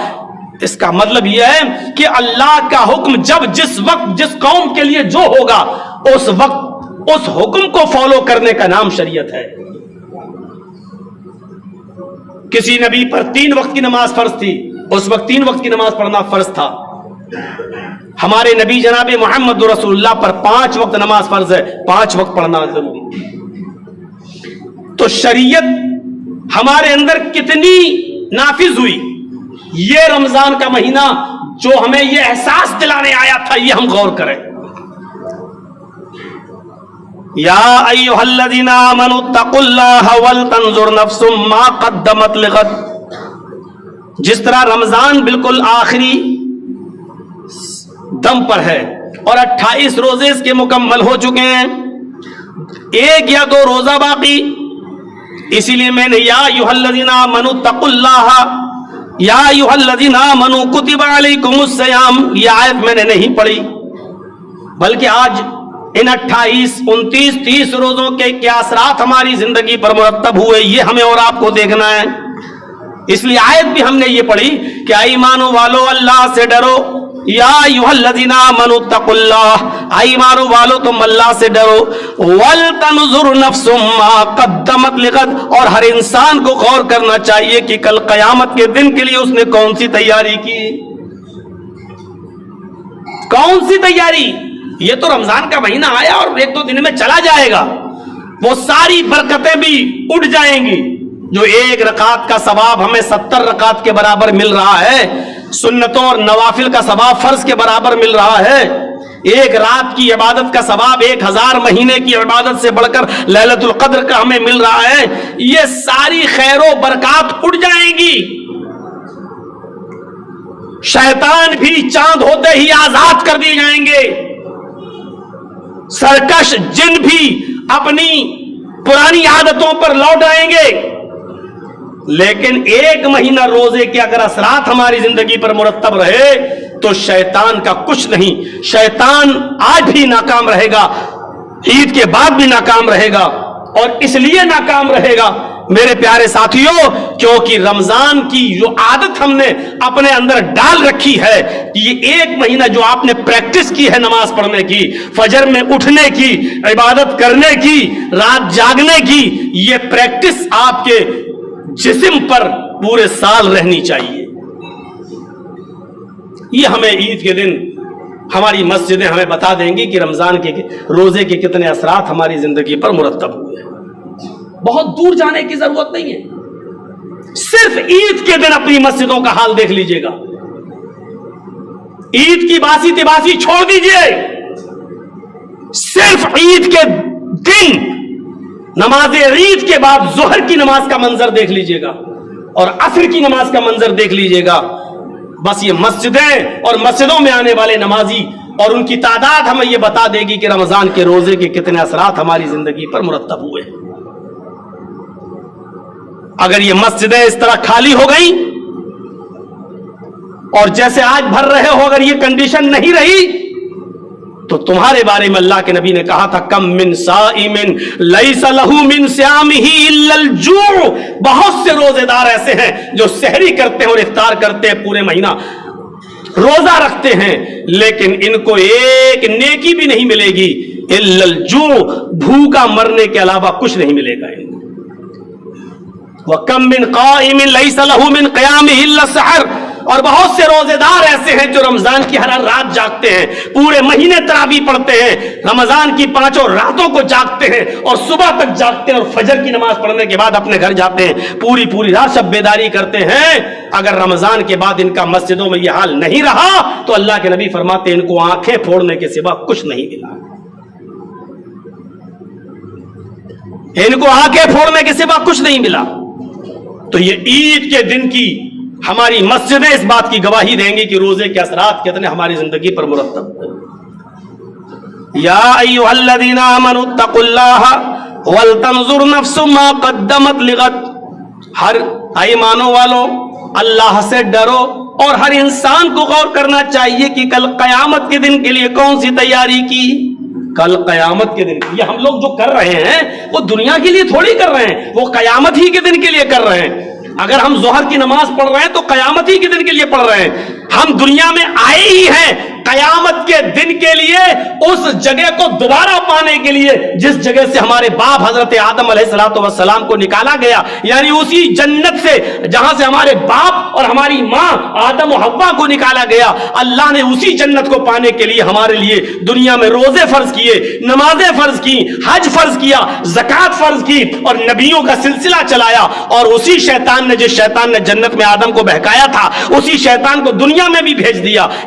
اس کا مطلب یہ ہے کہ اللہ کا حکم جب جس وقت جس قوم کے لیے جو ہوگا اس وقت اس حکم کو فالو کرنے کا نام شریعت ہے۔ کسی نبی پر 3 وقت کی نماز فرض تھی، اس وقت 3 وقت کی نماز پڑھنا فرض تھا۔ ہمارے نبی جناب محمد رسول اللہ پر 5 وقت نماز فرض ہے، 5 وقت پڑھنا ضروری۔ تو شریعت ہمارے اندر کتنی نافذ ہوئی، یہ رمضان کا مہینہ جو ہمیں یہ احساس دلانے آیا تھا، یہ ہم غور کریں۔ یا ایھا الذین آمنوا اتقوا اللہ ولتنظر نفس ما قدمت لغد۔ جس طرح رمضان بالکل آخری دم پر ہے اور 28 روزے اس کے مکمل ہو چکے ہیں، 1 یا 2 روزہ باقی، اسی لیے میں نے یا ایھا آمنوا اتقوا اللہ یا ایھا آمنوا کتب علیکم الصیام یہ آیت میں نے نہیں پڑھی، بلکہ آج ان 28 29 30 روزوں کے کیا اثرات ہماری زندگی پر مرتب ہوئے یہ ہمیں اور آپ کو دیکھنا ہے۔ اس لیے آیت بھی ہم نے یہ پڑھی کہ ایمانوں والو اللہ سے ڈرو، یا ایھا الذین آمنوا اتقوا اللہ، ایمانوں والو تم اللہ سے ڈرو، ولتنظر نفس ما قدمت لغد، اور ہر انسان کو غور کرنا چاہیے کہ کل قیامت کے دن کے لیے اس نے کون سی تیاری کی، کون سی تیاری۔ یہ تو رمضان کا مہینہ آیا اور ایک دو دن میں چلا جائے گا، وہ ساری برکتیں بھی اٹھ جائیں گی۔ جو ایک رکعت کا ثواب ہمیں 70 رکعت کے برابر مل رہا ہے، سنتوں اور نوافل کا ثواب فرض کے برابر مل رہا ہے، ایک رات کی عبادت کا ثواب 1000 مہینے کی عبادت سے بڑھ کر لیلۃ القدر کا ہمیں مل رہا ہے، یہ ساری خیر و برکات اٹھ جائیں گی۔ شیطان بھی چاند ہوتے ہی آزاد کر دیے جائیں گے، سرکش جن بھی اپنی پرانی عادتوں پر لوٹ آئیں گے، لیکن ایک مہینہ روزے کے اگر اثرات ہماری زندگی پر مرتب رہے تو شیطان کا کچھ نہیں، شیطان آج بھی ناکام رہے گا، عید کے بعد بھی ناکام رہے گا، اور اس لیے ناکام رہے گا میرے پیارے ساتھیوں کیونکہ رمضان کی جو عادت ہم نے اپنے اندر ڈال رکھی ہے، یہ ایک مہینہ جو آپ نے پریکٹس کی ہے نماز پڑھنے کی، فجر میں اٹھنے کی، عبادت کرنے کی، رات جاگنے کی، یہ پریکٹس آپ کے جسم پر پورے سال رہنی چاہیے۔ یہ ہمیں عید کے دن ہماری مسجدیں ہمیں بتا دیں گی کہ رمضان کے روزے کے کتنے اثرات ہماری زندگی پر مرتب ہوئے۔ بہت دور جانے کی ضرورت نہیں ہے، صرف عید کے دن اپنی مسجدوں کا حال دیکھ لیجئے گا، عید کی باسی تباسی چھوڑ دیجئے، صرف عید کے دن نماز عید کے بعد ظہر کی نماز کا منظر دیکھ لیجئے گا اور عصر کی نماز کا منظر دیکھ لیجئے گا، بس یہ مسجدیں اور مسجدوں میں آنے والے نمازی اور ان کی تعداد ہمیں یہ بتا دے گی کہ رمضان کے روزے کے کتنے اثرات ہماری زندگی پر مرتب ہوئے۔ اگر یہ مسجدیں اس طرح خالی ہو گئیں اور جیسے آج بھر رہے ہو، اگر یہ کنڈیشن نہیں رہی تو تمہارے بارے میں اللہ کے نبی نے کہا تھا کم من صائم لیس لہ من صیامہ الا الجوع، بہت سے روزے دار ایسے ہیں جو سحری کرتے ہیں اور افطار کرتے ہیں، پورے مہینہ روزہ رکھتے ہیں، لیکن ان کو ایک نیکی بھی نہیں ملے گی، الا الجوع، بھوکا مرنے کے علاوہ کچھ نہیں ملے گا۔ وَكَمْ مِنْ قَائِمٍ لَيْسَ لَهُ مِنْ قِيَامِهِ إِلَّا السَّحَرُ، اور بہت سے روزے دار ایسے ہیں جو رمضان کی ہر رات جاگتے ہیں، پورے مہینے تراویح پڑھتے ہیں، رمضان کی 5 راتوں کو جاگتے ہیں اور صبح تک جاگتے ہیں اور فجر کی نماز پڑھنے کے بعد اپنے گھر جاتے ہیں، پوری رات شب بیداری کرتے ہیں۔ اگر رمضان کے بعد ان کا مسجدوں میں یہ حال نہیں رہا تو اللہ کے نبی فرماتے ہیں ان کو آنکھیں پھوڑنے کے سوا کچھ نہیں ملا، ان کو آنکھیں پھوڑنے کے سوا کچھ نہیں ملا۔ تو یہ عید کے دن کی ہماری مسجدیں اس بات کی گواہی دیں گی کہ روزے کے اثرات کتنے ہماری زندگی پر مرتب ہوئے۔ یا ایھا الذین آمنوا اتقوا اللہ ولتنظر نفس ما قدمت لغد، ہر ایمانوں والو اللہ سے ڈرو اور ہر انسان کو غور کرنا چاہیے کہ کل قیامت کے دن کے لیے کون سی تیاری کی۔ کل قیامت کے دن، یہ ہم لوگ جو کر رہے ہیں وہ دنیا کے لیے تھوڑی کر رہے ہیں، وہ قیامت ہی کے دن کے لیے کر رہے ہیں۔ اگر ہم ظہر کی نماز پڑھ رہے ہیں تو قیامت ہی کے دن کے لیے پڑھ رہے ہیں، ہم دنیا میں آئے ہی ہیں قیامت کے دن کے لیے، اس جگہ کو دوبارہ پانے کے لیے جس جگہ سے ہمارے باپ حضرت آدم علیہ السلام کو نکالا گیا، یعنی اسی جنت سے جہاں سے ہمارے باپ اور ہماری ماں آدم و حوا کو نکالا گیا، اللہ نے اسی جنت کو پانے کے لیے ہمارے لیے دنیا میں روزے فرض کیے، نمازیں فرض کی، حج فرض کیا، زکوٰۃ فرض کی اور نبیوں کا سلسلہ چلایا، اور اسی شیطان نے جس شیطان نے جنت میں آدم کو بہکایا تھا اسی شیطان کو دنیا میں بھی بھیج دیا۔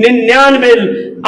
99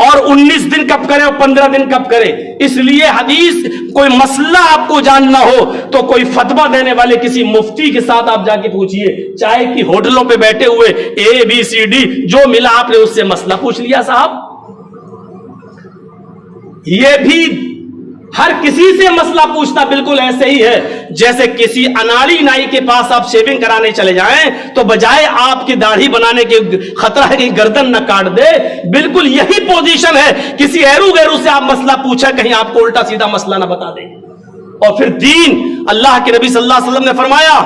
اور 19 دن کب کرے اور 15 دن کب کرے. اس لیے حدیث کوئی مسئلہ آپ کو جاننا ہو تو کوئی فتویٰ دینے والے کسی مفتی کے ساتھ آپ جا کے پوچھئے. چائے کی ہوٹلوں پہ بیٹھے ہوئے ABCD جو ملا آپ نے اس سے مسئلہ پوچھ لیا صاحب. یہ بھی ہر کسی سے مسئلہ پوچھنا بالکل ایسے ہی ہے جیسے کسی اناڑی نائی کے پاس آپ شیونگ کرانے چلے جائیں تو بجائے آپ کی داڑھی بنانے کے خطرہ ہے کہ گردن نہ کاٹ دے، بالکل یہی پوزیشن ہے. کسی ایرو غیرو سے آپ مسئلہ پوچھا کہیں آپ کو الٹا سیدھا مسئلہ نہ بتا دے. اور پھر دین، اللہ کے نبی صلی اللہ علیہ وسلم نے فرمایا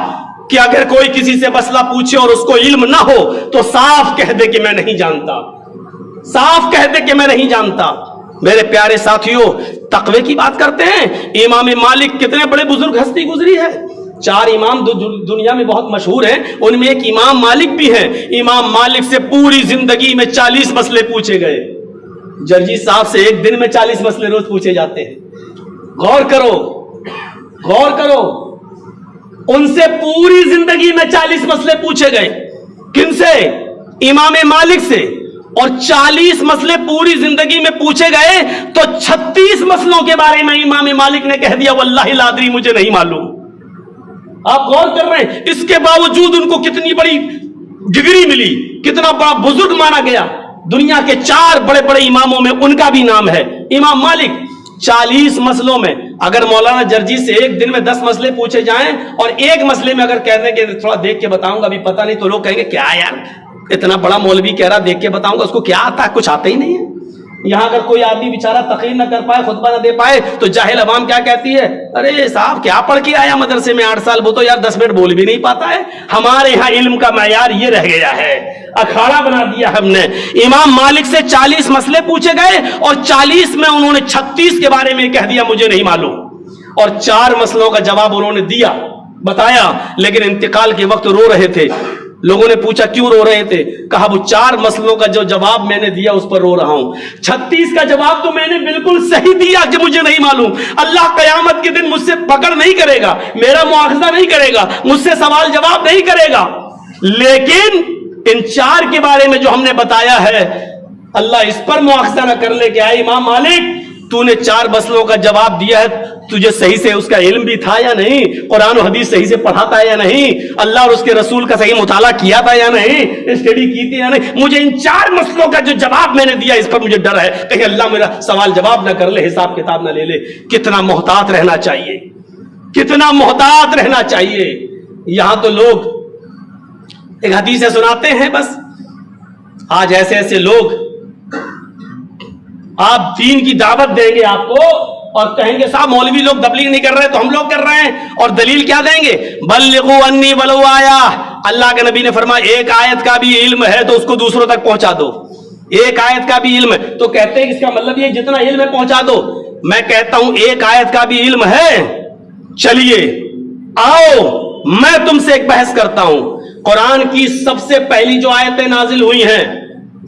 کہ اگر کوئی کسی سے مسئلہ پوچھے اور اس کو علم نہ ہو تو صاف کہہ دے کہ میں نہیں جانتا، صاف کہہ دے کہ میں نہیں جانتا. میرے پیارے ساتھیوں، تقوی کی بات کرتے ہیں. امام مالک کتنے بڑے بزرگ ہستی گزری ہے. 4 امام دنیا میں بہت مشہور ہیں، ان میں ایک امام مالک بھی ہیں. امام مالک سے پوری زندگی میں 40 مسئلے پوچھے گئے. جرجی صاحب سے ایک دن میں 40 مسئلے روز پوچھے جاتے ہیں. غور کرو، غور کرو. ان سے پوری زندگی میں 40 مسئلے پوچھے گئے. کن سے؟ امام مالک سے. اور 40 مسئلے پوری زندگی میں پوچھے گئے تو 36 مسئلوں کے بارے میں امام مالک نے کہہ دیا واللہ لا ادری، مجھے نہیں معلوم. آپ غور کر رہے ہیں؟ اس کے باوجود ان کو کتنی بڑی ڈگری ملی، کتنا بڑا بزرگ مانا گیا. دنیا کے 4 بڑے بڑے اماموں میں ان کا بھی نام ہے. امام مالک 40 مسئلوں میں اگر مولانا جرجی سے ایک دن میں 10 مسئلے پوچھے جائیں اور ایک مسئلے میں اگر کہتے ہیں کہ تھوڑا دیکھ کے بتاؤں گا ابھی پتہ نہیں، تو لوگ کہیں گے کیا یار اتنا بڑا مولوی کہہ رہا دیکھ کے بتاؤں گا، اس کو کیا آتا ہے؟ کچھ آتا ہی نہیں ہے. یہاں اگر کوئی آدمی بیچارہ تقریر نہ کر پائے، خطبہ نہ دے پائے تو جاہل عوام کیا کہتی ہے؟ ارے صاحب کیا پڑھ کے آیا مدرسے میں 8 سال، وہ تو یار 10 منٹ بول بھی نہیں پاتا ہے. ہمارے یہاں علم کا معیار یہ رہ گیا ہے، اکھاڑا بنا دیا ہم نے. امام مالک سے 40 مسئلے پوچھے گئے اور 40 میں انہوں نے 36 کے بارے میں کہہ دیا مجھے نہیں معلوم. اور 4 مسئلوں کا جواب انہوں نے دیا، بتایا، لیکن انتقال کے وقت رو رہے تھے. لوگوں نے پوچھا کیوں رو رہے تھے؟ کہا وہ 4 مسئلوں کا جو جواب میں نے دیا اس پر رو رہا ہوں. 36 کا جواب تو میں نے بالکل صحیح دیا کہ مجھے نہیں معلوم. اللہ قیامت کے دن مجھ سے پکڑ نہیں کرے گا، میرا مواخذہ نہیں کرے گا، مجھ سے سوال جواب نہیں کرے گا. لیکن ان 4 کے بارے میں جو ہم نے بتایا ہے اللہ اس پر مواخذہ نہ کر لے کہ آئے امام مالک تو نے 4 مسئلوں کا جواب دیا ہے، تجھے صحیح سے اس کا علم بھی تھا یا نہیں؟ قرآن و حدیث صحیح سے پڑھا تھا یا نہیں؟ اللہ اور اس کے رسول کا صحیح مطالعہ کیا تھا یا نہیں؟ اسٹڈی کی تھی یا نہیں؟ مجھے ان 4 مسئلوں کا جو جواب میں نے دیا اس پر مجھے ڈر ہے کہیں اللہ میرا سوال جواب نہ کر لے، حساب کتاب نہ لے لے. کتنا محتاط رہنا چاہیے، کتنا محتاط رہنا چاہیے. یہاں تو لوگ ایک حدیث سناتے ہیں بس. آج ایسے ایسے لوگ آپ دین کی دعوت دیں گے آپ کو اور کہیں گے صاحب مولوی لوگ تبلیغ نہیں کر رہے تو ہم لوگ کر رہے ہیں، اور دلیل کیا دیں گے؟ بلغوا انی ولو آیا. اللہ کے نبی نے فرمایا ایک آیت کا بھی علم ہے تو اس کو دوسروں تک پہنچا دو. ایک آیت کا بھی علم ہے تو کہتے ہیں اس کا مطلب یہ جتنا علم ہے پہنچا دو. میں کہتا ہوں ایک آیت کا بھی علم ہے، چلیے آؤ میں تم سے ایک بحث کرتا ہوں. قرآن کی سب سے پہلی جو آیتیں نازل ہوئی ہیں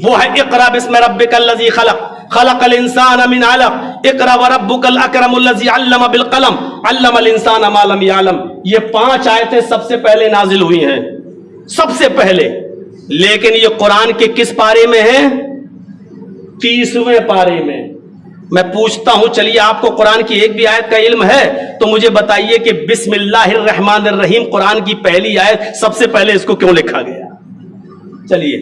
وہ ہے اقرا بسم ربک الذی خلق خلق الانسان من علق اقرا وربک الاکرم الذی علم بالقلم علم الانسان ما لم یعلم. یہ 5 آیتیں سب سے پہلے نازل ہوئی ہیں، سب سے پہلے. لیکن یہ قرآن کے کس پارے میں ہیں؟ 30ویں پارے میں. میں پوچھتا ہوں چلیے آپ کو قرآن کی ایک بھی آیت کا علم ہے تو مجھے بتائیے کہ بسم اللہ الرحمن الرحیم قرآن کی پہلی آیت سب سے پہلے اس کو کیوں لکھا گیا؟ چلیے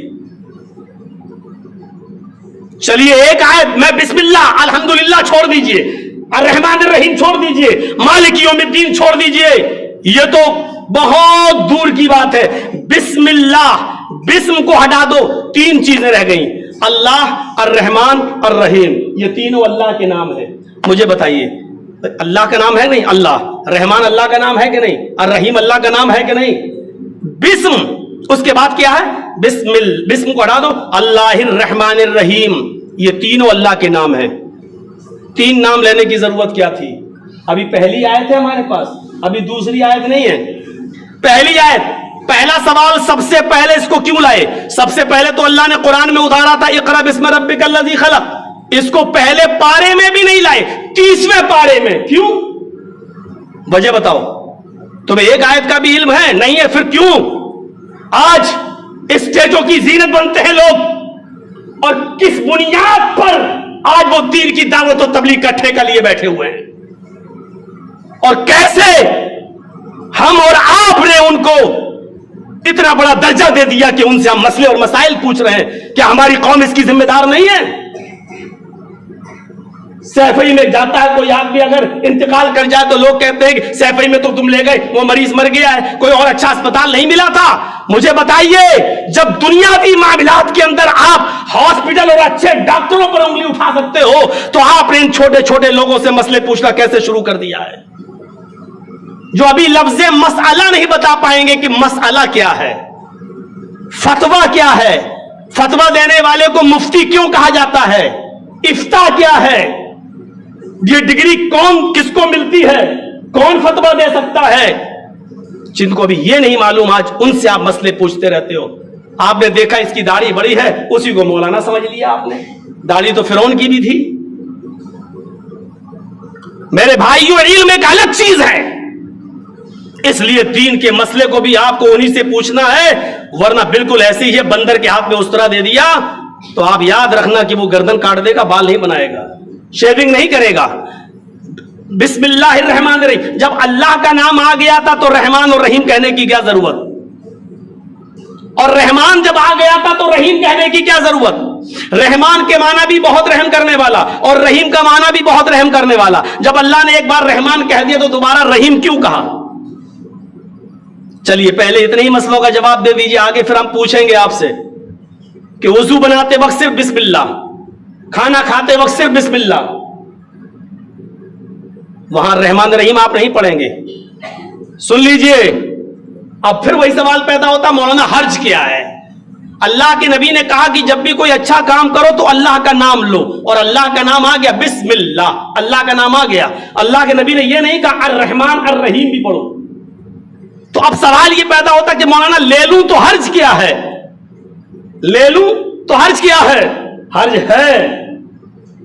ایک آیت میں بسم اللہ الحمدللہ چھوڑ دیجئے، الرحمن الرحیم چھوڑ دیجئے، مالک یوم الدین چھوڑ دیجئے، یہ تو بہت دور کی بات ہے. بسم اللہ، بسم کو ہٹا دو، 3 چیزیں رہ گئیں، اللہ، الرحمن، الرحیم. یہ تینوں اللہ کے نام ہیں. مجھے بتائیے اللہ کا نام ہے نہیں؟ اللہ. رحمان اللہ کا نام ہے کہ نہیں؟ الرحیم اللہ کا نام ہے کہ نہیں؟ بسم اس کے بعد کیا ہے؟ بسم کو ہٹا دو، اللہ الرحمن الرحیم. یہ تینوں اللہ کے نام ہیں. 3 نام لینے کی ضرورت کیا تھی؟ ابھی پہلی آیت ہے ہمارے پاس، ابھی دوسری آیت نہیں ہے. پہلی آیت، پہلا سوال سب سے پہلے اس کو کیوں لائے؟ سب سے پہلے تو اللہ نے قرآن میں اتارا تھا اقرا بسم ربک الذی خلق. اس کو پہلے پارے میں بھی نہیں لائے، 30ویں پارے میں. کیوں؟ وجہ بتاؤ. تمہیں ایک آیت کا بھی علم ہے؟ نہیں ہے. پھر کیوں؟ آج اسٹیجوں کی زینت بنتے ہیں لوگ، اور کس بنیاد پر آج وہ دین کی دعوت و تبلیغ کا ٹھیکہ لیے بیٹھے ہوئے ہیں، اور کیسے ہم اور آپ نے ان کو اتنا بڑا درجہ دے دیا کہ ان سے ہم مسئلے اور مسائل پوچھ رہے ہیں. کیا ہماری قوم اس کی ذمہ دار نہیں ہے؟ سیفئی میں جاتا ہے کوئی آدمی، اگر انتقال کر جائے تو لوگ کہتے ہیں کہ سیفئی میں تو تم لے گئے، وہ مریض مر گیا ہے، کوئی اور اچھا اسپتال نہیں ملا تھا. مجھے بتائیے، جب دنیاوی معاملات کے اندر آپ ہاسپٹل اور اچھے ڈاکٹروں پر انگلی اٹھا سکتے ہو، تو آپ نے ان چھوٹے چھوٹے لوگوں سے مسئلے پوچھنا کیسے شروع کر دیا ہے، جو ابھی لفظ مسئلہ نہیں بتا پائیں گے کہ مسئلہ کیا ہے، فتویٰ کیا ہے، فتویٰ دینے والے کو مفتی کیوں کہا جاتا ہے، افتاء کیا ہے، یہ ڈگری کون کس کو ملتی ہے، کون فتویٰ دے سکتا ہے. جن کو ابھی یہ نہیں معلوم، آج ان سے آپ مسئلے پوچھتے رہتے ہو. آپ نے دیکھا اس کی داڑھی بڑی ہے، اسی کو مولانا سمجھ لیا آپ نے. داڑھی تو فرعون کی بھی تھی. میرے بھائیوں، علم ایک الگ چیز ہے، اس لیے دین کے مسئلے کو بھی آپ کو انہی سے پوچھنا ہے، ورنہ بالکل ایسے ہی ہے، بندر کے ہاتھ میں استرا دے دیا تو آپ یاد رکھنا کہ وہ گردن کاٹ دے گا، بال نہیں بنائے گا، شیونگ نہیں کرے گا. بسم اللہ الرحمن الرحیم، جب اللہ کا نام آ گیا تھا تو رحمان اور رحیم کہنے کی کیا ضرورت، اور رحمان جب آ گیا تھا تو رحیم کہنے کی کیا ضرورت. رحمان کے معنی بھی بہت رحم کرنے والا، اور رحیم کا معنی بھی بہت رحم کرنے والا. جب اللہ نے ایک بار رحمان کہہ دیا تو دوبارہ رحیم کیوں کہا؟ چلیے پہلے اتنے ہی مسئلوں کا جواب دے دیجیے، آگے پھر ہم پوچھیں گے آپ سے کہ وضو بناتے وقت صرف بسم اللہ، کھانا کھاتے وقت صرف بسم اللہ، وہاں رحمان رحیم آپ نہیں پڑھیں گے. سن لیجئے، اب پھر وہی سوال پیدا ہوتا، مولانا حرج کیا ہے؟ اللہ کے نبی نے کہا کہ جب بھی کوئی اچھا کام کرو تو اللہ کا نام لو، اور اللہ کا نام آ گیا، بسم اللہ، اللہ کا نام آ گیا. اللہ کے نبی نے یہ نہیں کہا الرحمن الرحیم بھی پڑھو. تو اب سوال یہ پیدا ہوتا کہ مولانا لے لوں تو حرج کیا ہے، لے لوں تو حرج کیا ہے؟ حرج ہے،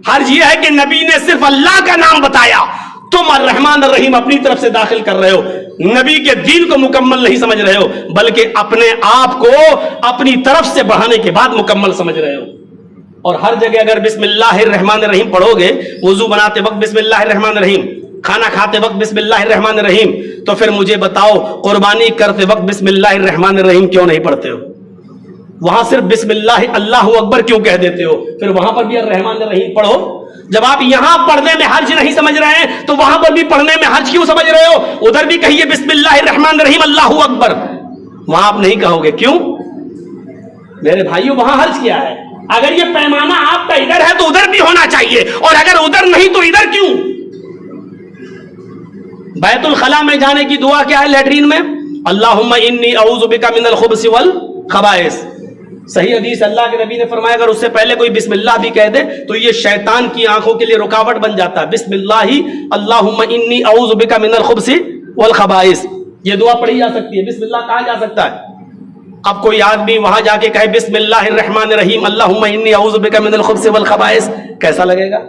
حرج یہ ہے کہ نبی نے صرف اللہ کا نام بتایا، تم الرحمن الرحیم اپنی طرف سے داخل کر رہے ہو، نبی کے دین کو مکمل نہیں سمجھ رہے ہو، بلکہ اپنے آپ کو اپنی طرف سے بڑھانے کے بعد مکمل سمجھ رہے ہو. اور ہر جگہ اگر بسم اللہ الرحمن الرحیم پڑھو گے، وضو بناتے وقت بسم اللہ الرحمن الرحیم، کھانا کھاتے وقت بسم اللہ الرحمن الرحیم، تو پھر مجھے بتاؤ قربانی کرتے وقت بسم اللہ الرحمن الرحیم کیوں نہیں پڑھتے ہو؟ وہاں صرف بسم اللہ اللہ اکبر کیوں کہہ دیتے ہو؟ پھر وہاں پر بھی الرحمن الرحیم پڑھو. جب آپ یہاں پڑھنے میں حرج نہیں سمجھ رہے ہیں تو وہاں پر بھی پڑھنے میں حرج کیوں سمجھ رہے ہو؟ ادھر بھی کہیے بسم اللہ الرحمن الرحیم اللہ اکبر، وہاں آپ نہیں کہو گے، کیوں؟ میرے بھائیوں، وہاں حرج کیا ہے؟ اگر یہ پیمانہ آپ کا ادھر ہے تو ادھر بھی ہونا چاہیے، اور اگر ادھر نہیں تو ادھر کیوں؟ بیت الخلاء میں جانے کی دعا کیا ہے لیٹرین میں؟ اللہم انی اعوذ بک من الخبث والخبائث. صحیح حدیث، اللہ کے نبی نے فرمایا اگر اس سے پہلے کوئی بسم اللہ بھی کہہ دے تو یہ شیطان کی آنکھوں کے لیے رکاوٹ بن جاتا ہے. بسم اللہ اللہم انی اعوذ بک من الخبث والخبائث، یہ دعا پڑھی جا سکتی ہے، بسم اللہ کہا جا سکتا ہے. اب کوئی آدمی وہاں جا کے کہے بسم اللہ الرحمن الرحیم اللہم انی اعوذ بک من الخبث والخبائث، کیسا لگے گا؟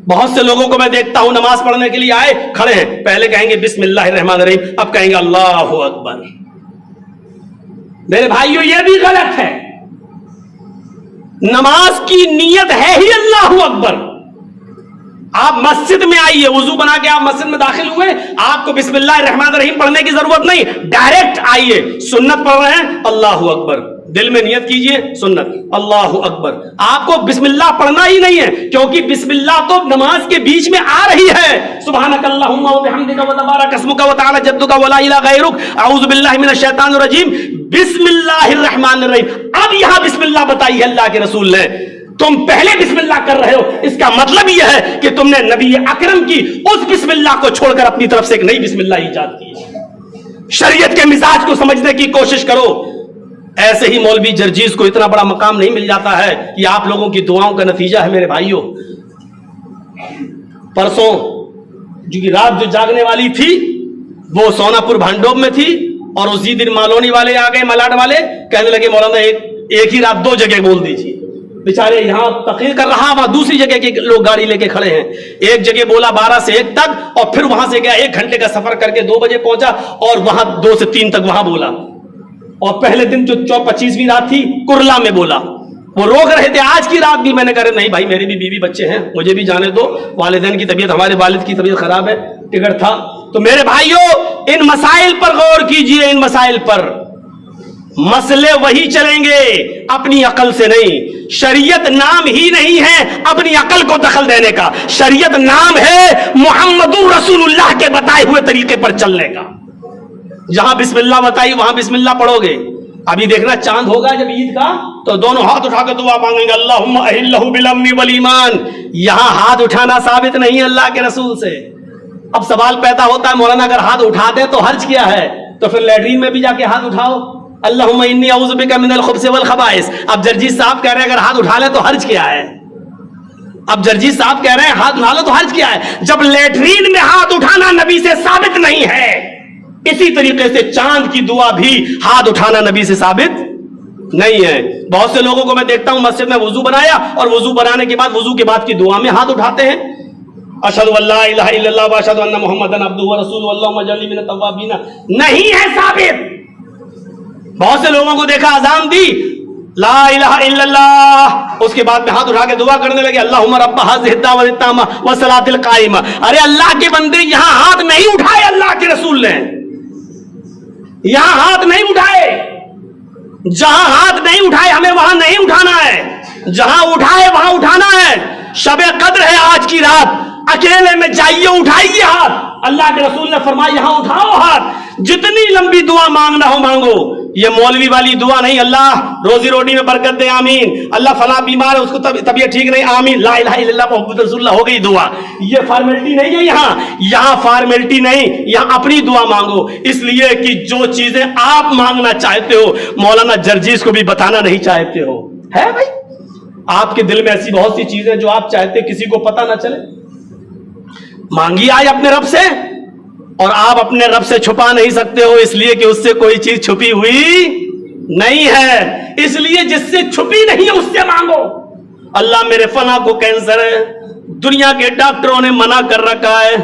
بہت سے لوگوں کو میں دیکھتا ہوں نماز پڑھنے کے لیے آئے کھڑے ہیں، پہلے کہیں گے بسم اللہ الرحمن الرحیم، اب کہیں گے اللہ اکبر. میرے بھائیو، یہ بھی غلط ہے. نماز کی نیت ہے ہی اللہ اکبر. آپ مسجد میں آئیے، وضو بنا کے آپ مسجد میں داخل ہوئے، آپ کو بسم اللہ الرحمن الرحیم پڑھنے کی ضرورت نہیں، ڈائریکٹ آئیے. سنت پڑھ رہے ہیں، اللہ اکبر، دل میں نیت کیجئے، سنت اللہ اکبر. آپ کو بسم اللہ پڑھنا ہی نہیں ہے، کیونکہ بسم اللہ تو نماز کے بیچ میں آ رہی ہے. سبحانک اللہم و بحمدک و تبارک اسمک و تعالی جدک و لا الہ غیرک اعوذ باللہ من الشیطان الرجیم بسم اللہ الرحمن الرحیم. اب یہاں بسم اللہ بتائی ہے اللہ کے رسول نے، تم پہلے بسم اللہ کر رہے ہو، اس کا مطلب یہ ہے کہ تم نے نبی اکرم کی اس بسم اللہ کو چھوڑ کر اپنی طرف سے ایک نئی بسم اللہ ایجاد کی. شریعت کے مزاج کو سمجھنے کی کوشش کرو. ایسے ہی مولوی جرجیز کو اتنا بڑا مقام نہیں مل جاتا ہے، یہ آپ لوگوں کی دعاؤں کا نتیجہ ہے. میرے بھائیوں، پرسوں جو رات جو جاگنے والی تھی وہ سونا پور بھانڈوب میں تھی، اور اسی دن مالونی والے آ گئے، ملاڈ والے کہنے لگے مولانا ایک ہی رات 2 جگہ بول دیجیے. بیچارے یہاں تقریر کر رہا، وہاں دوسری جگہ کے لوگ گاڑی لے کے کھڑے ہیں. ایک جگہ بولا 12 سے 1 تک، اور پھر وہاں سے گیا 1 گھنٹے کا سفر کر کے 2 بجے پہنچا، اور وہاں 2 سے 3 تک وہاں بولا. اور پہلے دن جو 25ویں رات تھی کرلا میں بولا. وہ روک رہے تھے آج کی رات بھی. میں نے کہا نہیں بھائی میری بھی بیوی بچے ہیں, مجھے بھی جانے دو, والدین کی طبیعت, ہمارے والد کی طبیعت خراب ہے, ٹکٹ تھا. تو میرے بھائیوں ان مسائل پر غور کیجئے, ان مسائل پر. مسئلے وہی چلیں گے اپنی عقل سے نہیں. شریعت نام ہی نہیں ہے اپنی عقل کو دخل دینے کا, شریعت نام ہے محمد رسول اللہ کے بتائے ہوئے طریقے پر چلنے کا. جہاں بسم اللہ بتائی وہاں بسم اللہ پڑھو گے. ابھی دیکھنا چاند ہوگا جب عید کا تو دونوں ہاتھ اٹھا کے دعا مانگیں گے اللہم اہلہ بالامن والایمان. یہاں ہاتھ اٹھانا ثابت نہیں ہے اللہ کے رسول سے. اب سوال پیدا ہوتا ہے مولانا اگر ہاتھ اٹھا دے تو حرج کیا ہے؟ تو پھر لیٹرین میں بھی جا کے ہاتھ اٹھاؤ, اللہم انی اعوذ بک من الخبث والخبائث. اب جرجیت صاحب کہہ رہے ہیں اگر ہاتھ اٹھا لے تو حرج کیا ہے؟ اب جرجیت صاحب کہہ رہے ہیں ہاتھ اٹھا لو تو حرج کیا ہے؟ جب لیٹرین میں ہاتھ اٹھانا نبی سے ثابت نہیں ہے, اسی طریقے سے چاند کی دعا بھی ہاتھ اٹھانا نبی سے ثابت نہیں ہے. بہت سے لوگوں کو میں دیکھتا ہوں مسجد میں وضو بنایا اور وضو بنانے کے بعد وضو کے بعد کی دعا میں ہاتھ اٹھاتے ہیں, اشہد ان لا الہ الا اللہ واشہد ان محمدن عبدہ ورسولہ اللہم اجعلنی من التوابین. نہیں ہے ثابت. بہت سے لوگوں کو دیکھا اذان دی لا الہ الا اللہ, اس کے بعد میں ہاتھ اٹھا کے دعا کرنے لگے اللہم رب ھذہ الدعوۃ التامہ والصلاۃ القائمہ. ارے اللہ کے بندے یہاں ہاتھ نہیں اٹھائے اللہ کے رسول نے, یہاں ہاتھ نہیں اٹھائے. جہاں ہاتھ نہیں اٹھائے ہمیں وہاں نہیں اٹھانا ہے, جہاں اٹھائے وہاں اٹھانا ہے. شب قدر ہے آج کی رات, اکیلے میں جائیے اٹھائیے ہاتھ. اللہ کے رسول نے فرمایا یہاں اٹھاؤ ہاتھ, جتنی لمبی دعا مانگنا ہو مانگو. یہ مولوی والی دعا نہیں, اللہ روزی روٹی میں برکت دے آمین, اللہ فلاں بیمار ہے اس کو طبیعت ٹھیک نہیں آمین, لا الہ الا اللہ محمد رسول اللہ ہو گئی دعا. یہ فارمیلٹی نہیں ہے یہاں فارمیلٹی نہیں, یہاں اپنی دعا مانگو. اس لیے کہ جو چیزیں آپ مانگنا چاہتے ہو مولانا جرجیز کو بھی بتانا نہیں چاہتے ہو. ہے بھائی آپ کے دل میں ایسی بہت سی چیزیں جو آپ چاہتے کسی کو پتہ نہ چلے. مانگی آئے اپنے رب سے, اور آپ اپنے رب سے چھپا نہیں سکتے ہو اس لیے کہ اس سے کوئی چیز چھپی ہوئی نہیں ہے. اس لیے جس سے چھپی نہیں ہے اس سے مانگو. اللہ میرے فلاں کو کینسر ہے, دنیا کے ڈاکٹروں نے منع کر رکھا ہے,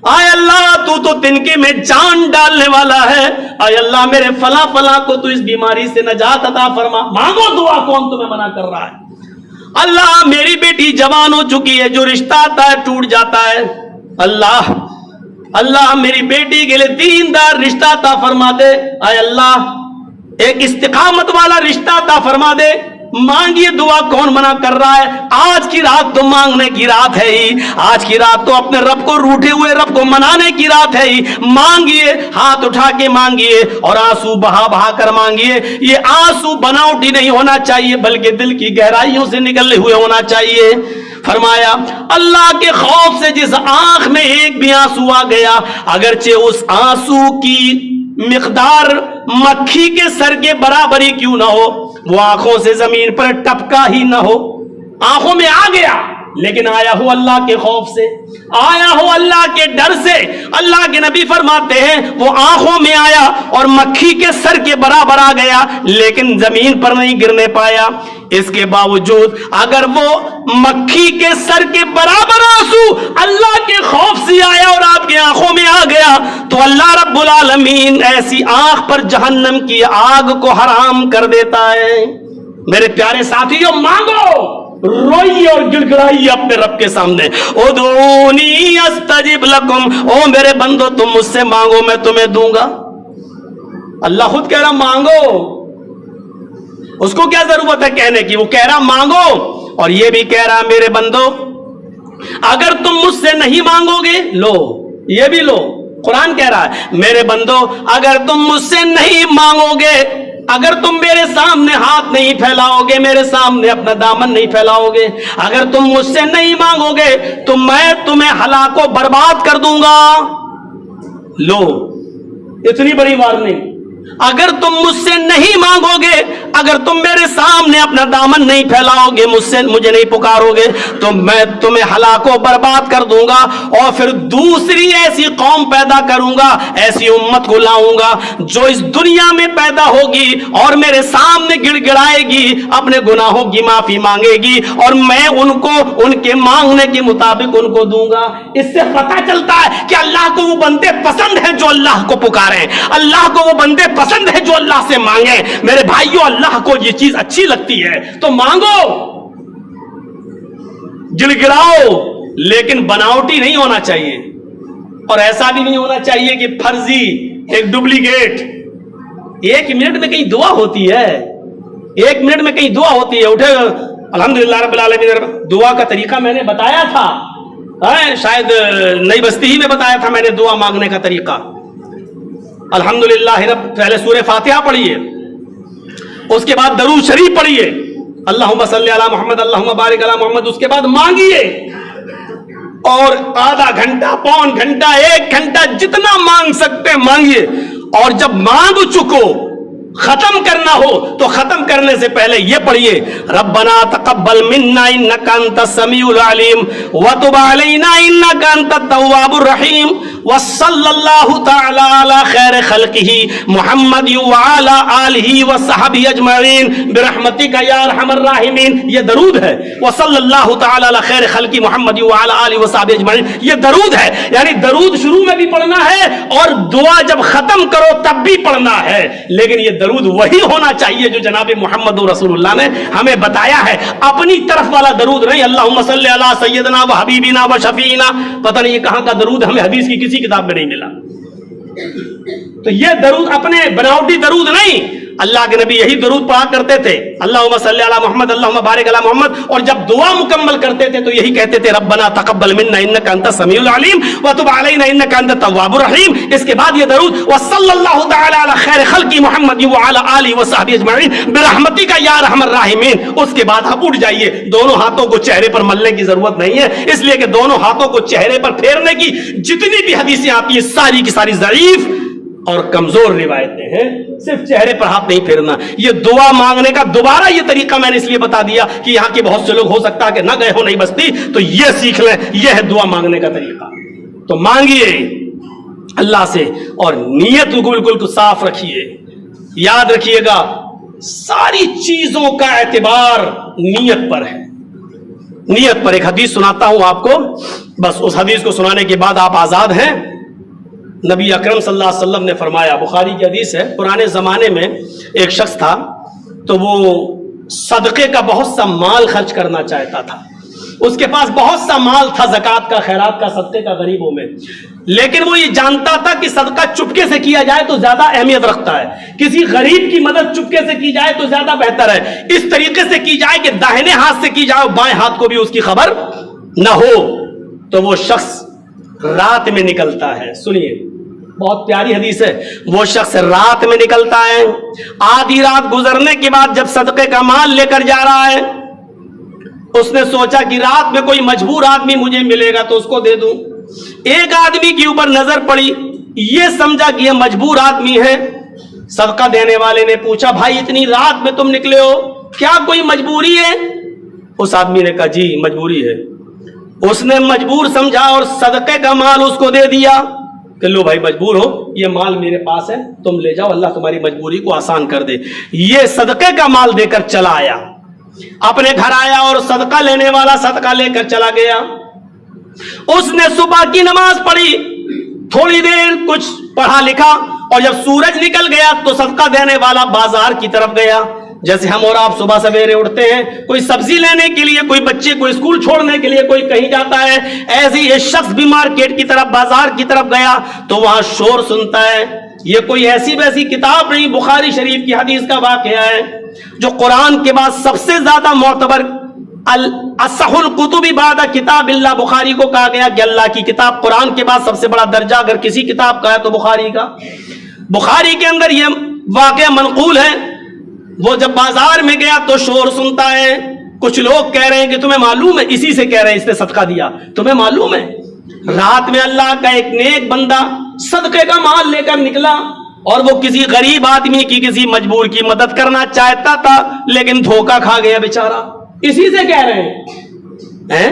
آئے اللہ تو تنکے میں جان ڈالنے والا ہے, آئے اللہ میرے فلاں کو تو اس بیماری سے نجات عطا فرما. مانگو دعا, کون تمہیں منع کر رہا ہے؟ اللہ میری بیٹی جوان ہو چکی ہے, جو رشتہ آتا ہے ٹوٹ جاتا ہے, اللہ میری بیٹی کے لیے دیندار رشتہ عطا فرما دے. اے اللہ ایک استقامت والا رشتہ عطا فرما دے. مانگیے دعا, کون منع کر رہا ہے؟ آج کی رات تو مانگنے کی رات ہے ہی, آج کی رات تو اپنے رب کو روٹھے ہوئے رب کو منانے کی رات ہے ہی. مانگیے, ہاتھ اٹھا کے مانگیے اور آنسو بہا کر مانگیے. یہ آنسو بناوٹی نہیں ہونا چاہیے بلکہ دل کی گہرائیوں سے نکلے ہوئے ہونا چاہیے. فرمایا اللہ کے خوف سے جس آنکھ میں ایک بھی آنسو آ گیا, اگرچہ اس آنسو کی مقدار مکھی کے سر کے برابری کیوں نہ ہو, وہ آنکھوں سے زمین پر ٹپکا ہی نہ ہو, آنکھوں میں آ گیا لیکن آیا ہو اللہ کے خوف سے, آیا ہو اللہ کے ڈر سے. اللہ کے نبی فرماتے ہیں وہ آنکھوں میں آیا اور مکھی کے سر کے برابر آ گیا لیکن زمین پر نہیں گرنے پایا. اس کے باوجود اگر وہ مکھی کے سر کے برابر آنسو اللہ کے خوف سے آیا اور آپ کی آنکھوں میں آ گیا تو اللہ رب العالمین ایسی آنکھ پر جہنم کی آگ کو حرام کر دیتا ہے. میرے پیارے ساتھیوں, مانگو, روئیے اور گڑ گڑائیے اپنے رب کے سامنے. ادعونی استجب لکم, او میرے بندو تم مجھ سے مانگو میں تمہیں دوں گا. اللہ خود کہہ رہا مانگو, اس کو کیا ضرورت ہے کہنے کی, وہ کہہ رہا مانگو. اور یہ بھی کہہ رہا میرے بندو اگر تم مجھ سے نہیں مانگو گے, لو یہ بھی لو, قرآن کہہ رہا ہے میرے بندو اگر تم مجھ سے نہیں مانگو گے, اگر تم میرے سامنے ہاتھ نہیں پھیلاؤ گے, میرے سامنے اپنا دامن نہیں پھیلاؤ گے, اگر تم مجھ سے نہیں مانگو گے تو میں تمہیں ہلاک و برباد کر دوں گا. لو اتنی بڑی وارننگ. اگر تم مجھ سے نہیں مانگو گے, اگر تم میرے سامنے اپنا دامن نہیں پھیلاؤ گے, مجھے نہیں پکارو گے تو میں تمہیں ہلاک و برباد کر دوں گا. اور پھر دوسری ایسی قوم پیدا کروں گا, ایسی امت کو لاؤں گا جو اس دنیا میں پیدا ہوگی اور میرے سامنے گڑ گڑائے گی, اپنے گناہوں کی معافی مانگے گی اور میں ان کو ان کے مانگنے کے مطابق ان کو دوں گا. اس سے پتہ چلتا ہے کہ اللہ کو وہ بندے پسند ہیں جو اللہ کو پکاریں, اللہ کو وہ بندے پسند ہے جو اللہ سے مانگیں. میرے بھائیوں, اللہ کو یہ چیز اچھی لگتی ہے تو مانگو، گڑ گڑاؤ، لیکن بناوٹی نہیں ہونا چاہیے، اور ایسا بھی نہیں ہونا چاہیے کہ فرضی، ایک ڈپلیکیٹ۔ 1 منٹ میں کہیں دعا ہوتی ہے، 1 منٹ میں کہیں دعا ہوتی ہے، اٹھے الحمدللہ رب العالمین، دعا کا طریقہ میں نے بتایا تھا، شاید نئی بستی ہی میں بتایا تھا میں نے دعا مانگنے کا طریقہ۔ الحمدللہ رب، پہلے سورہ فاتحہ پڑھیے، اس کے بعد درود شریف پڑھیے، اللہم صلی علی محمد اللہم بارک علی محمد، اس کے بعد مانگیے، اور آدھا گھنٹہ، پون گھنٹہ، 1 گھنٹہ، جتنا مانگ سکتے مانگیے، اور جب مانگ چکو ختم کرنا ہو تو ختم کرنے سے پہلے یہ پڑھیے، ربنا تقبل منا انک انت السمیع العلیم وتب علینا انک انت التواب الرحیم وصلی اللہ تعالی علی خیر خلقہ محمد وعلی آلہ وصحبہ اجمعین برحمتک یا ارحم الراحمین، یہ درود ہے۔ وصلی اللہ تعالی علی خیر خلقہ محمد وعلی آلہ وصحبہ اجمعین، یہ درود ہے، یعنی درود شروع میں بھی پڑھنا ہے اور دعا جب ختم کرو تب بھی پڑھنا ہے، لیکن یہ درود وہی ہونا چاہیے جو جناب محمد رسول اللہ نے ہمیں بتایا ہے، اپنی طرف والا درود نہیں، اللہم صلی علی سیدنا و حبیبنا و شفیعنا، پتہ نہیں یہ کہاں کا درود، ہمیں حدیث کی کسی کتاب میں نہیں ملا۔ تو یہ درود اپنے بناوٹی درود نہیں، اللہ کے نبی یہی درود پڑھا کرتے تھے، اللہم صلی علی محمد اللہم بارک علی محمد، اور جب دعا مکمل کرتے تھے تو یہی کہتے تھے ربنا تقبل منا انک انت السمیع العلیم وتب علینا انک انت التواب الرحیم۔ اس کے بعد یہ درود وصلی اللہ تعالی علی خیر خلقہ محمد وعلی آلہ وصحبہ اجمعین برحمتک یا ارحم الراحمین۔ اس کے بعد آپ اٹھ جائیے، دونوں ہاتھوں کو چہرے پر ملنے کی ضرورت نہیں ہے، اس لیے کہ دونوں ہاتھوں کو چہرے پر پھیرنے کی جتنی بھی حدیثیں آتی ہیں ساری کی ساری ضعیف اور کمزور روایتیں ہیں، صرف چہرے پر ہاتھ نہیں پھیرنا۔ یہ دعا مانگنے کا دوبارہ یہ طریقہ میں نے اس لیے بتا دیا کہ یہاں کے بہت سے لوگ ہو سکتا ہے کہ نہ گئے ہو نہیں بستی، تو یہ سیکھ لیں، یہ ہے دعا مانگنے کا طریقہ۔ تو مانگیے اللہ سے، اور نیت کو بالکل صاف رکھیے۔ یاد رکھیے گا ساری چیزوں کا اعتبار نیت پر ہے، نیت پر۔ ایک حدیث سناتا ہوں آپ کو، بس اس حدیث کو سنانے کے بعد آپ آزاد ہیں۔ نبی اکرم صلی اللہ علیہ وسلم نے فرمایا، بخاری کی حدیث ہے، پرانے زمانے میں ایک شخص تھا تو وہ صدقے کا بہت سا مال خرچ کرنا چاہتا تھا، اس کے پاس بہت سا مال تھا، زکوٰۃ کا، خیرات کا، صدقے کا غریبوں میں، لیکن وہ یہ جانتا تھا کہ صدقہ چپکے سے کیا جائے تو زیادہ اہمیت رکھتا ہے، کسی غریب کی مدد چپکے سے کی جائے تو زیادہ بہتر ہے، اس طریقے سے کی جائے کہ داہنے ہاتھ سے کی جائے اور بائیں ہاتھ کو بھی اس کی خبر نہ ہو۔ تو وہ شخص رات میں نکلتا ہے، سنیے بہت پیاری حدیث ہے، وہ شخص رات میں نکلتا ہے، آدھی رات گزرنے کے بعد جب صدقے کا مال لے کر جا رہا ہے، اس نے سوچا کہ رات میں کوئی مجبور آدمی مجھے ملے گا تو اس کو دے دوں۔ ایک آدمی کے اوپر نظر پڑی، یہ سمجھا کہ یہ مجبور آدمی ہے، صدقہ دینے والے نے پوچھا بھائی اتنی رات میں تم نکلے ہو، کیا کوئی مجبوری ہے؟ اس آدمی نے کہا جی مجبوری ہے۔ اس نے مجبور سمجھا اور صدقے کا مال اس کو دے دیا کہ لو بھائی مجبور ہو، یہ مال میرے پاس ہے، تم لے جاؤ، اللہ تمہاری مجبوری کو آسان کر دے۔ یہ صدقے کا مال دے کر چلا آیا، اپنے گھر آیا اور صدقہ لینے والا صدقہ لے کر چلا گیا۔ اس نے صبح کی نماز پڑھی، تھوڑی دیر کچھ پڑھا لکھا، اور جب سورج نکل گیا تو صدقہ دینے والا بازار کی طرف گیا، جیسے ہم اور آپ صبح سویرے اٹھتے ہیں، کوئی سبزی لینے کے لیے، کوئی بچے کو اسکول چھوڑنے کے لیے، کوئی کہیں جاتا ہے، ایسے ہی ایک شخص بھی مارکیٹ کی طرف، بازار کی طرف گیا تو وہاں شور سنتا ہے۔ یہ کوئی ایسی ویسی کتاب نہیں، بخاری شریف کی حدیث کا واقعہ ہے، جو قرآن کے بعد سب سے زیادہ معتبر اصح الکتب بعد کتاب اللہ، بخاری کو کہا گیا کہ اللہ کی کتاب، قرآن کے بعد سب سے بڑا درجہ اگر کسی کتاب کا ہے تو بخاری کا۔ بخاری کے اندر یہ واقعہ منقول ہے، وہ جب بازار میں گیا تو شور سنتا ہے، کچھ لوگ کہہ رہے ہیں کہ تمہیں معلوم ہے، اسی سے کہہ رہے ہیں اس نے صدقہ دیا، تمہیں معلوم ہے رات میں اللہ کا ایک نیک بندہ صدقے کا مال لے کر نکلا اور وہ کسی غریب آدمی کی، کسی مجبور کی مدد کرنا چاہتا تھا لیکن دھوکہ کھا گیا بیچارہ، اسی سے کہہ رہے ہیں۔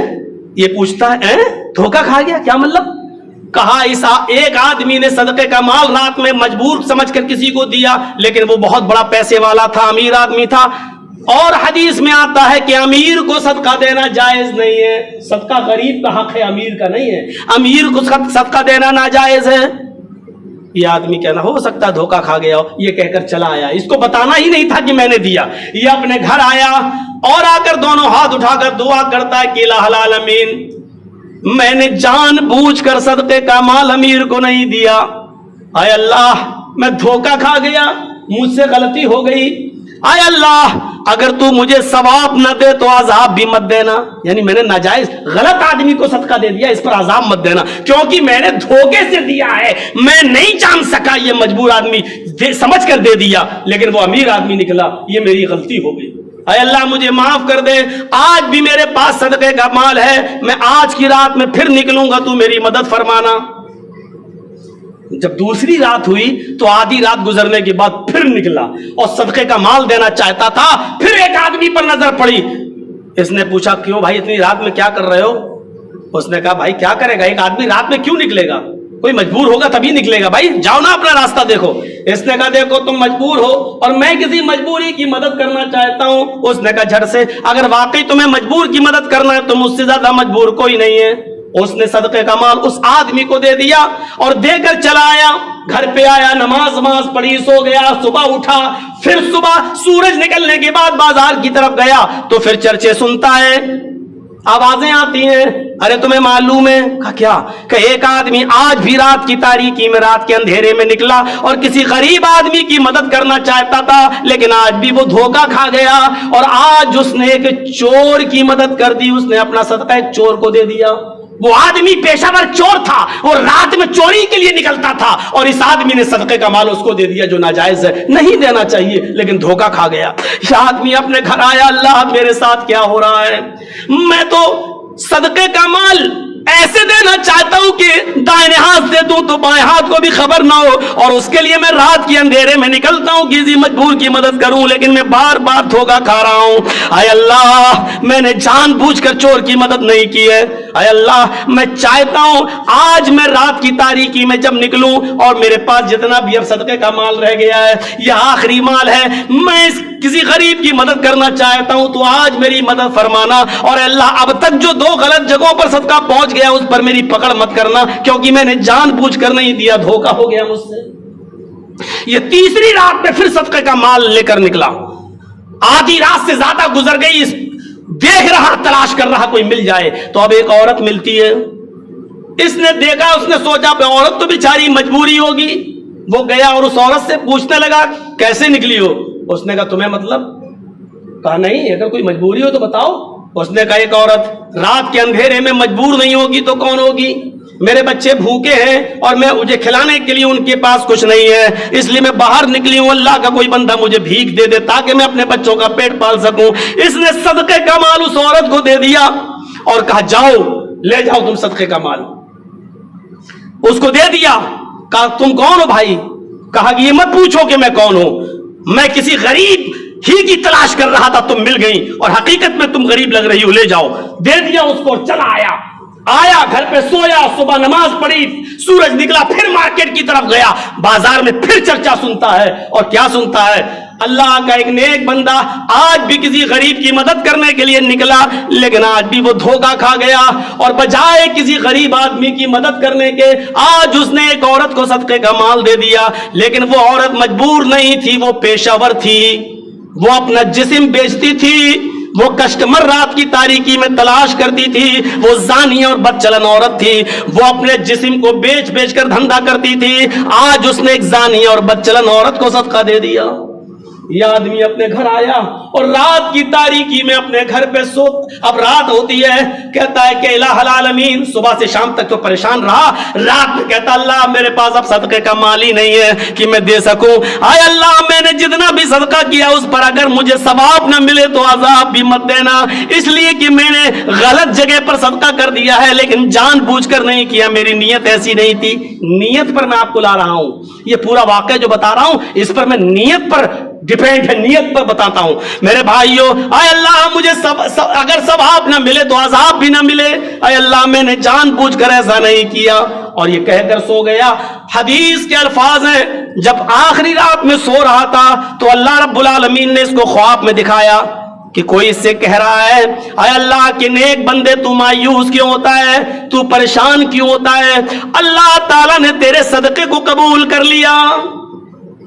یہ پوچھتا ہے دھوکہ کھا گیا کیا مطلب؟ کہا اس ایک آدمی نے صدقے کا مال رات میں مجبور سمجھ کر کسی کو دیا، لیکن وہ بہت بڑا پیسے والا تھا، امیر آدمی تھا، اور حدیث میں آتا ہے کہ امیر کو صدقہ دینا جائز نہیں ہے، صدقہ غریب کا حق ہے، امیر کا نہیں ہے، امیر کو صدقہ دینا ناجائز ہے۔ یہ آدمی کہنا ہو سکتا ہے دھوکہ کھا گیا ہو، یہ کہہ کر چلا آیا. اس کو بتانا ہی نہیں تھا کہ میں نے دیا. یہ اپنے گھر آیا اور آ کر دونوں ہاتھ اٹھا کر دعا کرتا ہے کہ الہ العالمین، میں نے جان بوجھ کر صدقے کا مال امیر کو نہیں دیا. اے اللہ میں دھوکہ کھا گیا، مجھ سے غلطی ہو گئی. اے اللہ اگر تو مجھے ثواب نہ دے تو عذاب بھی مت دینا. یعنی میں نے ناجائز غلط آدمی کو صدقہ دے دیا، اس پر عذاب مت دینا، کیونکہ میں نے دھوکے سے دیا ہے. میں نہیں جان سکا، یہ مجبور آدمی سمجھ کر دے دیا، لیکن وہ امیر آدمی نکلا، یہ میری غلطی ہو گئی. اے اللہ مجھے معاف کر دے. آج بھی میرے پاس صدقے کا مال ہے، میں آج کی رات میں پھر نکلوں گا، تو میری مدد فرمانا. جب دوسری رات ہوئی تو آدھی رات گزرنے کے بعد پھر نکلا اور صدقے کا مال دینا چاہتا تھا. پھر ایک آدمی پر نظر پڑی. اس نے پوچھا کیوں بھائی اتنی رات میں کیا کر رہے ہو؟ اس نے کہا بھائی کیا کرے گا، ایک آدمی رات میں کیوں نکلے گا؟ کوئی مجبور ہوگا تبھی نکلے گا، بھائی جاؤ نا اپنا راستہ دیکھو. اس نے کہا دیکھو تم مجبور ہو اور میں کسی مجبوری کی مدد کرنا چاہتا ہوں. اس نے کہا جھٹ سے اگر واقعی تمہیں مجبور کی مدد کرنا ہے تو مجھ سے زیادہ مجبور کوئی نہیں ہے. اس نے صدقے کا مال اس آدمی کو دے دیا اور دے کر چلا آیا. گھر پہ آیا، نماز پڑھی، سو گیا. صبح اٹھا، پھر صبح سورج نکلنے کے بعد بازار کی طرف گیا تو پھر چرچے سنتا ہے، آوازیں آتی ہیں. ارے تمہیں معلوم ہے؟ کہا کیا؟ کہ ایک آدمی آج بھی رات کی تاریکی میں، رات کے اندھیرے میں نکلا اور کسی غریب آدمی کی مدد کرنا چاہتا تھا، لیکن آج بھی وہ دھوکہ کھا گیا اور آج اس نے ایک چور کی مدد کر دی. اس نے اپنا صدقہ ایک چور کو دے دیا. وہ آدمی پیشہ ور چور تھا، وہ رات میں چوری کے لیے نکلتا تھا اور اس آدمی نے صدقے کا مال اس کو دے دیا جو ناجائز ہے، نہیں دینا چاہیے، لیکن دھوکہ کھا گیا. یہ آدمی اپنے گھر آیا، اللہ میرے ساتھ کیا ہو رہا ہے؟ میں تو صدقے کا مال ایسے دینا چاہتا ہوں کہ دائیں ہاتھ سے دوں تو بائیں ہاتھ کو بھی خبر نہ ہو، اور اس کے لیے میں رات کے اندھیرے میں نکلتا ہوں کسی مجبور کی مدد کروں، لیکن میں بار بار دھوکہ کھا رہا ہوں. اے اللہ میں نے جان بوجھ کر چور کی مدد نہیں کی ہے. اے اللہ میں چاہتا ہوں آج میں رات کی تاریکی میں جب نکلوں اور میرے پاس جتنا بھی اب صدقے کا مال رہ گیا ہے، یہ آخری مال ہے، میں اس کسی غریب کی مدد کرنا چاہتا ہوں، تو آج میری مدد فرمانا. اور اللہ اب تک جو 2 غلط جگہوں پر صدقہ پہنچ گیا اس پر میری پکڑ مت کرنا، کیونکہ میں نے جان بوجھ کر نہیں دیا، دھوکہ ہو گیا مجھ سے. یہ تیسری رات میں پھر صدقے کا مال لے کر نکلا. آدھی رات سے زیادہ گزر گئی، دیکھ رہا، تلاش کر رہا کوئی مل جائے. تو اب ایک عورت ملتی ہے. اس نے دیکھا، اس نے سوچا عورت تو بیچاری مجبوری ہوگی. وہ گیا اور اس عورت سے پوچھنے لگا کیسے نکلی ہو؟ اس نے کہا تمہیں مطلب؟ کہا نہیں، اگر کوئی مجبوری ہو تو بتاؤ. اس نے کہا ایک عورت رات کے اندھیرے میں مجبور نہیں ہوگی تو کون ہوگی؟ میرے بچے بھوکے ہیں اور میں مجھے کھلانے کے لیے ان کے پاس کچھ نہیں ہے، اس لیے میں باہر نکلی ہوں، اللہ کا کوئی بندہ مجھے بھیک دے دے تاکہ میں اپنے بچوں کا پیٹ پال سکوں. اس نے صدقے کا مال اس عورت کو دے دیا اور کہا جاؤ لے جاؤ تم صدقے کا مال. اس کو دے دیا. کہا تم کون ہو بھائی؟ کہا کہ یہ مت پوچھو کہ میں کون ہوں، میں کسی غریب ہی کی تلاش کر رہا تھا، تم مل گئی اور حقیقت میں تم غریب لگ رہی ہو، لے جاؤ. دے دیا اس کو. چلا آیا گھر پہ سویا، صبح نماز پڑھی، سورج نکلا، پھر مارکیٹ کی طرف گیا. بازار میں پھر چرچا سنتا ہے. اور کیا سنتا ہے؟ اللہ کا ایک نیک بندہ آج بھی کسی غریب کی مدد کرنے کے لیے نکلا، لیکن آج بھی وہ دھوکہ کھا گیا اور بجائے کسی غریب آدمی کی مدد کرنے کے آج اس نے ایک عورت کو صدقے کا مال دے دیا. لیکن وہ عورت مجبور نہیں تھی، وہ پیشہ ور تھی، وہ اپنا جسم بیچتی تھی، وہ کسٹمر رات کی تاریکی میں تلاش کرتی تھی، وہ زانی اور بدچلن عورت تھی، وہ اپنے جسم کو بیچ کر دھندا کرتی تھی. آج اس نے ایک زانی اور بدچلن عورت کو صدقہ دے دیا. یہ آدمی اپنے گھر آیا اور رات کی تاریکی میں اپنے گھر پہ سو، اب رات ہوتی ہے، کہتا ہے کہ الہ العالمین. صبح سے شام تک تو پریشان رہا، رات میں کہتا اللہ میرے پاس اب صدقے کا مال ہی نہیں ہے کہ میں دے سکوں. آئے اللہ میں نے جتنا بھی صدقہ کیا اس پر اگر مجھے ثواب نہ ملے تو عذاب بھی مت دینا، اس لیے کہ میں نے غلط جگہ پر صدقہ کر دیا ہے، لیکن جان بوجھ کر نہیں کیا، میری نیت ایسی نہیں تھی. نیت پر میں آپ کو لا رہا ہوں، یہ پورا واقعہ جو بتا رہا ہوں اس پر میں نیت پر ڈیپینڈ ہے، نیت پر بتاتا ہوں. میرے بھائیو، اے اللہ مجھے اگر ثواب نہ ملے تو عذاب بھی نہ ملے، اے اللہ میں نے جان بوجھ کر ایسا نہیں کیا. اور یہ کہہ کر سو گیا. حدیث کے الفاظ ہیں جب آخری رات میں سو رہا تھا تو اللہ رب العالمین نے اس کو خواب میں دکھایا کہ کوئی اس سے کہہ رہا ہے اے اللہ کے نیک بندے تو مایوس کیوں ہوتا ہے, تو پریشان کیوں ہوتا ہے؟ اللہ تعالیٰ نے تیرے صدقے کو قبول کر لیا.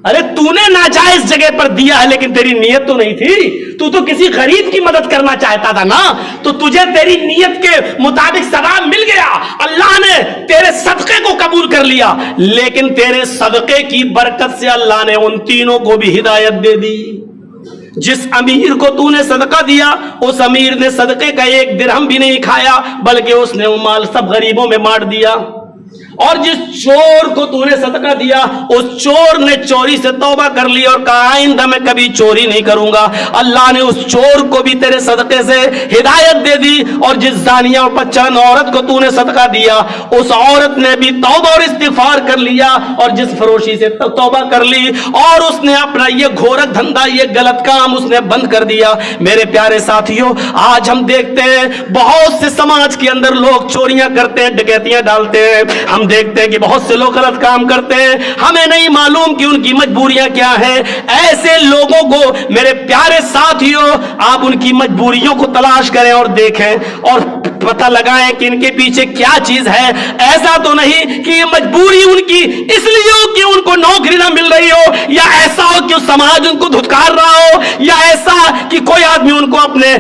ارے تو نے ناجائز جگہ پر دیا ہے لیکن تیری نیت تو نہیں تھی, تو کسی غریب کی مدد کرنا چاہتا تھا نا, تو تجھے تیری نیت کے مطابق ثواب مل گیا, اللہ نے تیرے صدقے کو قبول کر لیا. لیکن تیرے صدقے کی برکت سے اللہ نے ان تینوں کو بھی ہدایت دے دی. جس امیر کو تو نے صدقہ دیا اس امیر نے صدقے کا 1 درہم بھی نہیں کھایا بلکہ اس نے وہ مال سب غریبوں میں بانٹ دیا. اور جس چور کو تو نے صدقہ دیا اس چور نے چوری سے توبہ کر لی اور کہا آئندہ میں کبھی چوری نہیں کروں گا. اللہ نے اس چور کو بھی تیرے صدقے سے ہدایت دے دی. اور جس زانیہ اور پچان عورت کو تو نے صدقہ دیا اس عورت نے بھی توبہ اور استغفار کر لیا اور جس فروشی سے توبہ کر لی اور اس نے اپنا یہ گھورک دھندا یہ غلط کام اس نے بند کر دیا. میرے پیارے ساتھیوں, آج ہم دیکھتے ہیں بہت سے سماج کے اندر لوگ چوریاں کرتے ہیں, ڈکیتیاں ڈالتے ہیں. ہم دیکھتے ہیں کہ بہت سے لوگ غلط کام کرتے ہیں, ہمیں نہیں معلوم کہ ان کی مجبوریاں کیا ہیں. ایسے لوگوں کو میرے پیارے ساتھیوں آپ ان کی مجبوریوں کو تلاش کریں اور دیکھیں اور پتہ لگائیں کہ ان کے پیچھے کیا چیز ہے. ایسا تو نہیں کہ یہ مجبوری ان کی اس لیے ہو کہ ان کو نوکری نہ مل رہی ہو, یا ایسا ہو کہ سماج ان کو دھتکار رہا ہو, یا ایسا کہ کوئی آدمی ان کو اپنے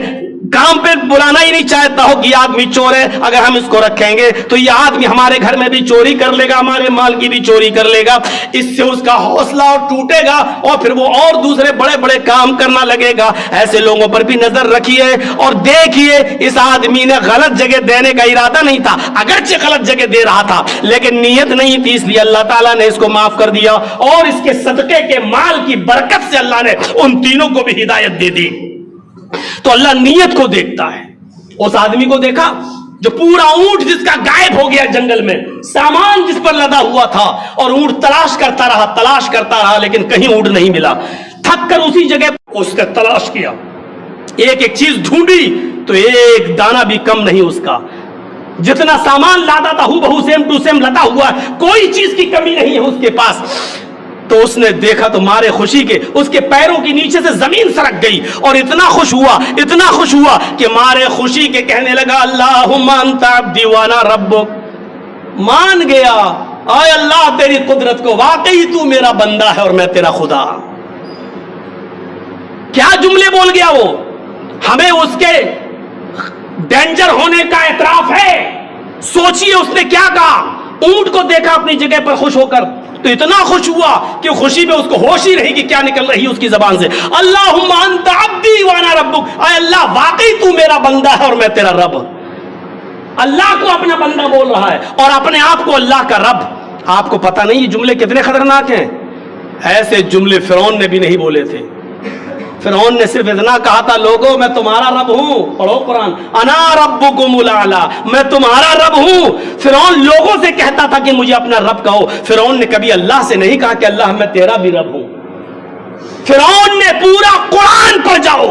کام پہ بلانا ہی نہیں چاہتا ہو کہ یہ آدمی چور ہے, اگر ہم اس کو رکھیں گے تو یہ آدمی ہمارے گھر میں بھی چوری کر لے گا, ہمارے مال کی بھی چوری کر لے گا. اس سے اس کا حوصلہ اور ٹوٹے گا اور پھر وہ اور دوسرے بڑے بڑے کام کرنا لگے گا. ایسے لوگوں پر بھی نظر رکھیے اور دیکھیے اس آدمی نے غلط جگہ دینے کا ارادہ نہیں تھا, اگرچہ غلط جگہ دے رہا تھا لیکن نیت نہیں تھی, اس لیے اللہ تعالیٰ نے اس کو معاف کر دیا اور اس کے صدقے کے مال کی برکت سے اللہ نے ان تینوں کو بھی ہدایت دے دی. تو اللہ نیت کو دیکھتا ہے. اس آدمی کو دیکھا جو پورا اونٹ جس کا غائب ہو گیا جنگل میں, سامان جس پر لدا ہوا تھا اور اونٹ تلاش کرتا رہا لیکن کہیں اونٹ نہیں ملا. تھک کر اسی جگہ اس نے تلاش کیا, ایک ایک چیز ڈھونڈی تو ایک دانہ بھی کم نہیں اس کا. جتنا سامان لادا تھا بہو سیم ٹو سیم لدا ہوا, کوئی چیز کی کمی نہیں ہے اس کے پاس. تو اس نے دیکھا تو مارے خوشی کے اس کے پیروں کے نیچے سے زمین سرک گئی اور اتنا خوش ہوا کہ مارے خوشی کے کہنے لگا اللہم انت عبدی وانا ربک. مان گیا اے اللہ تیری قدرت کو, واقعی تو میرا بندہ ہے اور میں تیرا خدا. کیا جملے بول گیا وہ, ہمیں اس کے ڈینجر ہونے کا اعتراف ہے. سوچئے اس نے کیا کہا, اونٹ کو دیکھا اپنی جگہ پر خوش ہو کر تو اتنا خوش ہوا کہ خوشی میں اس کو ہوش ہی رہی کہ کیا نکل رہی اس کی زبان سے, اللہم انت عبدی وانا ربک, اے اللہ واقعی تو میرا بندہ ہے اور میں تیرا رب. اللہ کو اپنا بندہ بول رہا ہے اور اپنے آپ کو اللہ کا رب. آپ کو پتہ نہیں یہ جملے کتنے خطرناک ہیں. ایسے جملے فرعون نے بھی نہیں بولے تھے. فرعون نے صرف اتنا کہا تھا لوگوں میں تمہارا رب ہوں, پڑھو قرآن, انا ربکم الاعلی, میں تمہارا رب ہوں. فرعون لوگوں سے کہتا تھا کہ مجھے اپنا رب کہو. فرعون نے کبھی اللہ سے نہیں کہا کہ اللہ میں تیرا بھی رب ہوں. فرعون نے پورا قرآن پر جاؤ,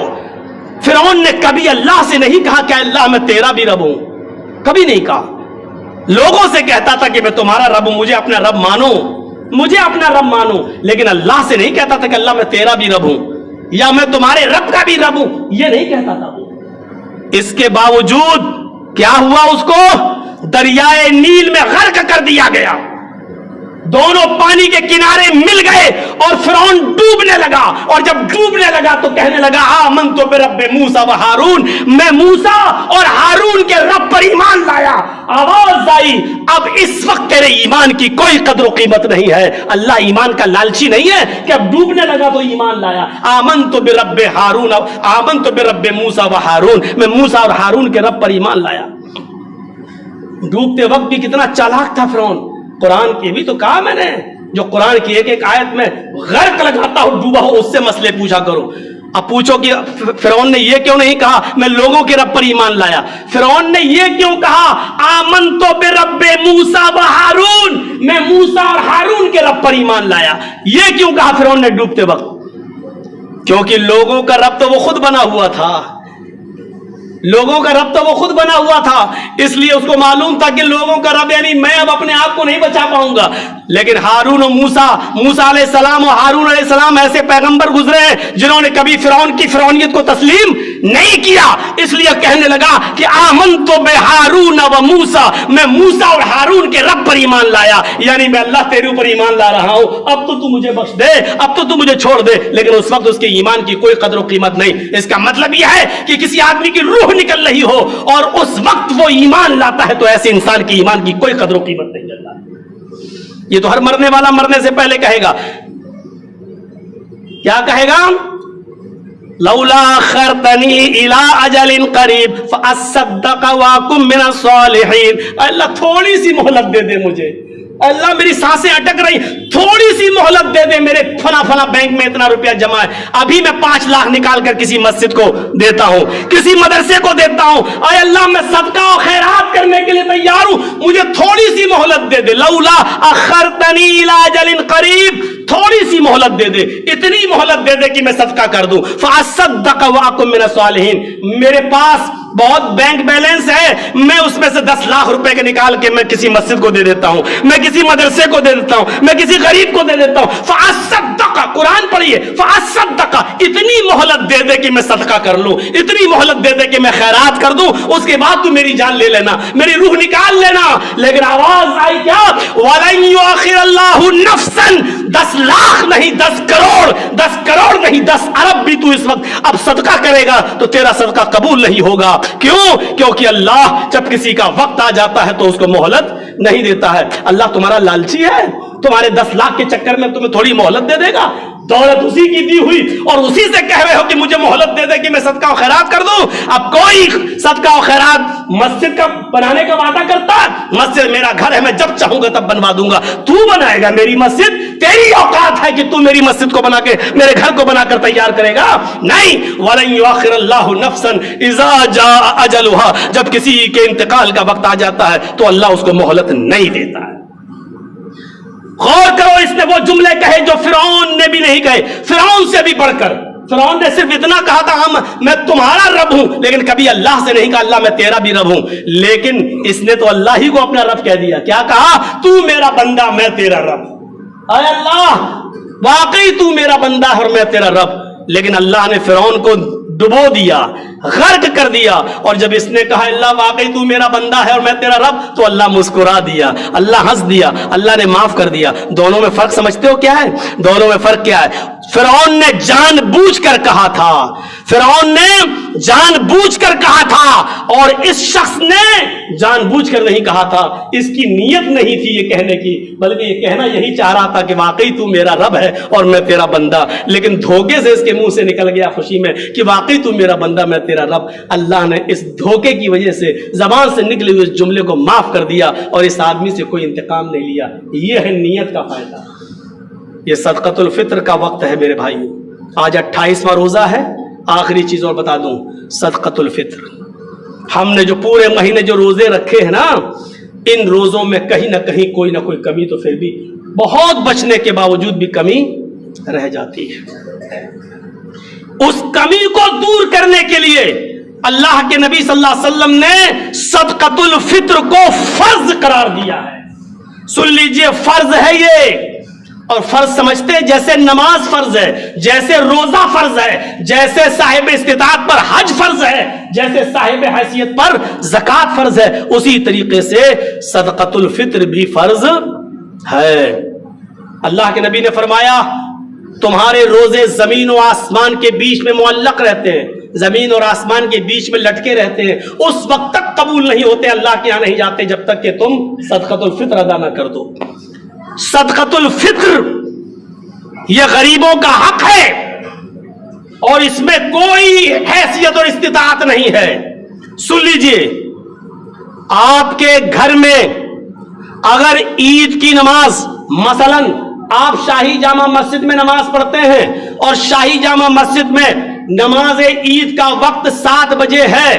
فرعون نے کبھی اللہ سے نہیں کہا کہ اللہ میں تیرا بھی رب ہوں, کبھی نہیں کہا. لوگوں سے کہتا تھا کہ میں تمہارا رب ہوں, مجھے اپنا رب مانو, لیکن اللہ سے نہیں کہتا تھا کہ اللہ میں تیرا بھی رب ہوں یا میں تمہارے رب کا بھی رب ہوں, یہ نہیں کہتا تھا. اس کے باوجود کیا ہوا, اس کو دریائے نیل میں غرق کر دیا گیا. دونوں پانی کے کنارے مل گئے اور فرعون ڈوبنے لگا, اور جب ڈوبنے لگا تو کہنے لگا آمنت برب موسیٰ و ہارون, میں موسیٰ اور ہارون کے رب پر ایمان لایا. آواز آئی اب اس وقت تیرے ایمان کی کوئی قدر و قیمت نہیں ہے. اللہ ایمان کا لالچی نہیں ہے کہ اب ڈوبنے لگا تو ایمان لایا. آمنت برب ہارون, آمنت برب موسیٰ و ہارون, میں موسیٰ اور ہارون کے رب پر ایمان لایا. ڈوبتے وقت بھی کتنا چالاک تھا فرعون. قرآن کی بھی تو کہا میں نے, جو قرآن کی ایک ایک آیت میں غرق لگاتا ہو ڈوبا ہو اس سے مسئلے پوچھا کرو. اب پوچھو کہ فرعون نے یہ کیوں نہیں کہا میں لوگوں کے رب پر ایمان لایا, فرعون نے یہ کیوں کہا آمنت برب موسیٰ و ہارون, میں موسیٰ اور ہارون کے رب پر ایمان لایا, یہ کیوں کہا فرعون نے ڈوبتے وقت؟ کیونکہ لوگوں کا رب تو وہ خود بنا ہوا تھا, اس لیے اس کو معلوم تھا کہ لوگوں کا رب یعنی میں اب اپنے آپ کو نہیں بچا پاؤں گا. لیکن ہارون و موسیٰ علیہ السلام اور ہارون علیہ السلام ایسے پیغمبر گزرے ہیں جنہوں نے کبھی فرعون کی فرعونیت کو تسلیم نہیں کیا. اس لیے کہنے لگا کہ آمنت بہارون و موسیٰ، میں موسیٰ اور ہارون کے رب پر ایمان لایا، یعنی میں اللہ تیرے اوپر ایمان لا رہا ہوں، اب تو مجھے بخش دے، اب تو مجھے چھوڑ دے. لیکن اس وقت اس کے ایمان کی کوئی قدر و قیمت نہیں. اس کا مطلب یہ ہے کہ کسی آدمی کی روح نکل رہی ہو اور اس وقت وہ ایمان لاتا ہے تو ایسے انسان کی ایمان کی کوئی قدر و قیمت نہیں چلتا. یہ تو ہر مرنے والا مرنے سے پہلے کہے گا. کیا کہے گا؟ لولا اخرتنی الی اجل قریب فاصدق واکن من الصالحین. اللہ تھوڑی سی مہلت دے دے مجھے، اللہ میری سانسیں اٹک رہی، تھوڑی سی مہلت دے دے، میرے فلاں بینک میں اتنا روپیہ جمع ہے، ابھی میں 5 لاکھ نکال کر کسی مسجد کو دیتا ہوں، کسی مدرسے کو دیتا ہوں، اے اللہ میں صدقہ و خیرات کرنے کے لیے تیار ہوں، مجھے تھوڑی سی مہلت دے دے. لولا اخرتنی الی اجل قریب، تھوڑی سی مہلت دے دے، اتنی مہلت دے دے کہ میں صدقہ کر دوں. فاصدق واکن من الصالحین، میرے پاس بہت بینک بیلنس ہے، میں اس میں سے 10 لاکھ روپے کے نکال کے میں کسی مسجد کو دے دیتا ہوں، میں کسی مدرسے کو دے دیتا ہوں، میں کسی غریب کو دے دیتا ہوں. فاصدق، قرآن پڑھیے، فاصدق، اتنی مہلت دے دے کہ میں صدقہ کر لوں، اتنی مہلت دے دے کہ میں خیرات کر دوں، اس کے بعد تو میری جان لے لینا، میری روح نکال لینا. لیکن آواز آئی کیا؟ وَلَن يُؤَخِّرَ اللَّهُ نَفْسًا، 10 لاکھ نہیں 10 کروڑ، 10 کروڑ نہیں 10 ارب بھی تو اس وقت اب صدقہ کرے گا تو تیرا صدقہ قبول نہیں ہوگا. کیوں؟ کیونکہ اللہ جب کسی کا وقت آ جاتا ہے تو اس کو مہلت نہیں دیتا ہے. اللہ تمہارا لالچی ہے؟ تمہارے 10 لاکھ کے چکر میں تمہیں تھوڑی مہلت دے دے گا؟ دولت اسی کی دی ہوئی اور اسی سے کہہ رہے ہو کہ مجھے مہلت دے دے کہ میں صدقہ و خیرات کر دوں. اب کوئی صدقہ و خیرات مسجد کا بنانے کا وعدہ کرتا ہے؟ مسجد میرا گھر ہے، میں جب چاہوں گا تب بنوا دوں گا. تو بنائے گا میری مسجد؟ تیری اوقات ہے کہ تو میری مسجد کو بنا کے میرے گھر کو بنا کر تیار کرے گا؟ نہیں. وَلَن يُؤَخِّرَ اللَّهُ نَفْسًا إِذَا جَاءَ أَجَلُهَا، جب کسی کے انتقال کا وقت آ جاتا ہے تو اللہ اس کو مہلت نہیں دیتا ہے. غور کرو، اس نے وہ جملے کہے جو فرعون نے بھی نہیں کہے، فرعون سے بھی بڑھ کر. فرعون نے صرف اتنا کہا تھا میں تمہارا رب ہوں، لیکن کبھی اللہ سے نہیں کہا اللہ میں تیرا بھی رب ہوں. لیکن اس نے تو اللہ ہی کو اپنا رب کہہ دیا. کیا کہا؟ تو میرا بندہ میں تیرا رب. اے اللہ واقعی تو میرا بندہ ہے اور میں تیرا رب. لیکن اللہ نے فرعون کو ڈبو دیا، غرق کر دیا. اور جب اس نے کہا اللہ واقعی تو میرا بندہ ہے اور میں تیرا رب، تو اللہ مسکرا دیا، اللہ ہنس دیا، اللہ نے معاف کر دیا. دونوں میں فرق سمجھتے ہو کیا ہے؟ دونوں میں فرق کیا ہے؟ فرعون نے جان بوجھ کر کہا تھا، فرعون نے جان بوجھ کر کہا تھا، اور اس شخص نے جان بوجھ کر نہیں کہا تھا. اس کی نیت نہیں تھی یہ کہنے کی، بلکہ یہ کہنا یہی چاہ رہا تھا کہ واقعی تو میرا رب ہے اور میں تیرا بندہ. لیکن دھوکے سے اس کے منہ سے نکل گیا خوشی میں کہ واقعی تو میرا بندہ میں تیرا رب. اللہ نے اس دھوکے کی وجہ سے زبان سے نکلے ہوئے اس جملے کو معاف کر دیا اور اس آدمی سے کوئی انتقام نہیں لیا. یہ ہے نیت کا فائدہ. یہ صدقۃ الفطر کا وقت ہے میرے بھائیو. آج 28واں روزہ ہے. آخری چیز اور بتا دوں، صدقۃ الفطر، ہم نے جو پورے مہینے جو روزے رکھے ہیں نا، ان روزوں میں کہیں نہ کہیں کوئی نہ کوئی کمی تو پھر بھی بہت بچنے کے باوجود بھی کمی رہ جاتی ہے. اس کمی کو دور کرنے کے لیے اللہ کے نبی صلی اللہ علیہ وسلم نے صدقۃ الفطر کو فرض قرار دیا ہے. سن لیجئے، فرض ہے یہ. اور فرض سمجھتے ہیں جیسے نماز فرض ہے، جیسے روزہ فرض ہے، جیسے صاحب استطاعت پر حج فرض ہے، جیسے صاحب حیثیت پر زکوٰۃ فرض ہے، اسی طریقے سے صدقۃ الفطر بھی فرض ہے. اللہ کے نبی نے فرمایا تمہارے روزے زمین و آسمان کے بیچ میں معلق رہتے ہیں، زمین اور آسمان کے بیچ میں لٹکے رہتے ہیں، اس وقت تک قبول نہیں ہوتے، اللہ کے یہاں نہیں جاتے جب تک کہ تم صدقۃ الفطر ادا نہ کر دو. صدقۃ الفطر یہ غریبوں کا حق ہے اور اس میں کوئی حیثیت اور استطاعت نہیں ہے. سن لیجئے، آپ کے گھر میں اگر عید کی نماز، مثلا آپ شاہی جامع مسجد میں نماز پڑھتے ہیں اور شاہی جامع مسجد میں نماز عید کا وقت 7 بجے ہے،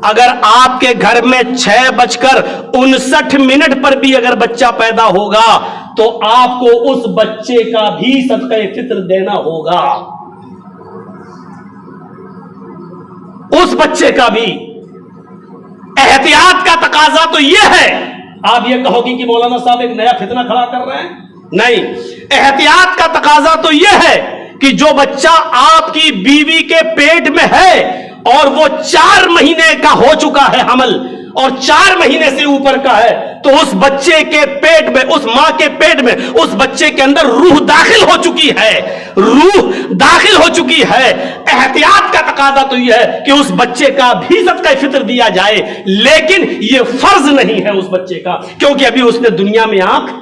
اگر آپ کے گھر میں 6:59 پر بھی اگر بچہ پیدا ہوگا تو آپ کو اس بچے کا بھی صدقہ فطر دینا ہوگا. اس بچے کا بھی. احتیاط کا تقاضا تو یہ ہے آپ یہ کہو گی کہ مولانا صاحب ایک نیا فتنہ کھڑا کر رہے ہیں؟ نہیں، احتیاط کا تقاضا تو یہ ہے کہ جو بچہ آپ کی بیوی کے پیٹ میں ہے اور وہ 4 مہینے کا ہو چکا ہے حمل اور 4 مہینے سے اوپر کا ہے، تو اس بچے کے پیٹ میں، اس ماں کے پیٹ میں اس بچے کے اندر روح داخل ہو چکی ہے، روح داخل ہو چکی ہے۔ احتیاط کا تقاضا تو یہ ہے کہ اس بچے کا بھی صدقہ فطر دیا جائے، لیکن یہ فرض نہیں ہے اس بچے کا، کیونکہ ابھی اس نے دنیا میں آنکھ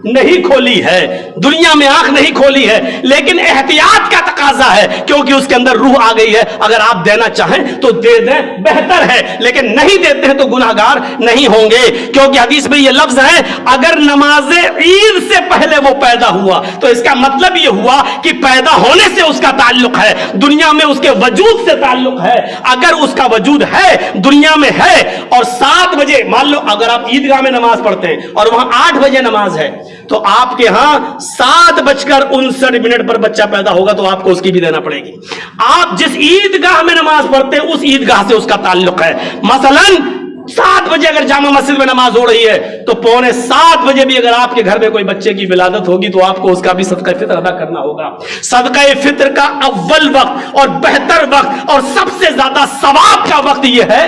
نہیں کھولی ہے، دنیا میں آنکھ نہیں کھولی ہے، لیکن احتیاط کا تقاضا ہے کیونکہ اس کے اندر روح آ گئی ہے۔ اگر آپ دینا چاہیں تو دے دیں، بہتر ہے، لیکن نہیں دیتے ہیں تو گناہگار نہیں ہوں گے، کیونکہ حدیث میں یہ لفظ ہے اگر نماز عید سے پہلے وہ پیدا ہوا تو اس کا مطلب یہ ہوا کہ پیدا ہونے سے اس کا تعلق ہے، دنیا میں اس کے وجود سے تعلق ہے۔ اگر اس کا وجود ہے، دنیا میں ہے، اور 7 بجے مان لو اگر آپ عیدگاہ میں نماز پڑھتے ہیں اور وہاں 8 بجے نماز ہے تو آپ کے ہاں 7:59 پر بچہ پیدا ہوگا تو آپ کو اس کی بھی دینا پڑے گی۔ آپ جس عیدگاہ میں نماز پڑھتے ہیں اس عیدگاہ سے اس کا تعلق ہے۔ مثلا 7 بجے اگر جامع مسجد میں نماز ہو رہی ہے تو 6:45 بجے بھی اگر آپ کے گھر میں کوئی بچے کی ولادت ہوگی تو آپ کو اس کا بھی صدقہ فطر ادا کرنا ہوگا۔ صدقہ فطر کا اول وقت اور بہتر وقت اور سب سے زیادہ ثواب کا وقت یہ ہے